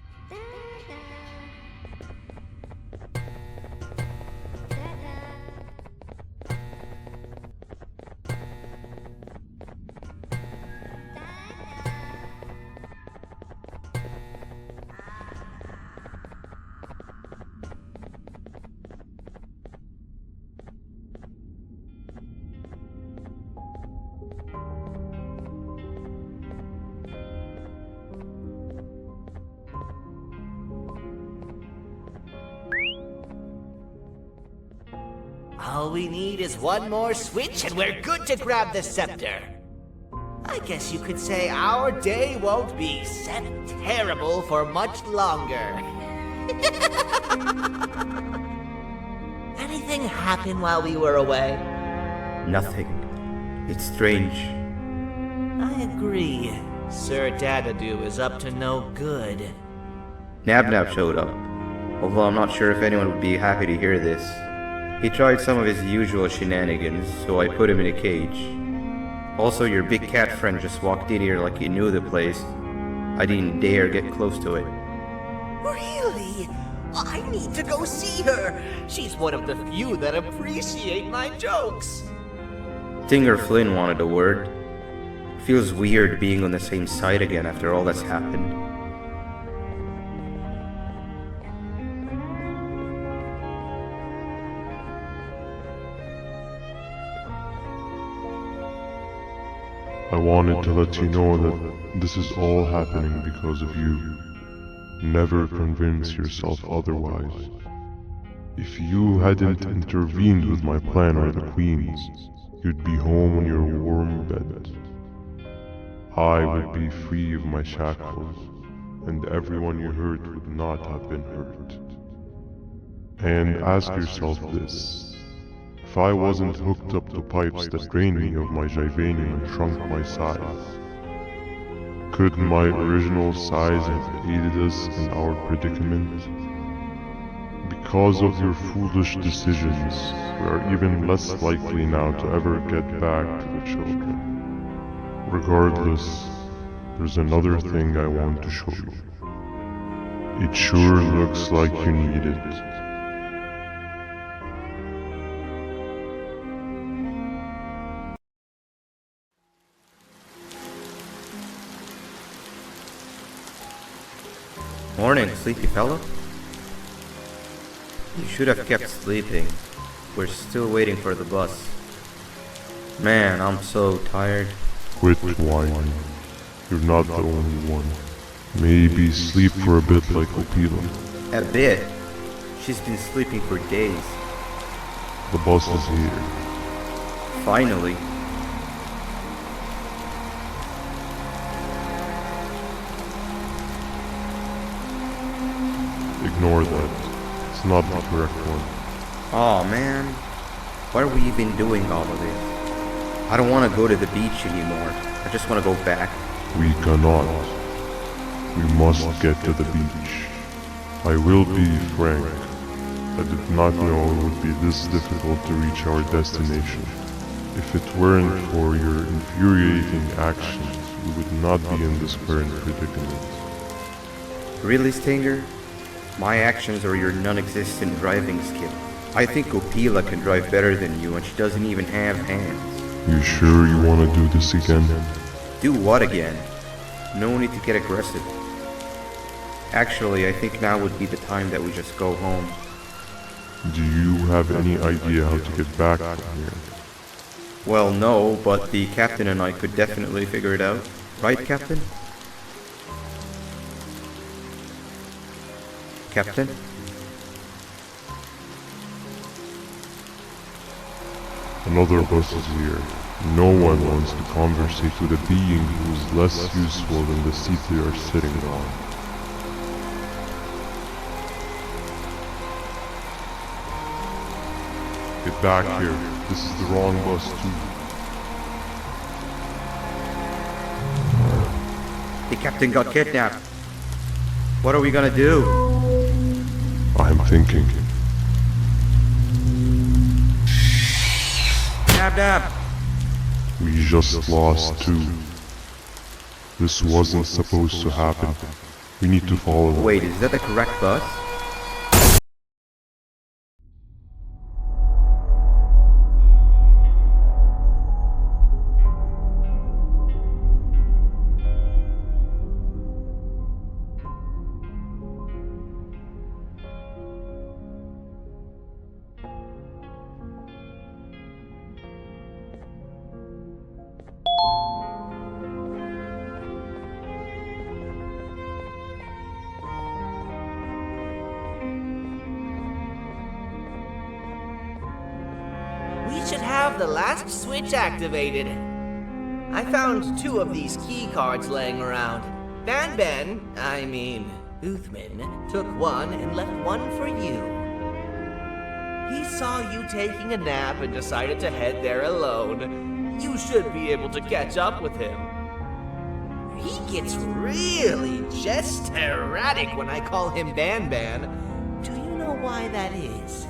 All we need is one more switch and we're good to grab the scepter. I guess you could say our day won't be terrible for much longer. Anything happen while we were away? Nothing. It's strange. I agree. Sir Dadadoo is up to no good. Nab showed up, although I'm not sure if anyone would be happy to hear this. He tried some of his usual shenanigans, so I put him in a cage. Also, your big cat friend just walked in here like he knew the place. I didn't dare get close to it. Really? I need to go see her. She's one of the few that appreciate my jokes. Stinger Flynn wanted a word. Feels weird being on the same side again after all that's happened. I wanted to let you know that this is all happening because of you. Never convince yourself otherwise. If you hadn't intervened with my plan or the Queen's, you'd be home on your warm bed. I would be free of my shackles, and everyone you hurt would not have been hurt. And ask yourself this. If I wasn't hooked up to pipes that drained me of my Jivanium and shrunk my size, could my original size have aided us in our predicament? Because of your foolish decisions, we are even less likely now to ever get back to the children. Regardless, there's another thing I want to show you. It sure looks like you need it. Morning, sleepy fellow. You should have kept sleeping. We're still waiting for the bus. Man, I'm so tired. Quit whining. You're not the only one. Maybe sleep for a bit like Opila. A bit. She's been sleeping for days. The bus is here. Finally. Ignore that. It's not the correct one. Aw, man. Why are we even doing all of this? I don't want to go to the beach anymore. I just want to go back. We cannot. We must get to the beach. I will be frank. I did not know it would be this difficult to reach our destination. If it weren't for your infuriating actions, we would not be in this current predicament. Really, Stinger? My actions are your non-existent driving skill. I think Opila can drive better than you and she doesn't even have hands. You sure you want to do this again? Do what again? No need to get aggressive. Actually, I think now would be the time that we just go home. Do you have any idea how to get back from here? Well, no, but the captain and I could definitely figure it out. Right, Captain? Captain? Another bus is here. No one wants to conversate with a being who is less useful than the seat they are sitting on. Get back here. This is the wrong bus too. The captain got kidnapped. What are we gonna do? I'm thinking. Dab dab! We just lost two. This wasn't supposed to happen. We need to follow them. Wait, is that the correct bus? We should have the last switch activated. I found 2 of these key cards laying around. Banban, Uthman, took one and left one for you. He saw you taking a nap and decided to head there alone. You should be able to catch up with him. He gets really just erratic when I call him Banban. Do you know why that is?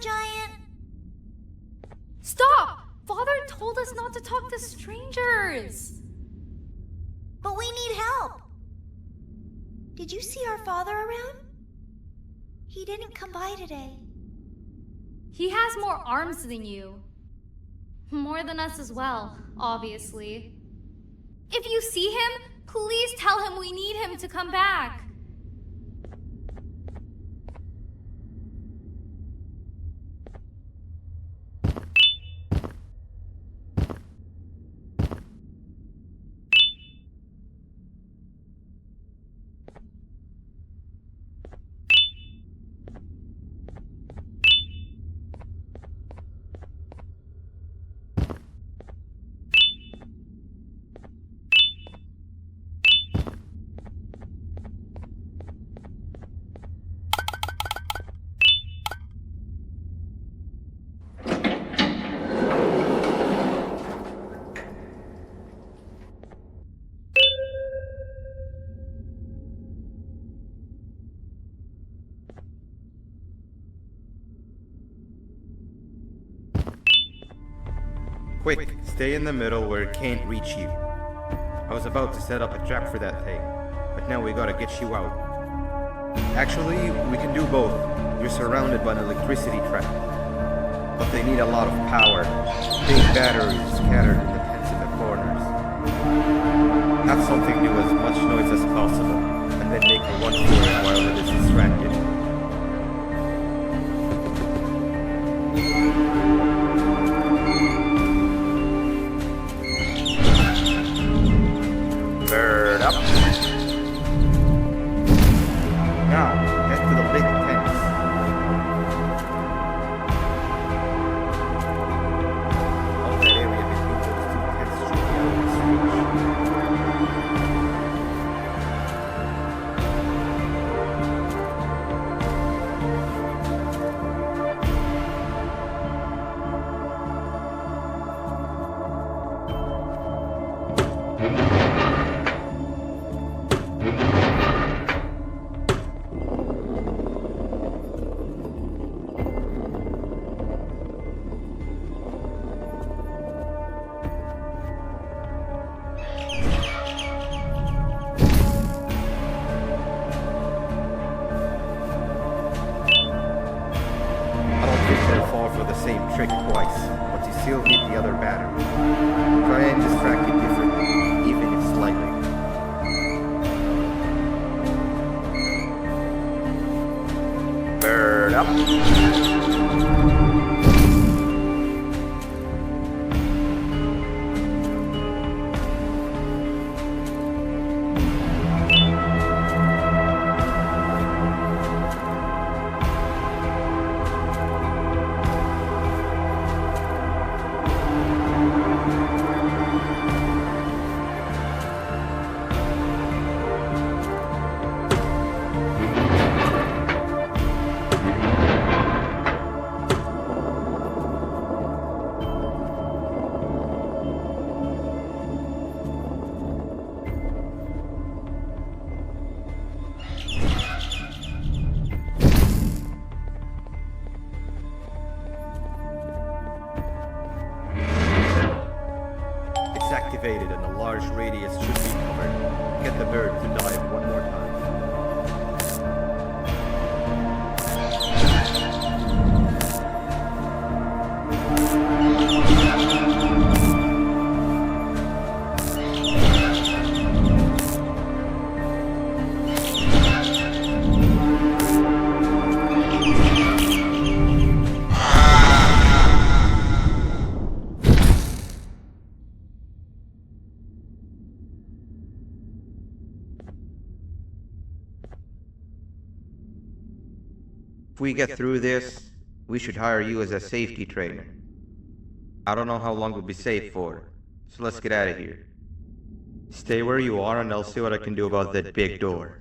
giant? Stop! Father told us not to talk to strangers! But we need help. Did you see our father around? He didn't come by today. He has more arms than you. More than us as well, obviously. If you see him, please tell him we need him to come back. Quick, stay in the middle where it can't reach you. I was about to set up a trap for that thing, but now we gotta get you out. Actually, we can do both. You're surrounded by an electricity trap. But they need a lot of power. Big batteries scattered in the pits in the corners. Have something do as much noise as possible, and then make a run for it while it is distracted. Bird up. Now, head to the big tents. All that area between those two tents should be out of its for the same trick twice, but you still need the other battery. Try and distract it differently, even if slightly. Bird up. Activated and a large radius should be covered. Get the bird to dive one more time. If we get through this, we should hire you as a safety trainer. I don't know how long we'll be safe for, so let's get out of here. Stay where you are and I'll see what I can do about that big door.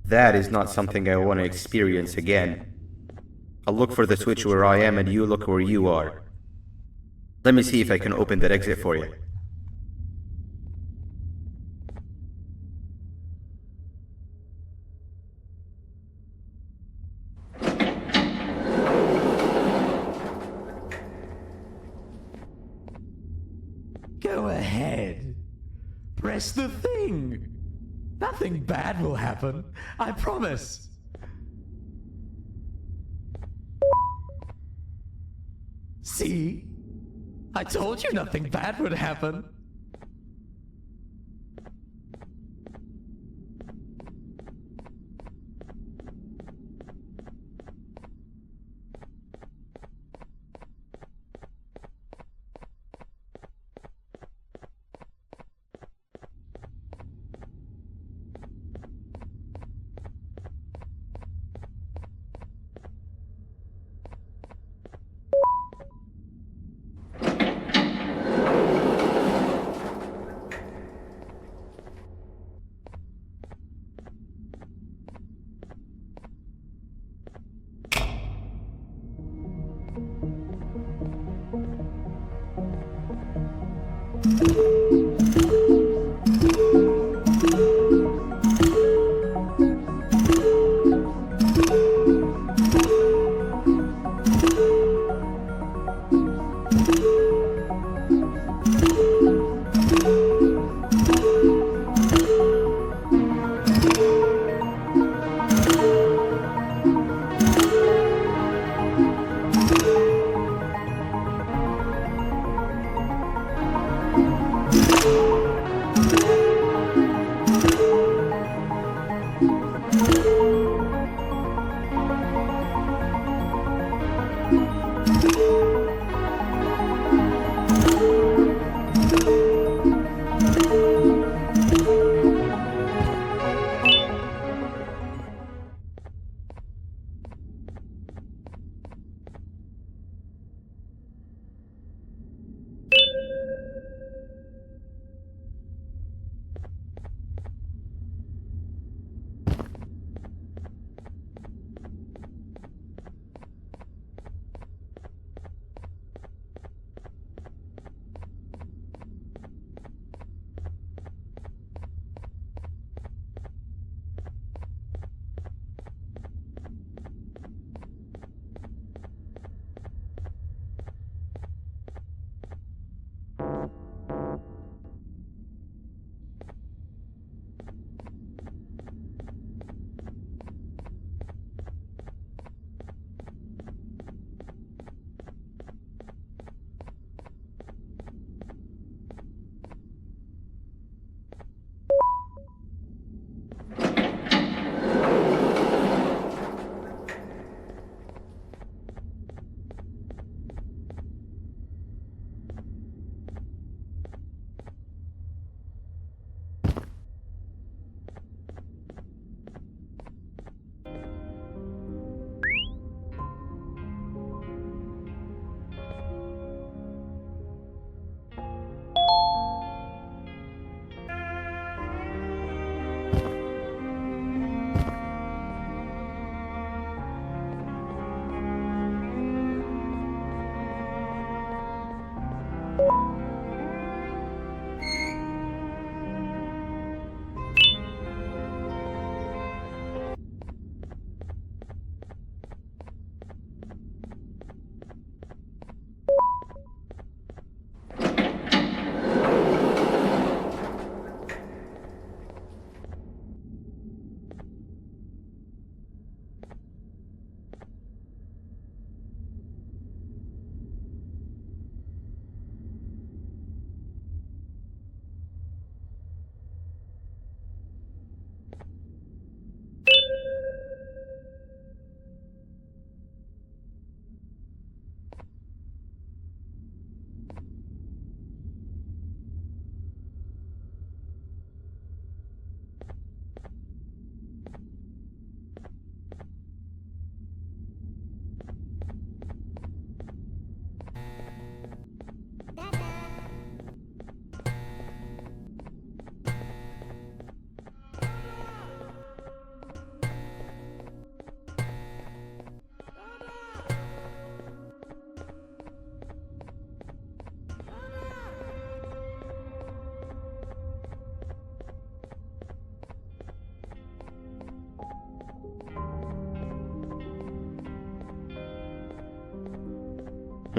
That is not something I want to experience again. I'll look for the switch where I am and you look where you are. Let me see if I can open that exit for you. Go ahead. Press the thing. Nothing bad will happen. I promise. See? I told you nothing bad would happen.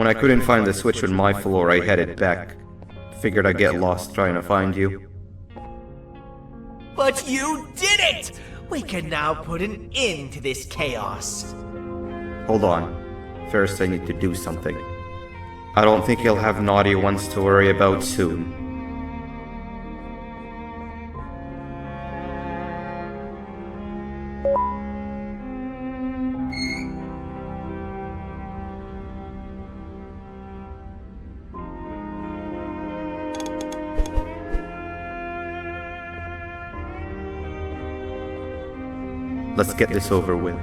When I couldn't find the switch on my floor, I headed back. Figured I'd get lost trying to find you. But you did it! We can now put an end to this chaos. Hold on. First I need to do something. I don't think you'll have naughty ones to worry about soon. Let's get this over with.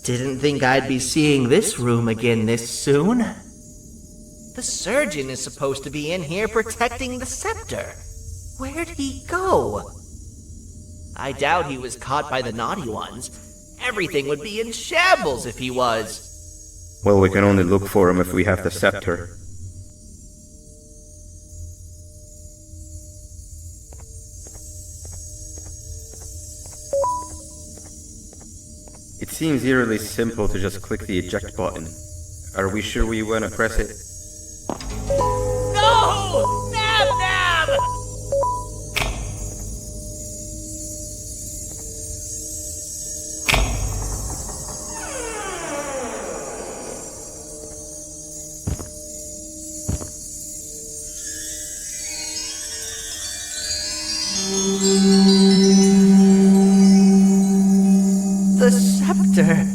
Didn't think I'd be seeing this room again this soon. The surgeon is supposed to be in here protecting the scepter. Where'd he go? I doubt he was caught by the naughty ones. Everything would be in shambles if he was. Well, we can only look for him if we have the scepter. It seems eerily simple to just click the eject button. Are we sure we want to press it? No! Nab Nab! The scepter.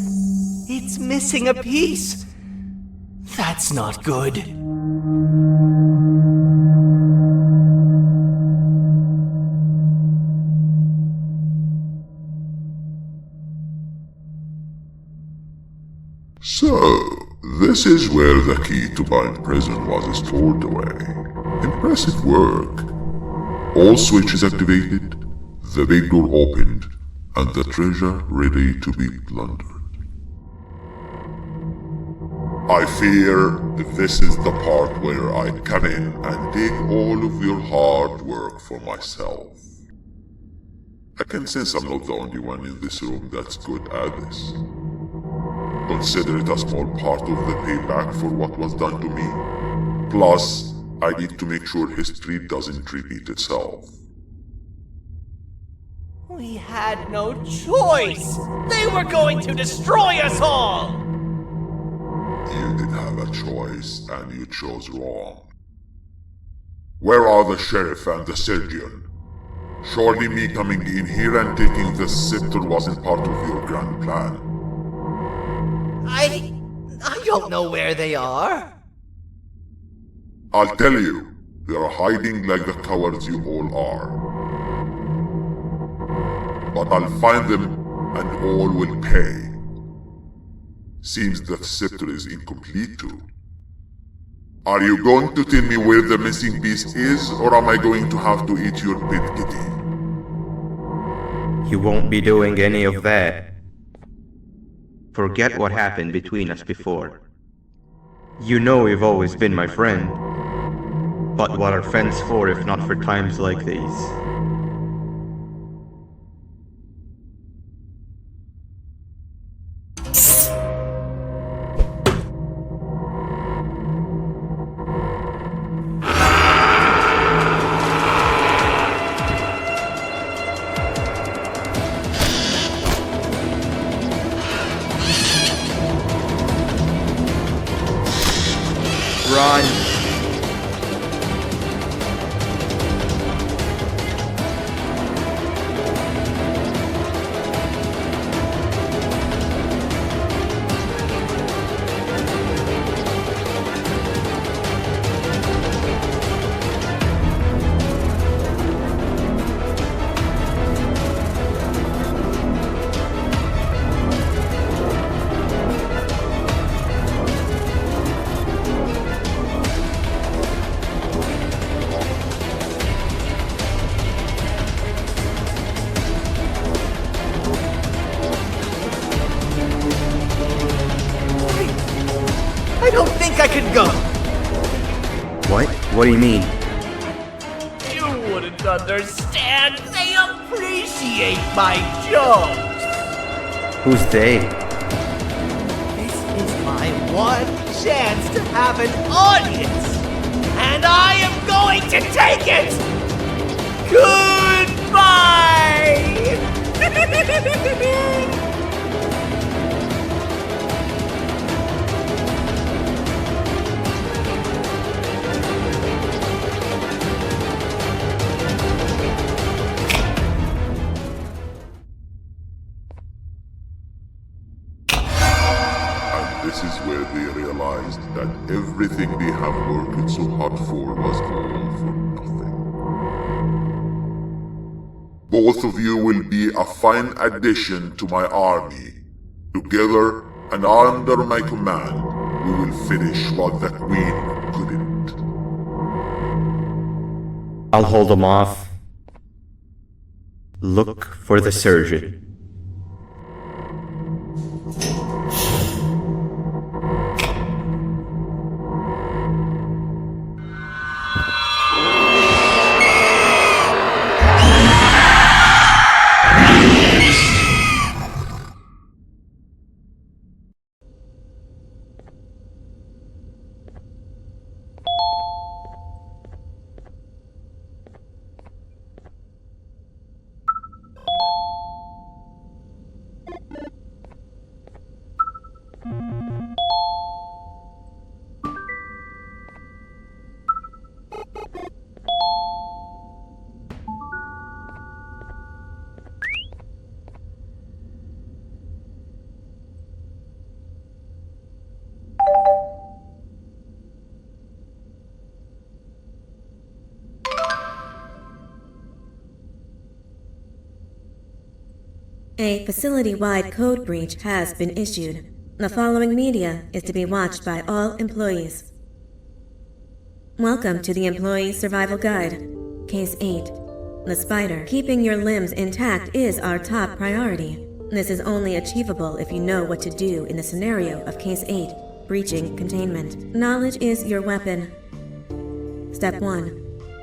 It's missing a piece. That's not good. So, this is where the key to Bind Prison was stored away. Impressive work. All switches activated, the big door opened, and the treasure ready to be plundered. I fear this is the part where I come in and take all of your hard work for myself. I can sense I'm not the only one in this room that's good at this. Consider it a small part of the payback for what was done to me. Plus, I need to make sure history doesn't repeat itself. We had no choice! They were going to destroy us all! You did have a choice, and you chose wrong. Where are the sheriff and the surgeon? Surely me coming in here and taking the scepter wasn't part of your grand plan. I don't know where they are. I'll tell you, they are hiding like the cowards you all are. But I'll find them, and all will pay. Seems that scepter is incomplete too. Are you going to tell me where the missing piece is, or am I going to have to eat your pet kitty? You won't be doing any of that. Forget what happened between us before. You know you've always been my friend. But what are friends for if not for times like these? Run! I don't think I could go. What? What do you mean? You wouldn't understand. They appreciate my jokes. Who's they? This is my one chance to have an audience. And I am going to take it. Goodbye. This is where they realized that everything they have worked so hard for was all for nothing. Both of you will be a fine addition to my army. Together and under my command, we will finish what the Queen couldn't. I'll hold them off. Look for the surgeon. A facility-wide code breach has been issued. The following media is to be watched by all employees. Welcome to the Employee Survival Guide. Case 8. The spider. Keeping your limbs intact is our top priority. This is only achievable if you know what to do in the scenario of Case 8, breaching containment. Knowledge is your weapon. Step 1.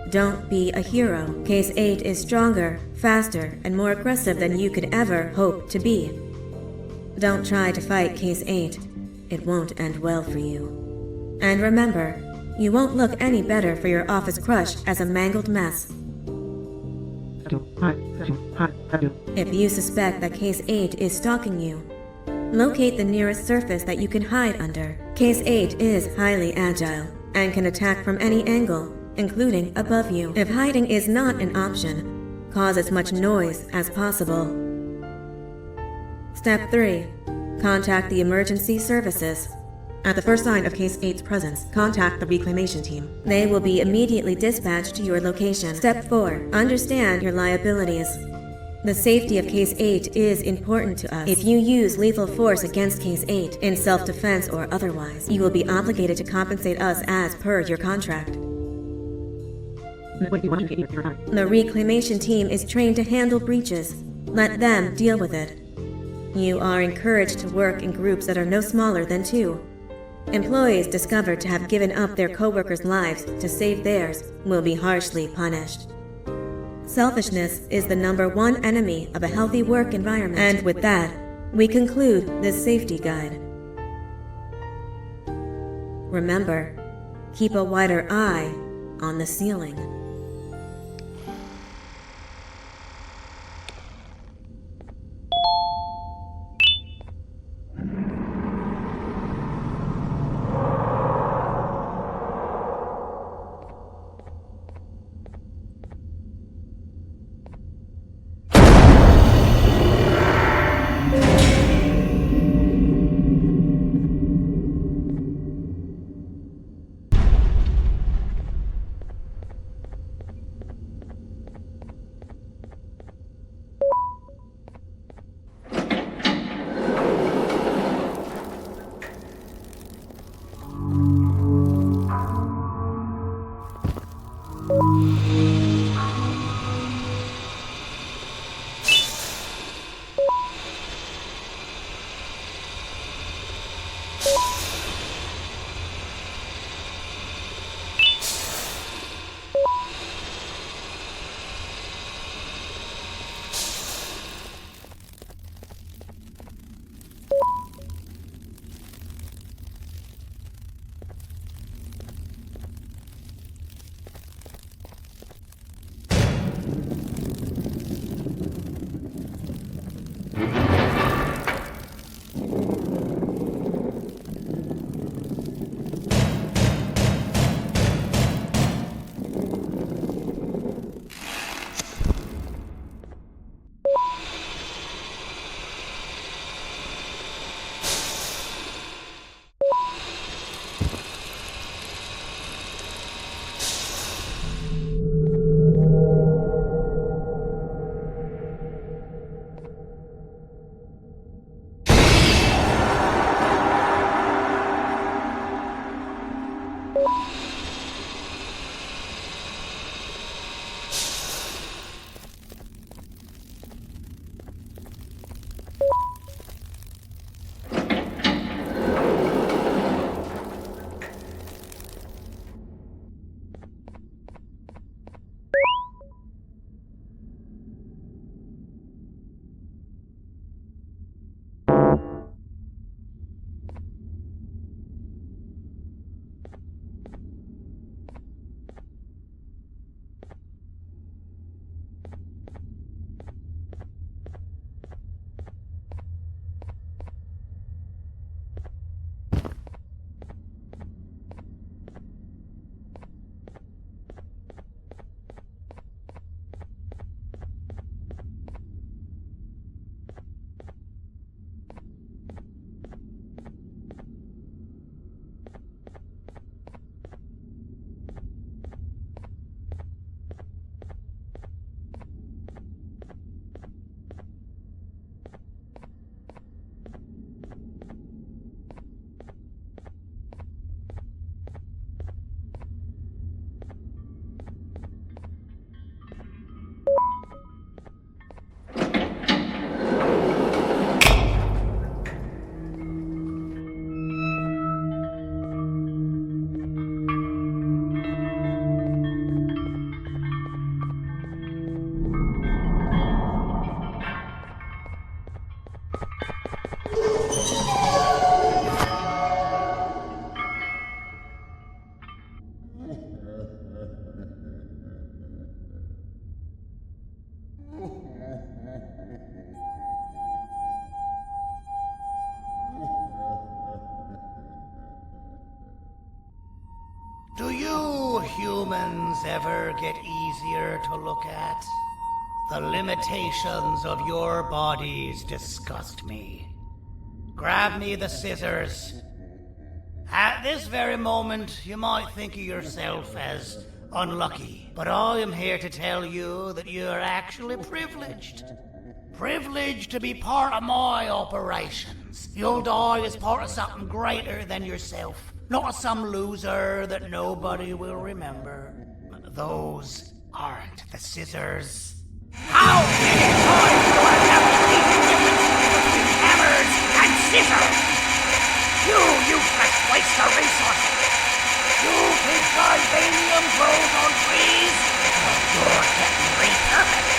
Don't be a hero. Case 8 is stronger, faster, and more aggressive than you could ever hope to be. Don't try to fight Case 8. It won't end well for you. And remember, you won't look any better for your office crush as a mangled mess. If you suspect that Case 8 is stalking you, locate the nearest surface that you can hide under. Case 8 is highly agile and can attack from any angle, including above you. If hiding is not an option, cause as much noise as possible. Step 3. Contact the emergency services. At the first sign of Case 8's presence, contact the reclamation team. They will be immediately dispatched to your location. Step 4. Understand your liabilities. The safety of Case 8 is important to us. If you use lethal force against Case 8, in self-defense or otherwise, you will be obligated to compensate us as per your contract. The reclamation team is trained to handle breaches. Let them deal with it. You are encouraged to work in groups that are no smaller than 2. Employees discovered to have given up their co-workers' lives to save theirs will be harshly punished. Selfishness is the #1 enemy of a healthy work environment. And with that, we conclude this safety guide. Remember, keep a wider eye on the ceiling. humans ever get easier to look at? The limitations of your bodies disgust me. Grab me the scissors. At this very moment, you might think of yourself as unlucky, but I am here to tell you that you're actually privileged. Privileged to be part of my operations. You'll die as part of something greater than yourself, not as some loser that nobody will remember. Those aren't the scissors. How many times do I have to teach the difference between hammers and scissors? You useless waste of resources! You think vibranium grows on trees? You're getting repurposed!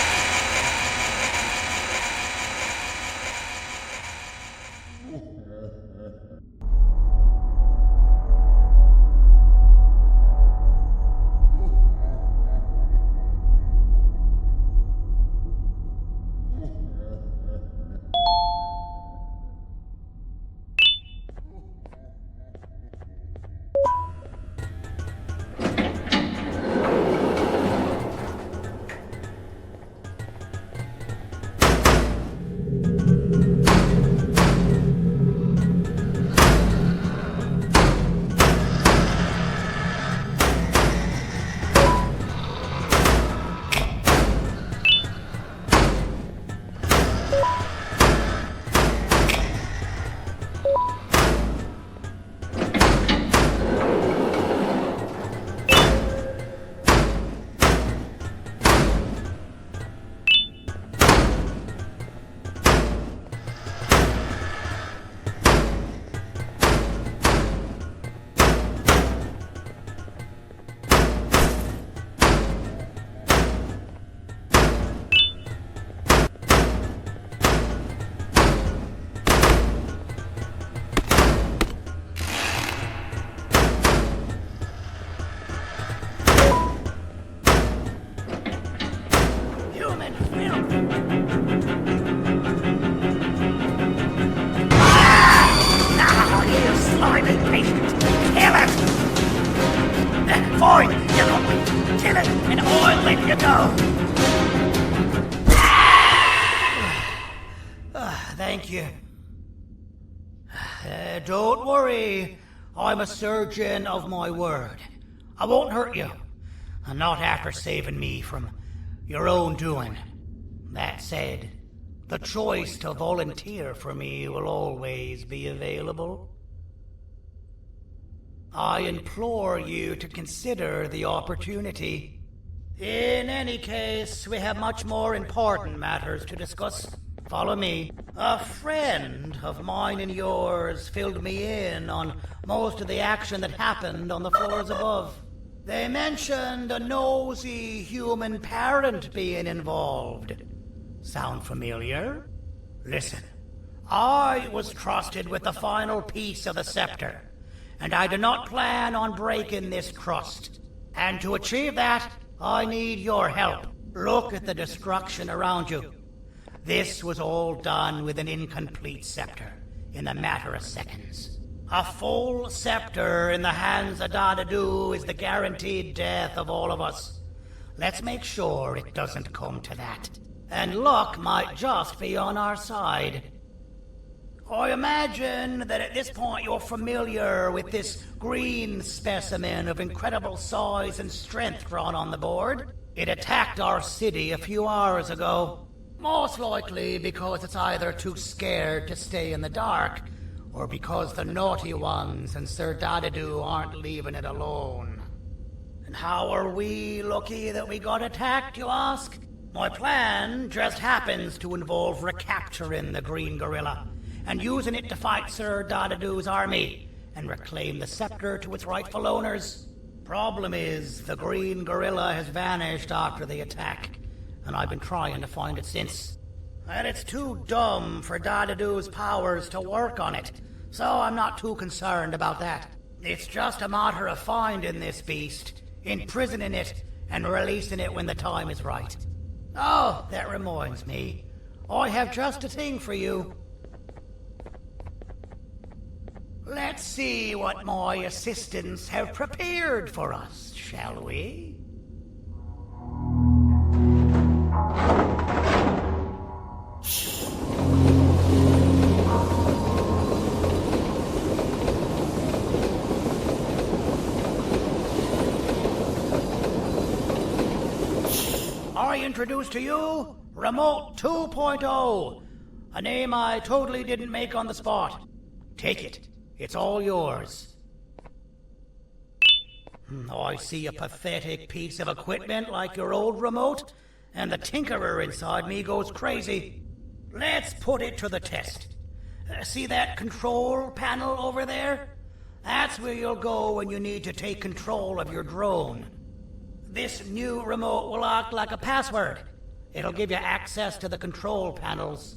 Fine, you got me. Kill it, and I'll let you go. Thank you. Don't worry. I'm a surgeon of my word. I won't hurt you. Not after saving me from your own doing. That said, the choice to volunteer for me will always be available. I implore you to consider the opportunity. In any case, we have much more important matters to discuss. Follow me. A friend of mine and yours filled me in on most of the action that happened on the floors above. They mentioned a nosy human parent being involved. Sound familiar? Listen, I was trusted with the final piece of the scepter, and I do not plan on breaking this trust. And to achieve that, I need your help. Look at the destruction around you. This was all done with an incomplete scepter, in a matter of seconds. A full scepter in the hands of Dadadu is the guaranteed death of all of us. Let's make sure it doesn't come to that. And luck might just be on our side. I imagine that at this point you're familiar with this green specimen of incredible size and strength drawn on the board. It attacked our city a few hours ago. Most likely because it's either too scared to stay in the dark, or because the naughty ones and Sir Dadadu aren't leaving it alone. And how are we lucky that we got attacked, you ask? My plan just happens to involve recapturing the green gorilla and using it to fight Sir Dadadu's army and reclaim the scepter to its rightful owners. Problem is, the green gorilla has vanished after the attack, and I've been trying to find it since. And it's too dumb for Dadadu's powers to work on it, so I'm not too concerned about that. It's just a matter of finding this beast, imprisoning it, and releasing it when the time is right. Oh, that reminds me. I have just a thing for you. Let's see what my assistants have prepared for us, shall we? I introduce to you Remote 2.0, a name I totally didn't make on the spot. Take it. It's all yours. I see a pathetic piece of equipment like your old remote, and the tinkerer inside me goes crazy. Let's put it to the test. See that control panel over there? That's where you'll go when you need to take control of your drone. This new remote will act like a password. It'll give you access to the control panels.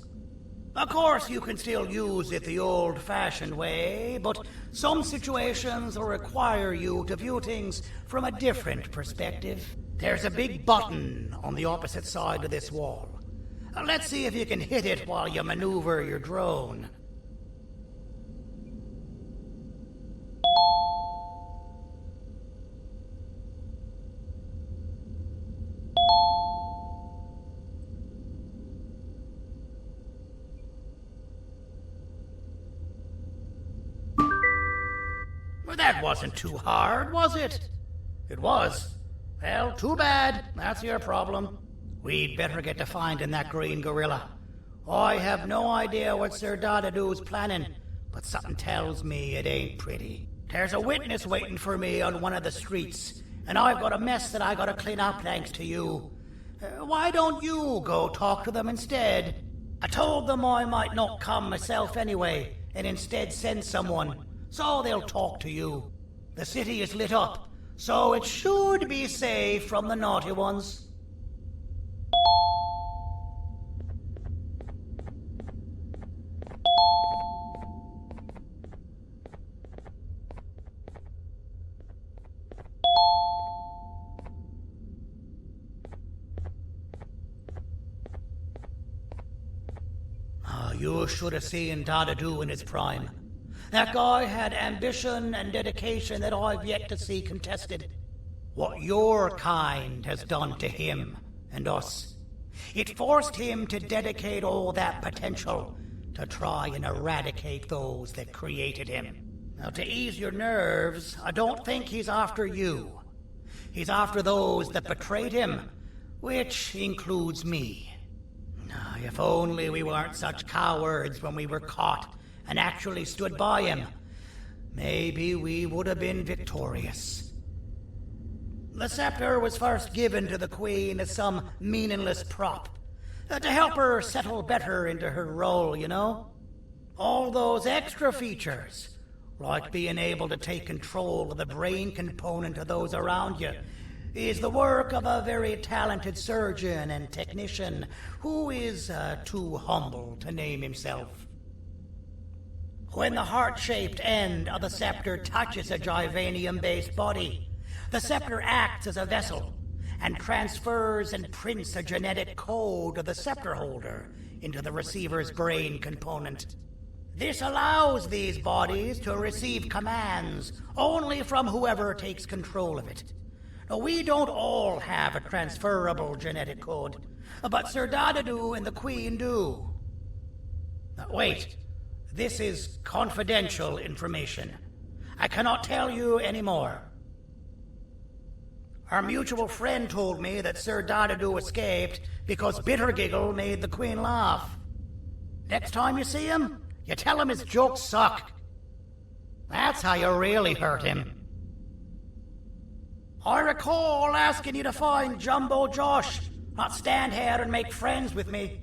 Of course, you can still use it the old-fashioned way, but some situations will require you to view things from a different perspective. There's a big button on the opposite side of this wall. Let's see if you can hit it while you maneuver your drone. That wasn't too hard, was it? It was. Well, too bad. That's your problem. We'd better get to finding that green gorilla. I have no idea what Sir Dadadoo's planning, but something tells me it ain't pretty. There's a witness waiting for me on one of the streets, and I've got a mess that I gotta clean up thanks to you. Why don't you go talk to them instead? I told them I might not come myself anyway, and instead send someone. So they'll talk to you. The city is lit up, so it should be safe from the naughty ones. You should have seen Dadadoo in his prime. That guy had ambition and dedication that I've yet to see contested. What your kind has done to him and us. It forced him to dedicate all that potential to try and eradicate those that created him. Now, to ease your nerves, I don't think he's after you. He's after those that betrayed him, which includes me. If only we weren't such cowards when we were caught and actually stood by him, maybe we would have been victorious. The scepter was first given to the Queen as some meaningless prop, to help her settle better into her role, you know? All those extra features, like being able to take control of the brain component of those around you, is the work of a very talented surgeon and technician who is too humble to name himself. When the heart-shaped end of the scepter touches a Givanium-based body, the scepter acts as a vessel and transfers and prints a genetic code of the scepter holder into the receiver's brain component. This allows these bodies to receive commands only from whoever takes control of it. Now, we don't all have a transferable genetic code, but Sir Dadadoo and the Queen do. Wait. This is confidential information. I cannot tell you any more. Our mutual friend told me that Sir Dadadoo escaped because Bittergiggle made the Queen laugh. Next time you see him, you tell him his jokes suck. That's how you really hurt him. I recall asking you to find Jumbo Josh, not stand here and make friends with me.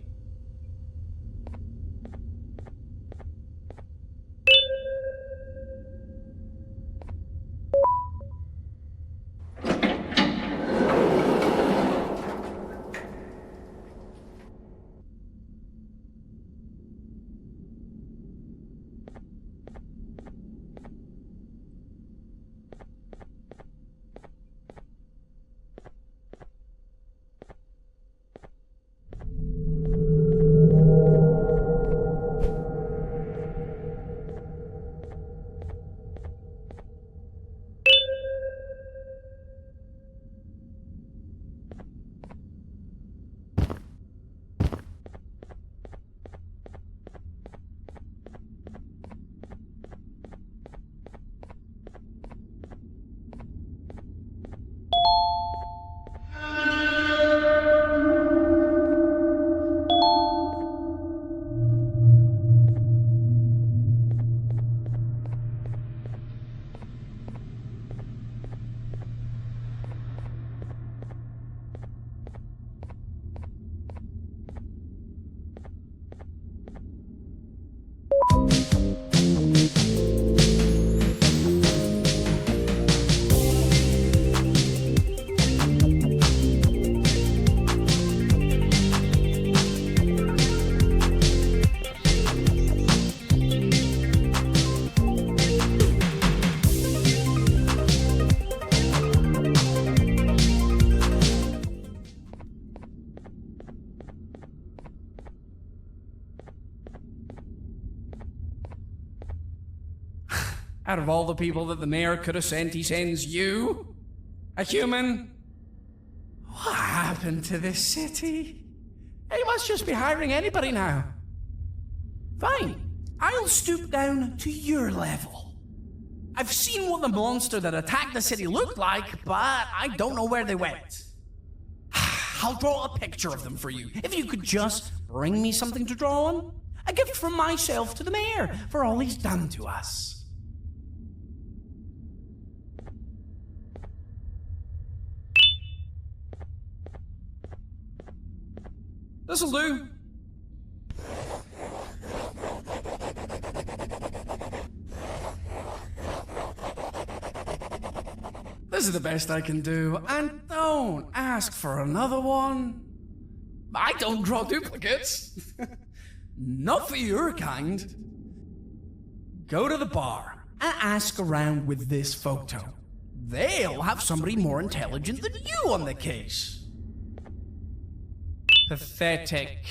Out of all the people that the mayor could have sent, he sends you? A human? What happened to this city? He must just be hiring anybody now. Fine, I'll stoop down to your level. I've seen what the monster that attacked the city looked like, but I don't know where they went. I'll draw a picture of them for you, if you could just bring me something to draw on. A gift from myself to the mayor for all he's done to us. This'll do. This is the best I can do, and don't ask for another one. I don't draw duplicates. Not for your kind. Go to the bar and ask around with this photo. They'll have somebody more intelligent than you on the case. Pathetic.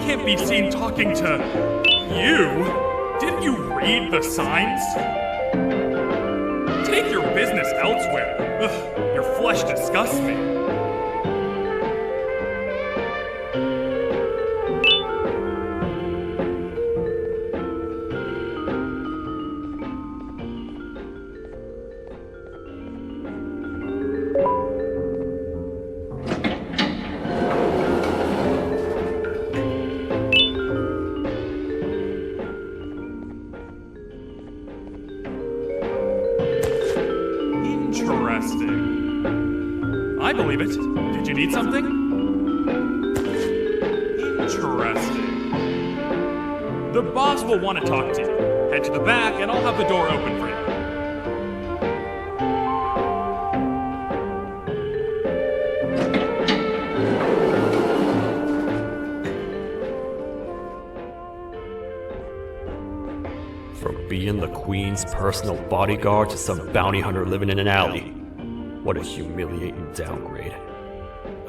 Can't be seen talking to you. Didn't you read the signs? Take your business elsewhere. Ugh, your flesh disgusts me. I believe it. Did you need something? Interesting. The boss will want to talk to you. Head to the back and I'll have the door open for you. From being the Queen's personal bodyguard to some bounty hunter living in an alley. What a humiliating downgrade.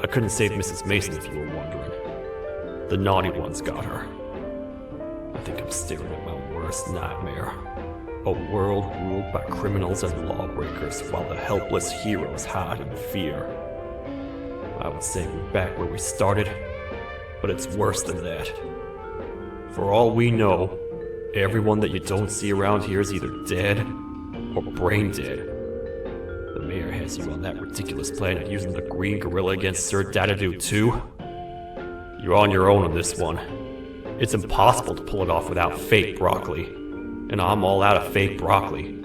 I couldn't save Mrs. Mason if you were wondering. The naughty ones got her. I think I'm staring at my worst nightmare. A world ruled by criminals and lawbreakers while the helpless heroes hide in fear. I would say we're back where we started, but it's worse than that. For all we know, everyone that you don't see around here is either dead or brain dead. The mayor has you on that ridiculous plan of using the green gorilla against Sir Dadadoo too? You're on your own on this one. It's impossible to pull it off without fake broccoli. And I'm all out of fake broccoli.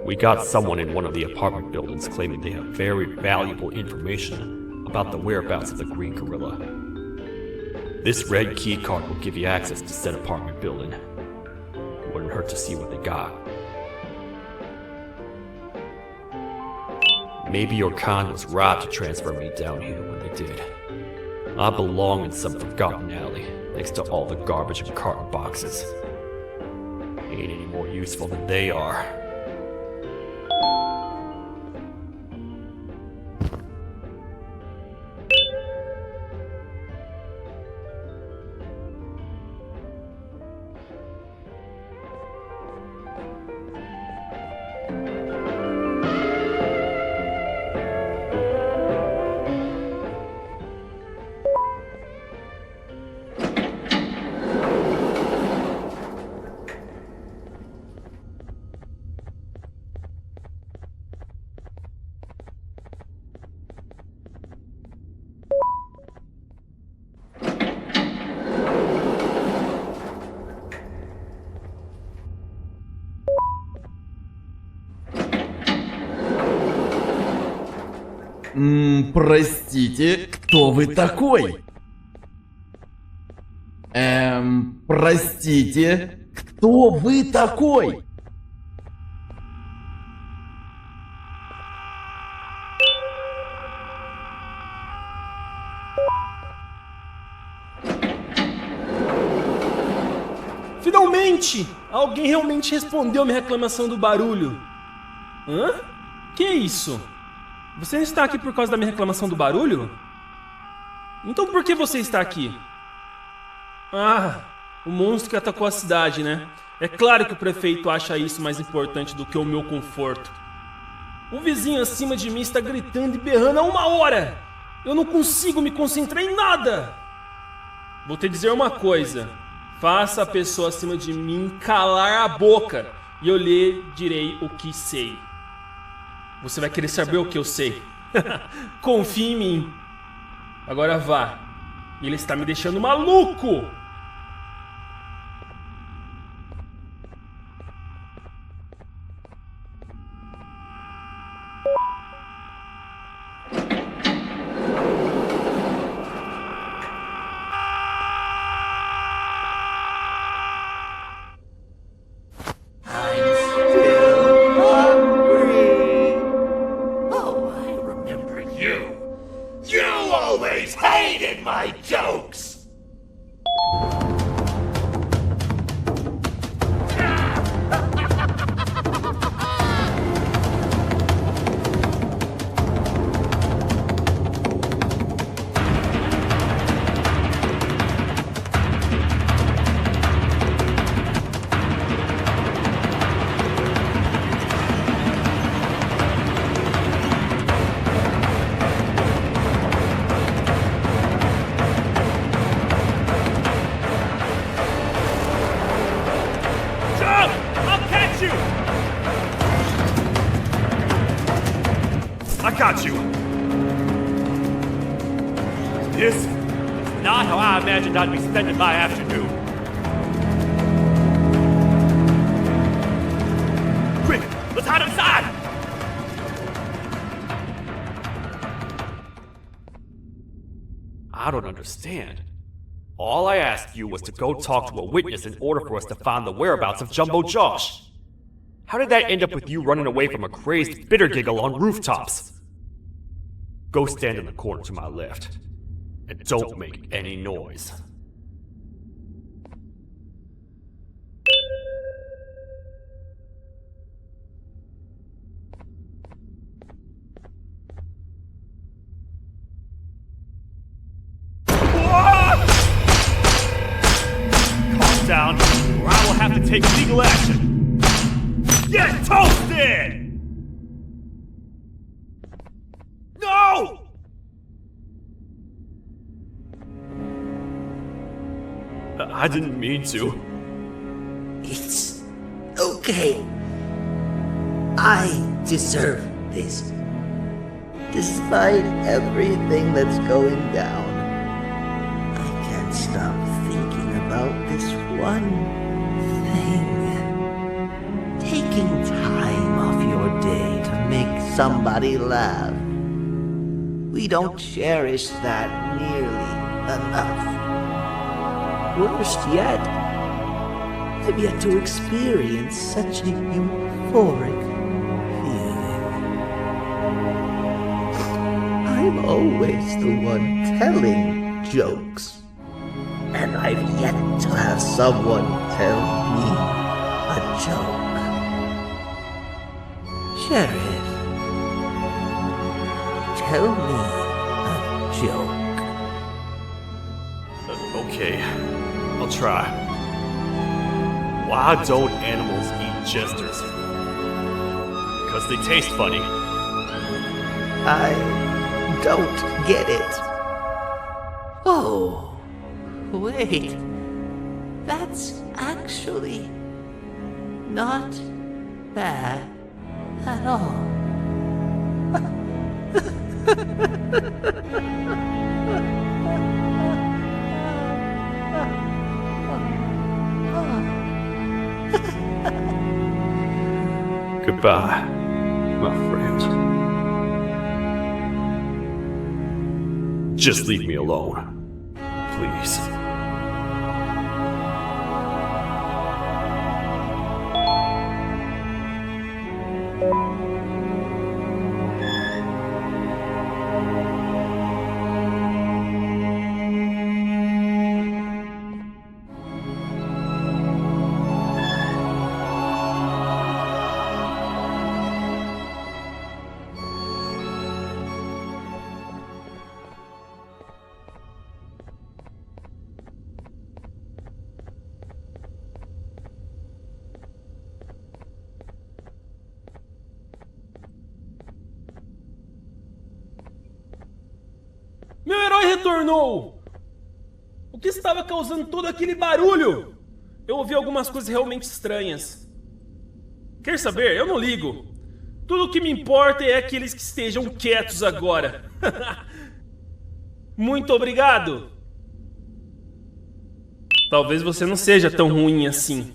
We got someone in one of the apartment buildings claiming they have very valuable information about the whereabouts of the green gorilla. This red key card will give you access to said apartment building. Wouldn't hurt to see what they got. Maybe your con was robbed to transfer me down here when they did. I belong in some forgotten alley, next to all the garbage and carton boxes. Ain't any more useful than they are. Простите, кто вы такой? Простите, кто вы такой? Finalmente! Alguém realmente respondeu minha reclamação do barulho. Hã? Que é isso? Você não está aqui por causa da minha reclamação do barulho? Então por que você está aqui? Ah, o monstro que atacou a cidade, né? É claro que o prefeito acha isso mais importante do que o meu conforto. O vizinho acima de mim está gritando e berrando há 1 hora! Eu não consigo me concentrar em nada! Vou te dizer uma coisa. Faça a pessoa acima de mim calar a boca e eu lhe direi o que sei. Você vai querer saber o que eu sei. Confie em mim. Agora vá. Ele está me deixando maluco! I got you! This is not how I imagined I'd be spending my afternoon. Quick, let's hide inside! I don't understand. All I asked you was to go talk to a witness in order for us to find the whereabouts of Jumbo Josh. How did that end up with you running away from a crazed bitter giggle on rooftops? Go stand in the corner to my left. And don't make any noise. Calm down, or I will have to take legal action. Get toasted! No! I didn't mean to. It's okay. I deserve this. Despite everything that's going down, I can't stop thinking about this one thing. Taking time off your day to make somebody laugh. We don't cherish that nearly enough. Worst yet, I've yet to experience such a euphoric feeling. I'm always the one telling jokes, and I've yet to have someone tell me a joke. Sheriff, tell me a joke. Okay, I'll try. Why don't animals eat jesters? Because they taste funny. I don't get it. Oh, wait. That's actually not bad at all. Goodbye, my friend. Just leave me alone, please. Meu herói retornou! O que estava causando todo aquele barulho? Eu ouvi algumas coisas realmente estranhas. Quer saber? Eu não ligo. Tudo o que me importa é aqueles que estejam quietos agora. Muito obrigado! Talvez você não seja tão ruim assim.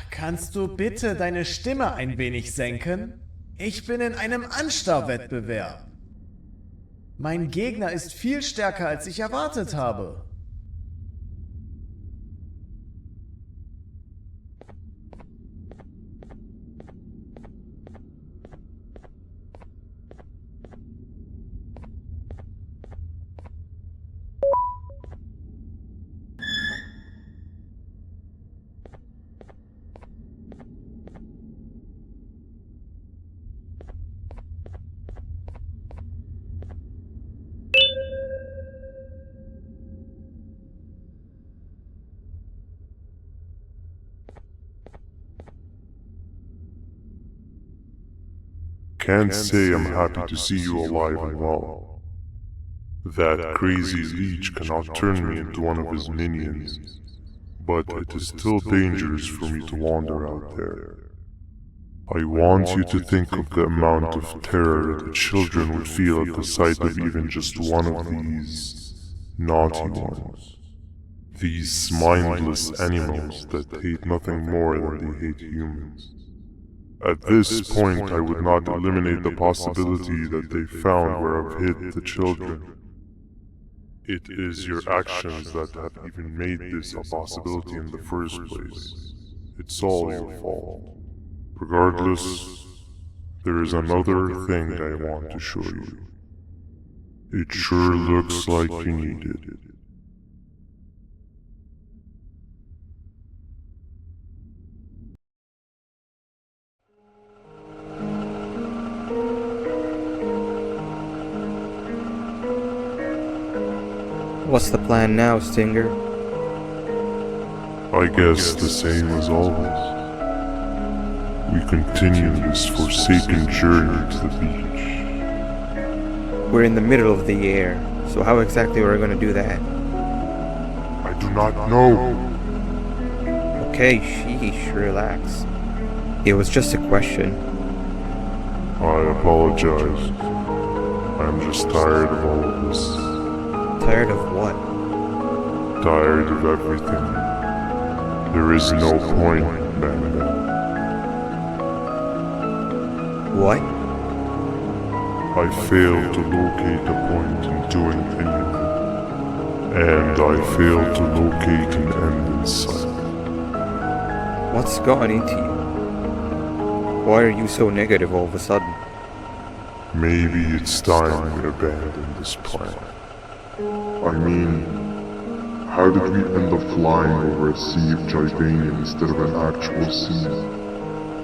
Kannst du bitte deine Stimme ein wenig senken? Ich bin in einem Anstarrwettbewerb. Mein Gegner ist viel stärker, als ich erwartet habe. Can't say I'm happy to see you alive and well. That crazy leech cannot turn me into one of his minions, but it is still dangerous for me to wander out there. I want you to think of the amount of terror the children would feel at the sight of even just one of these naughty ones. These mindless animals that hate nothing more than they hate humans. At this point, I would not eliminate the possibility that they found where I've hid the children. It is your actions that have even made this a possibility in the first place. It's all your fault. Regardless, there is another thing I want to show you. It sure looks like you need it. What's the plan now, Stinger? I guess the same as always. We continue this forsaken journey to the beach. We're in the middle of the air, so how exactly are we going to do that? I do not know. Okay, sheesh, relax. It was just a question. I apologize. I'm just tired of all of this. Tired of what? Tired of everything. There is no point, Banban. What? I failed to locate a point in doing anything. And I failed to locate an end in sight. What's gone into you? Why are you so negative all of a sudden? Maybe it's time we abandon this plan. I mean, how did we end up flying over a sea of Jivanium instead of an actual sea?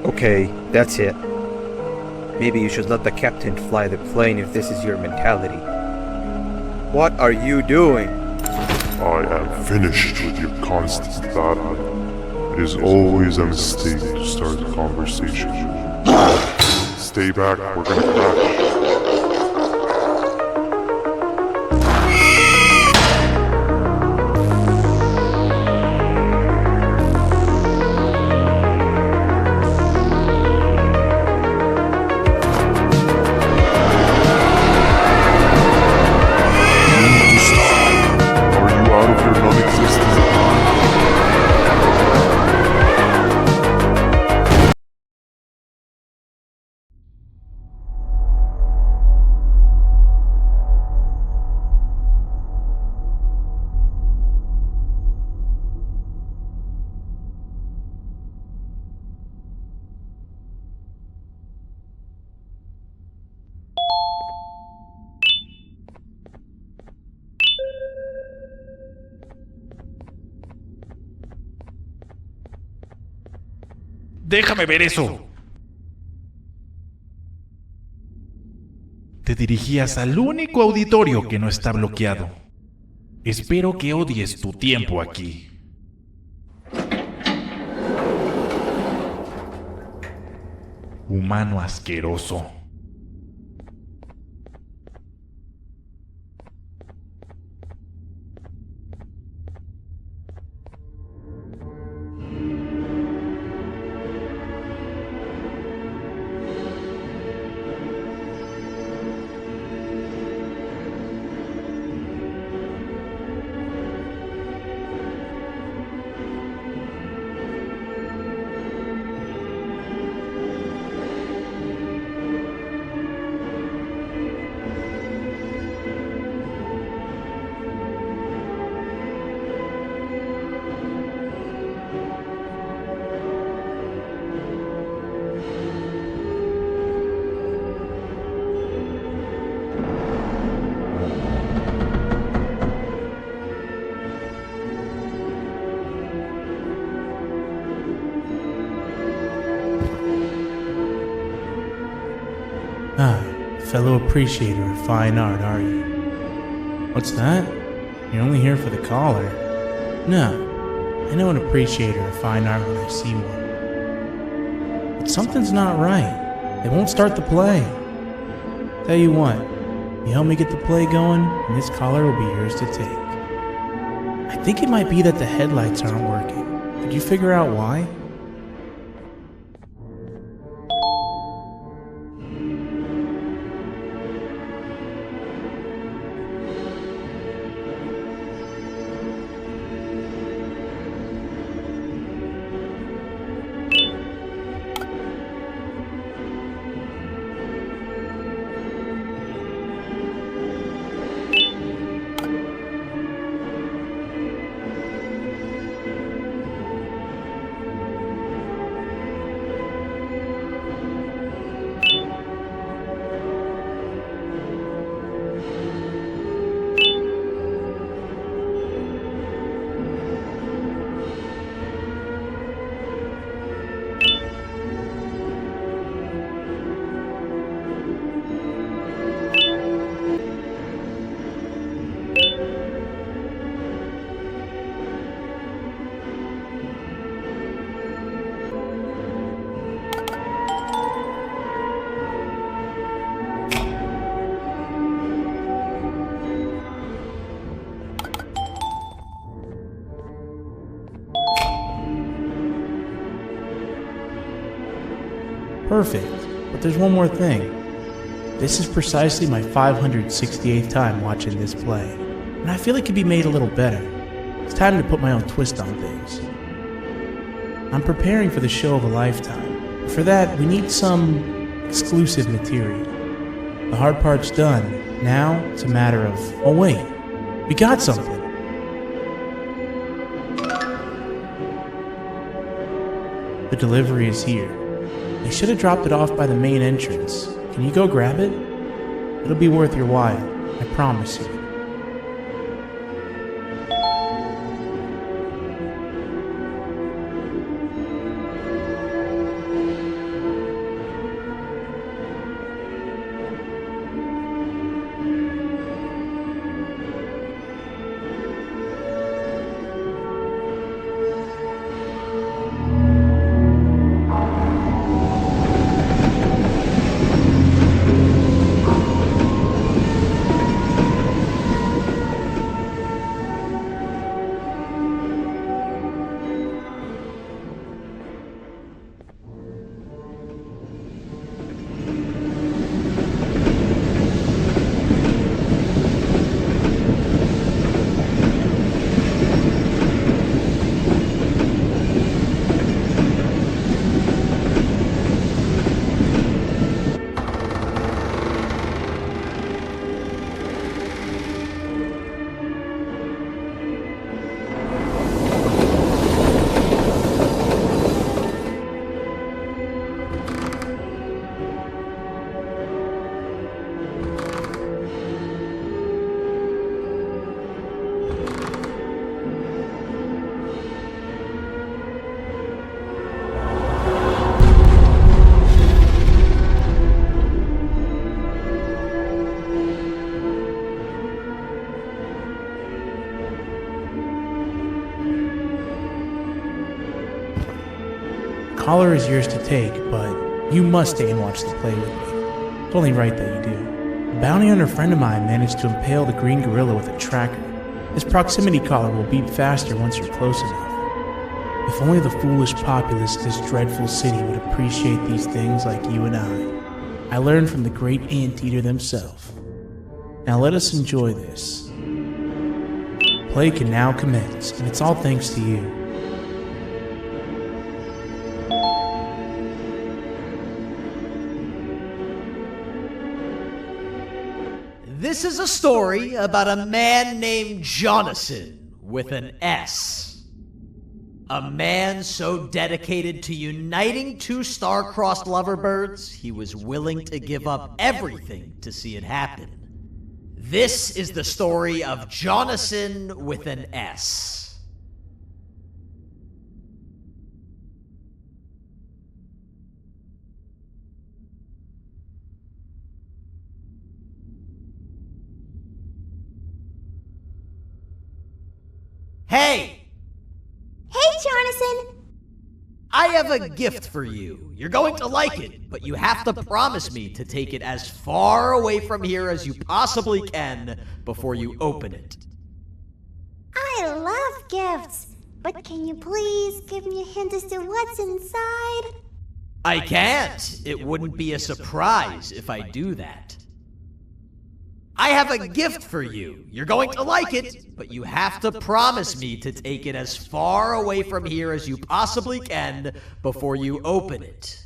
Okay, that's it. Maybe you should let the captain fly the plane if this is your mentality. What are you doing? I am finished with your constant battle. It is always a mistake to start a conversation. Stay back, we're gonna crash. Déjame ver eso. Te dirigías al único auditorio que no está bloqueado. Espero que odies tu tiempo aquí. Humano asqueroso. Fellow appreciator of fine art, are you? What's that? You're only here for the collar. No, I know an appreciator of fine art when I see one. But something's not right. They won't start the play. Tell you what, you help me get the play going, and this collar will be yours to take. I think it might be that the headlights aren't working. Did you figure out why? Perfect. But there's one more thing. This is precisely my 568th time watching this play, and I feel it could be made a little better. It's time to put my own twist on things. I'm preparing for the show of a lifetime. For that, we need some exclusive material. The hard part's done. Now, it's a matter of, oh wait, we got something. The delivery is here. They should have dropped it off by the main entrance. Can you go grab it? It'll be worth your while, I promise you. Collar is yours to take, but you must stay and watch the play with me. It's only right that you do. A bounty hunter friend of mine managed to impale the green gorilla with a tracker. His proximity collar will beep faster once you're close enough. If only the foolish populace of this dreadful city would appreciate these things like you and I. I learned from the great anteater themselves. Now let us enjoy this. Play can now commence, and it's all thanks to you. This is a story about a man named Jonathan with an S. A man so dedicated to uniting two star-crossed loverbirds, he was willing to give up everything to see it happen. This is the story of Jonathan with an S. Hey! Hey, Jonathan! I have a gift for you. You're going to like it, but you have to promise me to take it as far away from here as you possibly can before you open it. I love gifts, but can you please give me a hint as to what's inside? I can't. It wouldn't be a surprise if I do that. I have a gift for you. You're going to like it, but you have to promise me to take it as far away from here as you possibly can before you open it.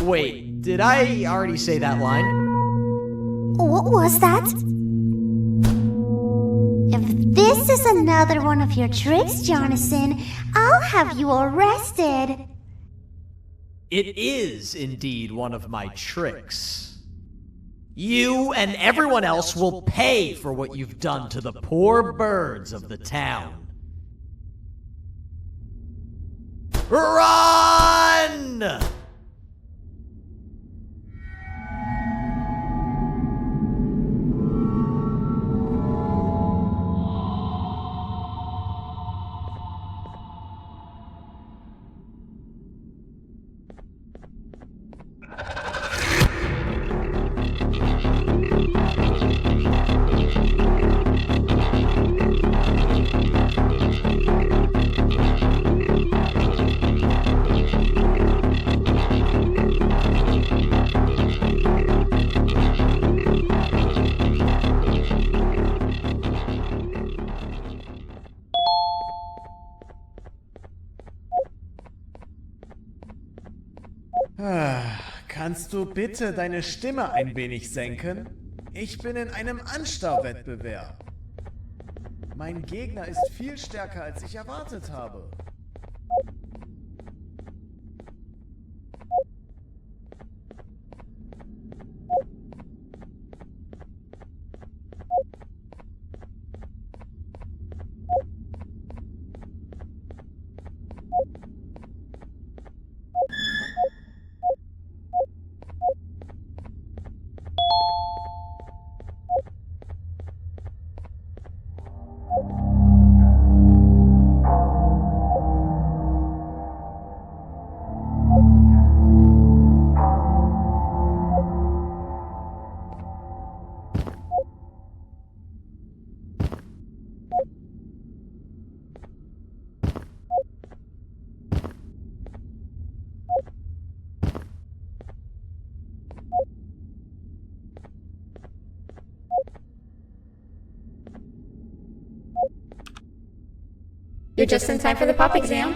Wait, did I already say that line? What was that? If this is another one of your tricks, Jonathan, I'll have you arrested. It is indeed one of my tricks. You and everyone else will pay for what you've done to the poor birds of the town. Run! Kannst du bitte deine Stimme ein wenig senken? Ich bin in einem Anstarrwettbewerb. Mein Gegner ist viel stärker, als ich erwartet habe. You're just in time for the pop exam.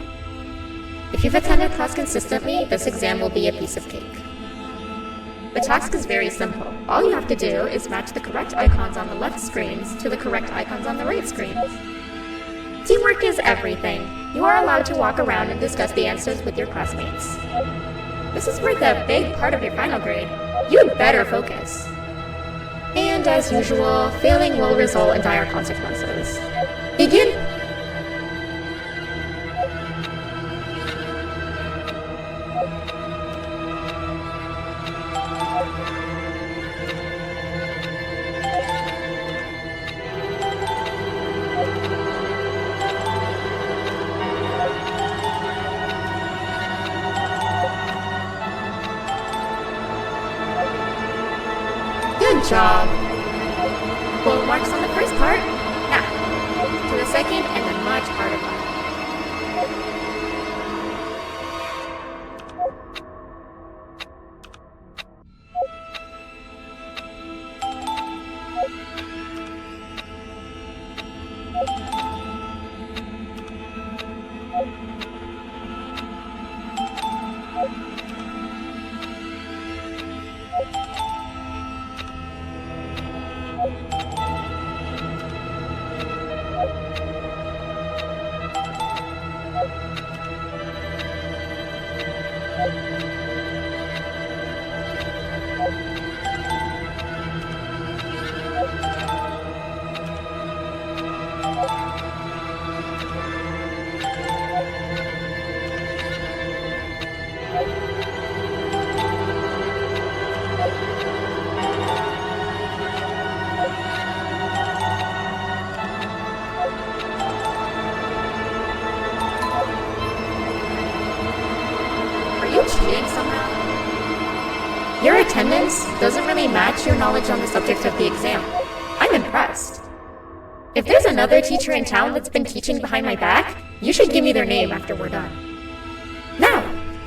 If you've attended class consistently, this exam will be a piece of cake. The task is very simple. All you have to do is match the correct icons on the left screens to the correct icons on the right screens. Teamwork is everything. You are allowed to walk around and discuss the answers with your classmates. This is worth a big part of your final grade. You had better focus. And as usual, failing will result in dire consequences. Begin! Good job. Full marks on the first part. Now, to the second and the much harder part. Cheating somehow? Your attendance doesn't really match your knowledge on the subject of the exam. I'm impressed. If there's another teacher in town that's been teaching behind my back, you should give me their name after we're done. Now,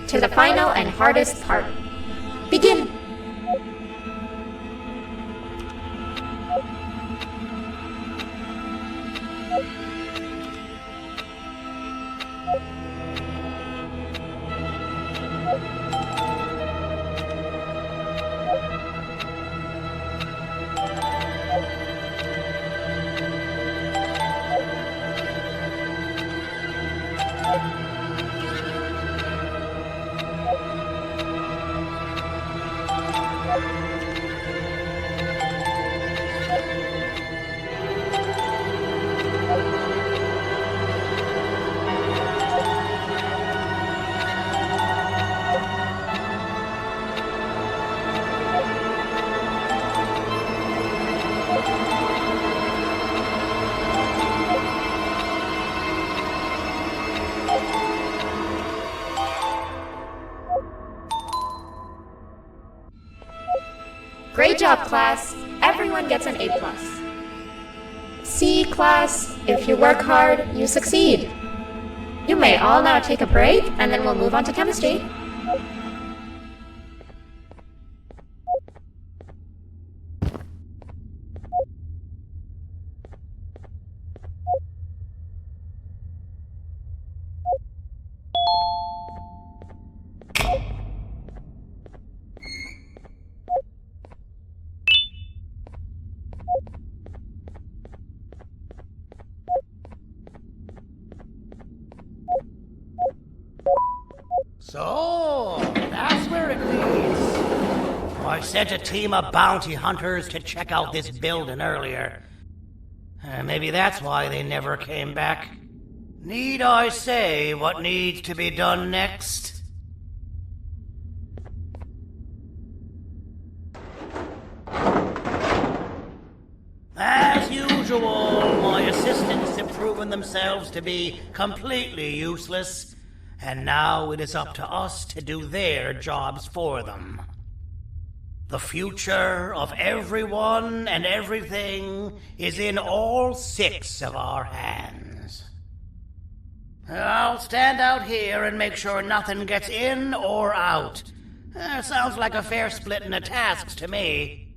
to the final and hardest part. Begin! Great job, class. Everyone gets an A+. See, class, if you work hard, you succeed. You may all now take a break, and then we'll move on to chemistry. So, that's where it leads. I sent a team of bounty hunters to check out this building earlier. Maybe that's why they never came back. Need I say what needs to be done next? As usual, my assistants have proven themselves to be completely useless, and now it is up to us to do their jobs for them. The future of everyone and everything is in all 6 of our hands. I'll stand out here and make sure nothing gets in or out. Sounds like a fair splitting of tasks to me.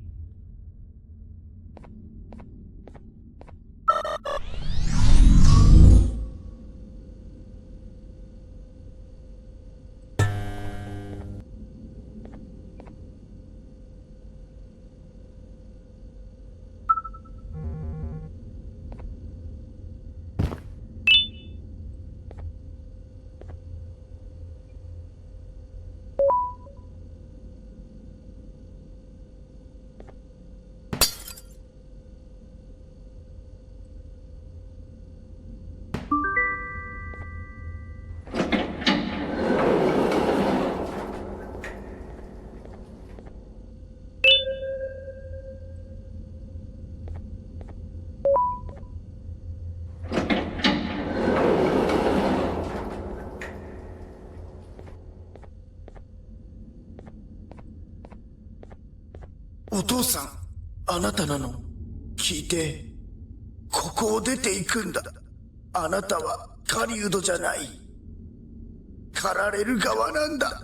お父さん、あなたなの？聞いて、ここを出ていくんだ。あなたは狩人じゃない。狩られる側なんだ。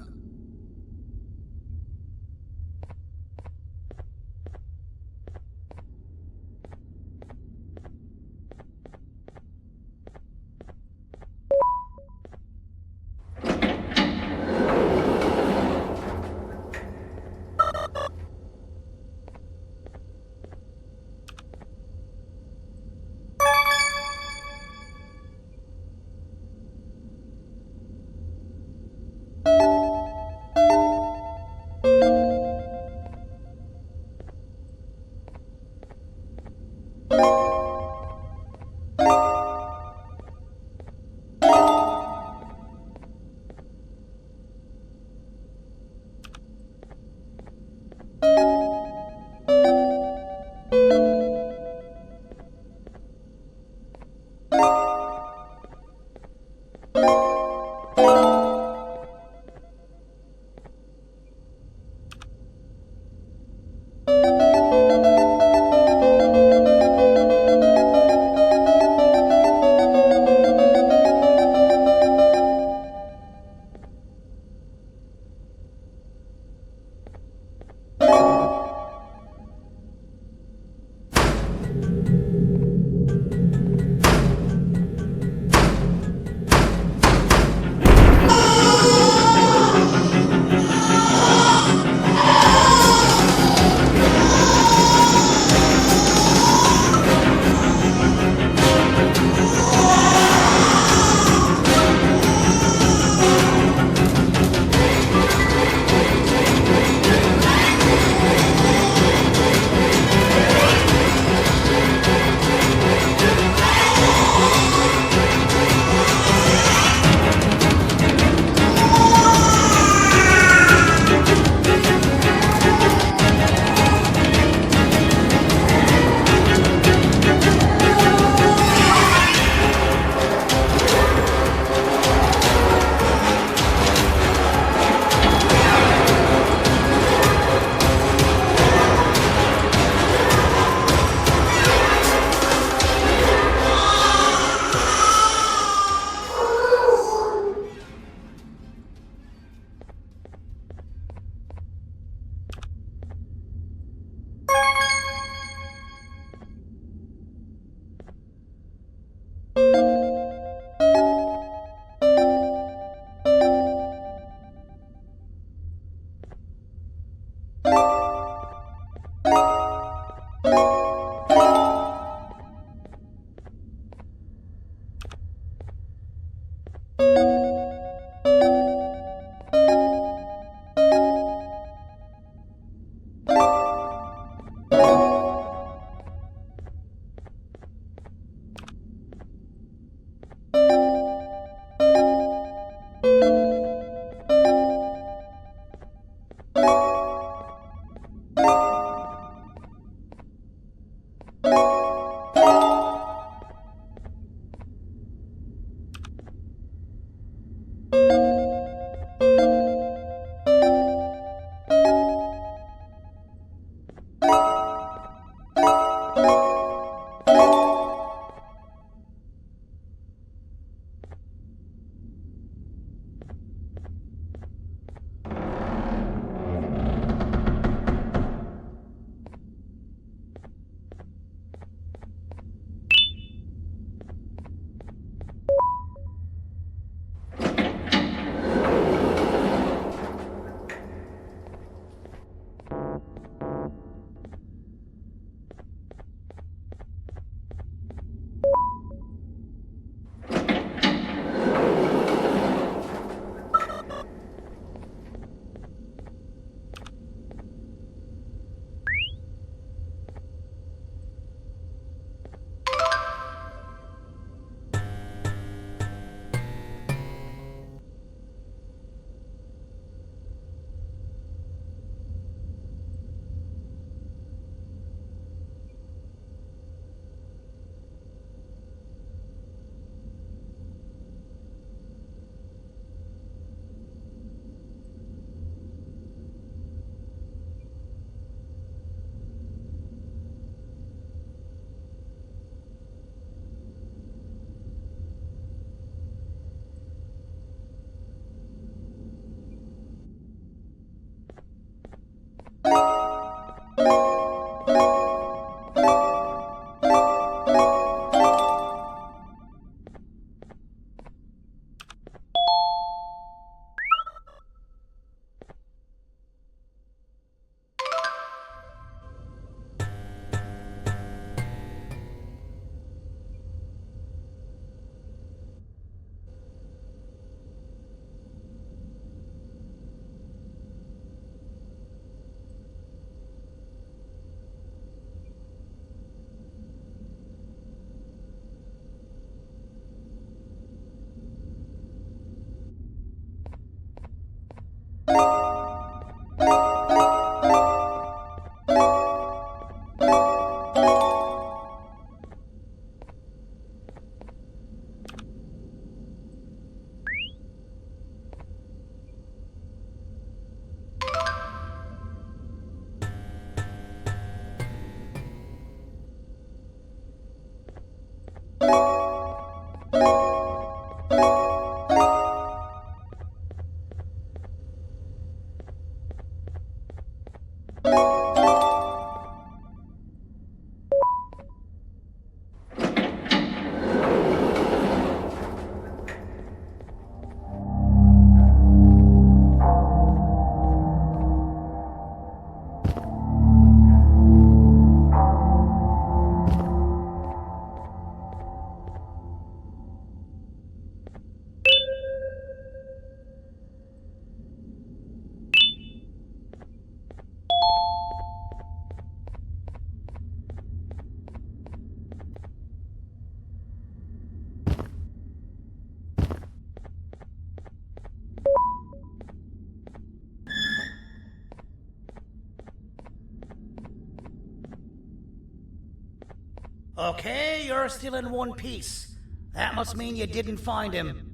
Okay, you're still in one piece. That must mean you didn't find him.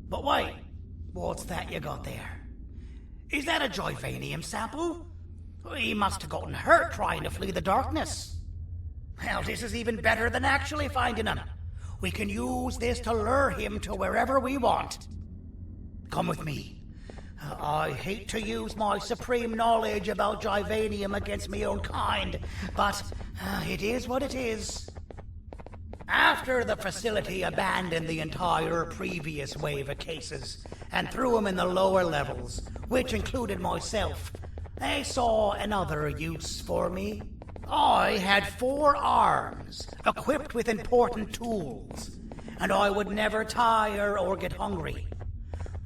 But wait, what's that you got there? Is that a Joyvanium sample? He must have gotten hurt trying to flee the darkness. Well, this is even better than actually finding him. We can use this to lure him to wherever we want. Come with me. I hate to use my supreme knowledge about Joyvanium against my own kind, but it is what it is. After the facility abandoned the entire previous wave of cases and threw them in the lower levels, which included myself, they saw another use for me. I had 4 arms, equipped with important tools, and I would never tire or get hungry.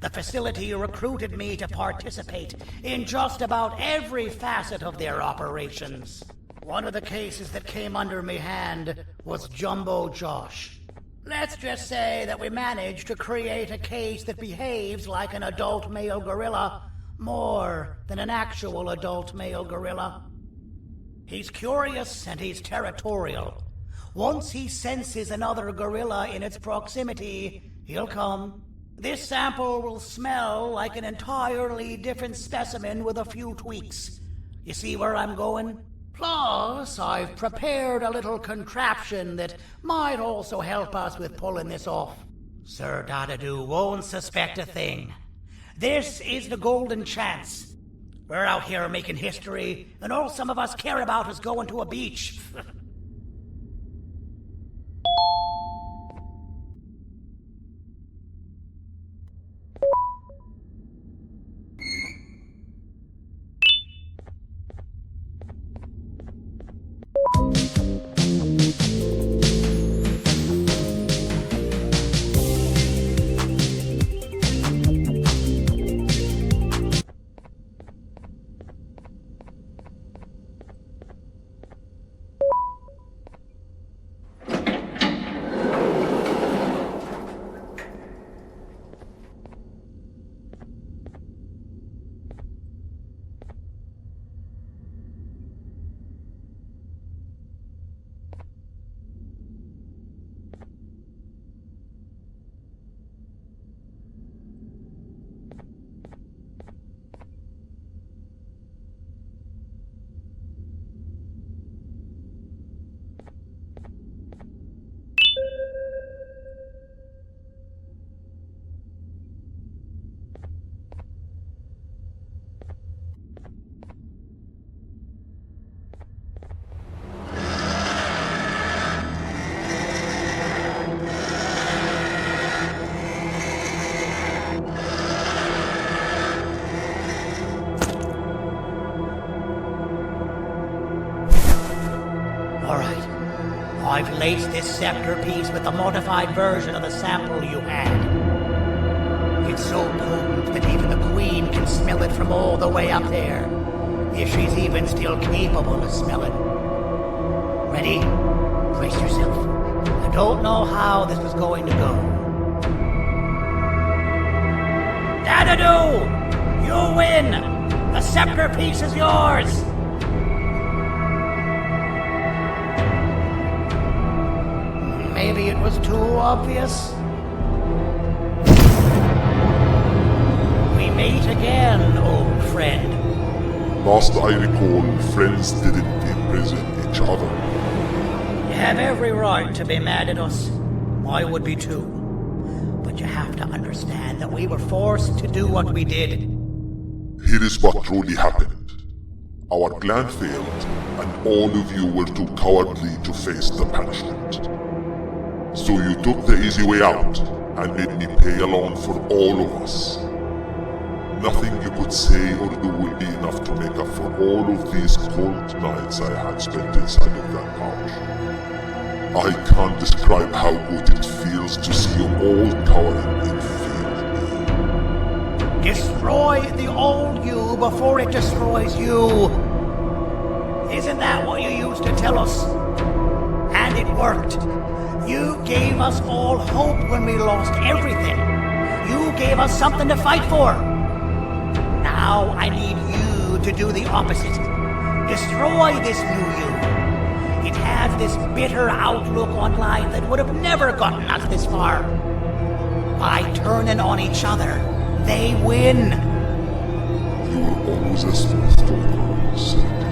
The facility recruited me to participate in just about every facet of their operations. One of the cases that came under me hand was Jumbo Josh. Let's just say that we managed to create a case that behaves like an adult male gorilla, more than an actual adult male gorilla. He's curious and he's territorial. Once he senses another gorilla in its proximity, he'll come. This sample will smell like an entirely different specimen with a few tweaks. You see where I'm going? Plus, I've prepared a little contraption that might also help us with pulling this off. Sir Dadadoo won't suspect a thing. This is the golden chance. We're out here making history, and all some of us care about is going to a beach. I've laced this scepter piece with the modified version of the sample you had. It's so potent that even the Queen can smell it from all the way up there, if she's even still capable of smelling. Ready? Brace yourself. I don't know how this is going to go. Dadadoo! You win! The scepter piece is yours! Maybe it was too obvious. We meet again, old friend. Last I recall, friends didn't imprison each other. You have every right to be mad at us. I would be too. But you have to understand that we were forced to do what we did. Here is what truly happened. Our plan failed, and all of you were too cowardly to face the punishment. So you took the easy way out, and made me pay along for all of us. Nothing you could say or do will be enough to make up for all of these cold nights I had spent inside of that pouch. I can't describe how good it feels to see you all cowering in fear. Destroy the old you before it destroys you. Isn't that what you used to tell us? And it worked. You gave us all hope when we lost everything. You gave us something to fight for. Now I need you to do the opposite. Destroy this new you. It has this bitter outlook on life that would have never gotten us this far. By turning on each other, they win. You were always a smooth talker, said,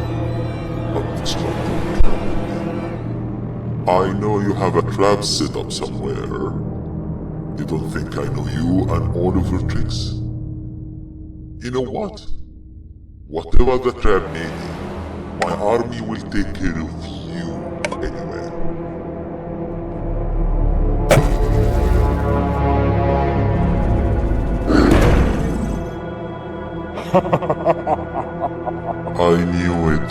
but it's not good. I know you have a trap set up somewhere. You don't think I know you and all of your tricks? You know what? Whatever the trap may be, my army will take care of you anyway. I knew it.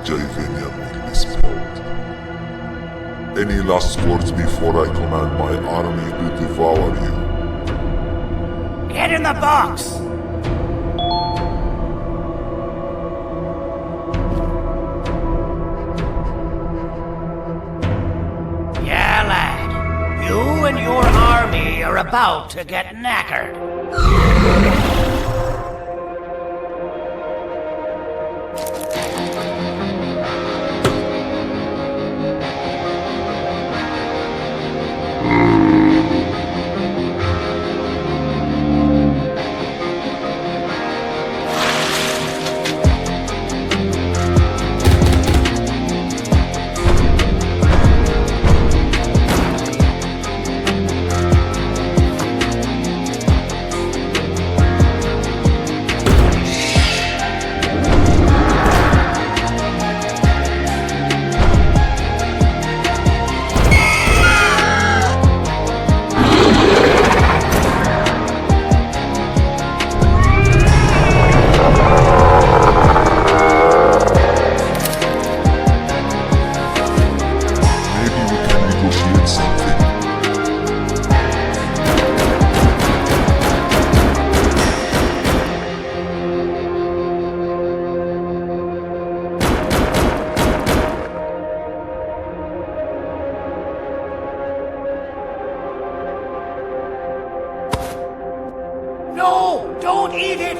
Javinian will be spelled. Any last words before I command my army to devour you? Get in the box! Yeah, lad. You and your army are about to get knackered. No! Don't eat it!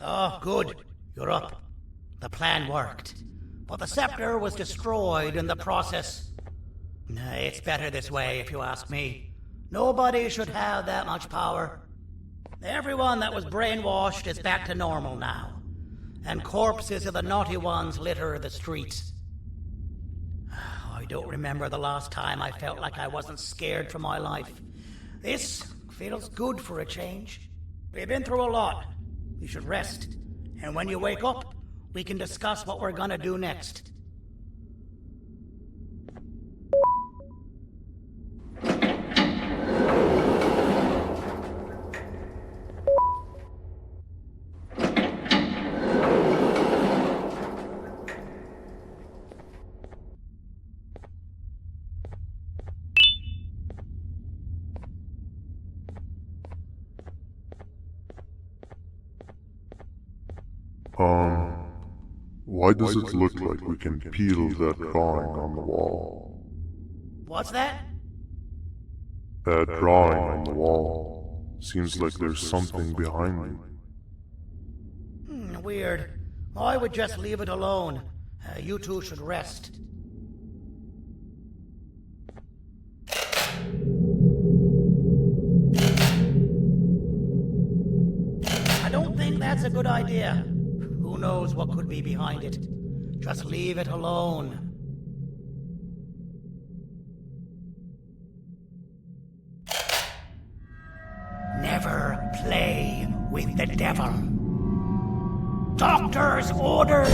Oh, good. You're up. The plan worked. But the scepter was destroyed in the process. It's better this way, if you ask me. Nobody should have that much power. Everyone that was brainwashed is back to normal now. And corpses of the naughty ones litter the streets. I don't remember the last time I felt like I wasn't scared for my life. This feels good for a change. We've been through a lot. You should rest. And when you wake up, we can discuss what we're gonna do next. Why Why does it look like we can peel that drawing on the wall? What's that? That drawing on the wall. Seems like there's something behind it. Weird. I would just leave it alone. You two should rest. I don't think that's a good idea. Who knows what could be behind it? Just leave it alone. Never play with the devil. Doctor's orders!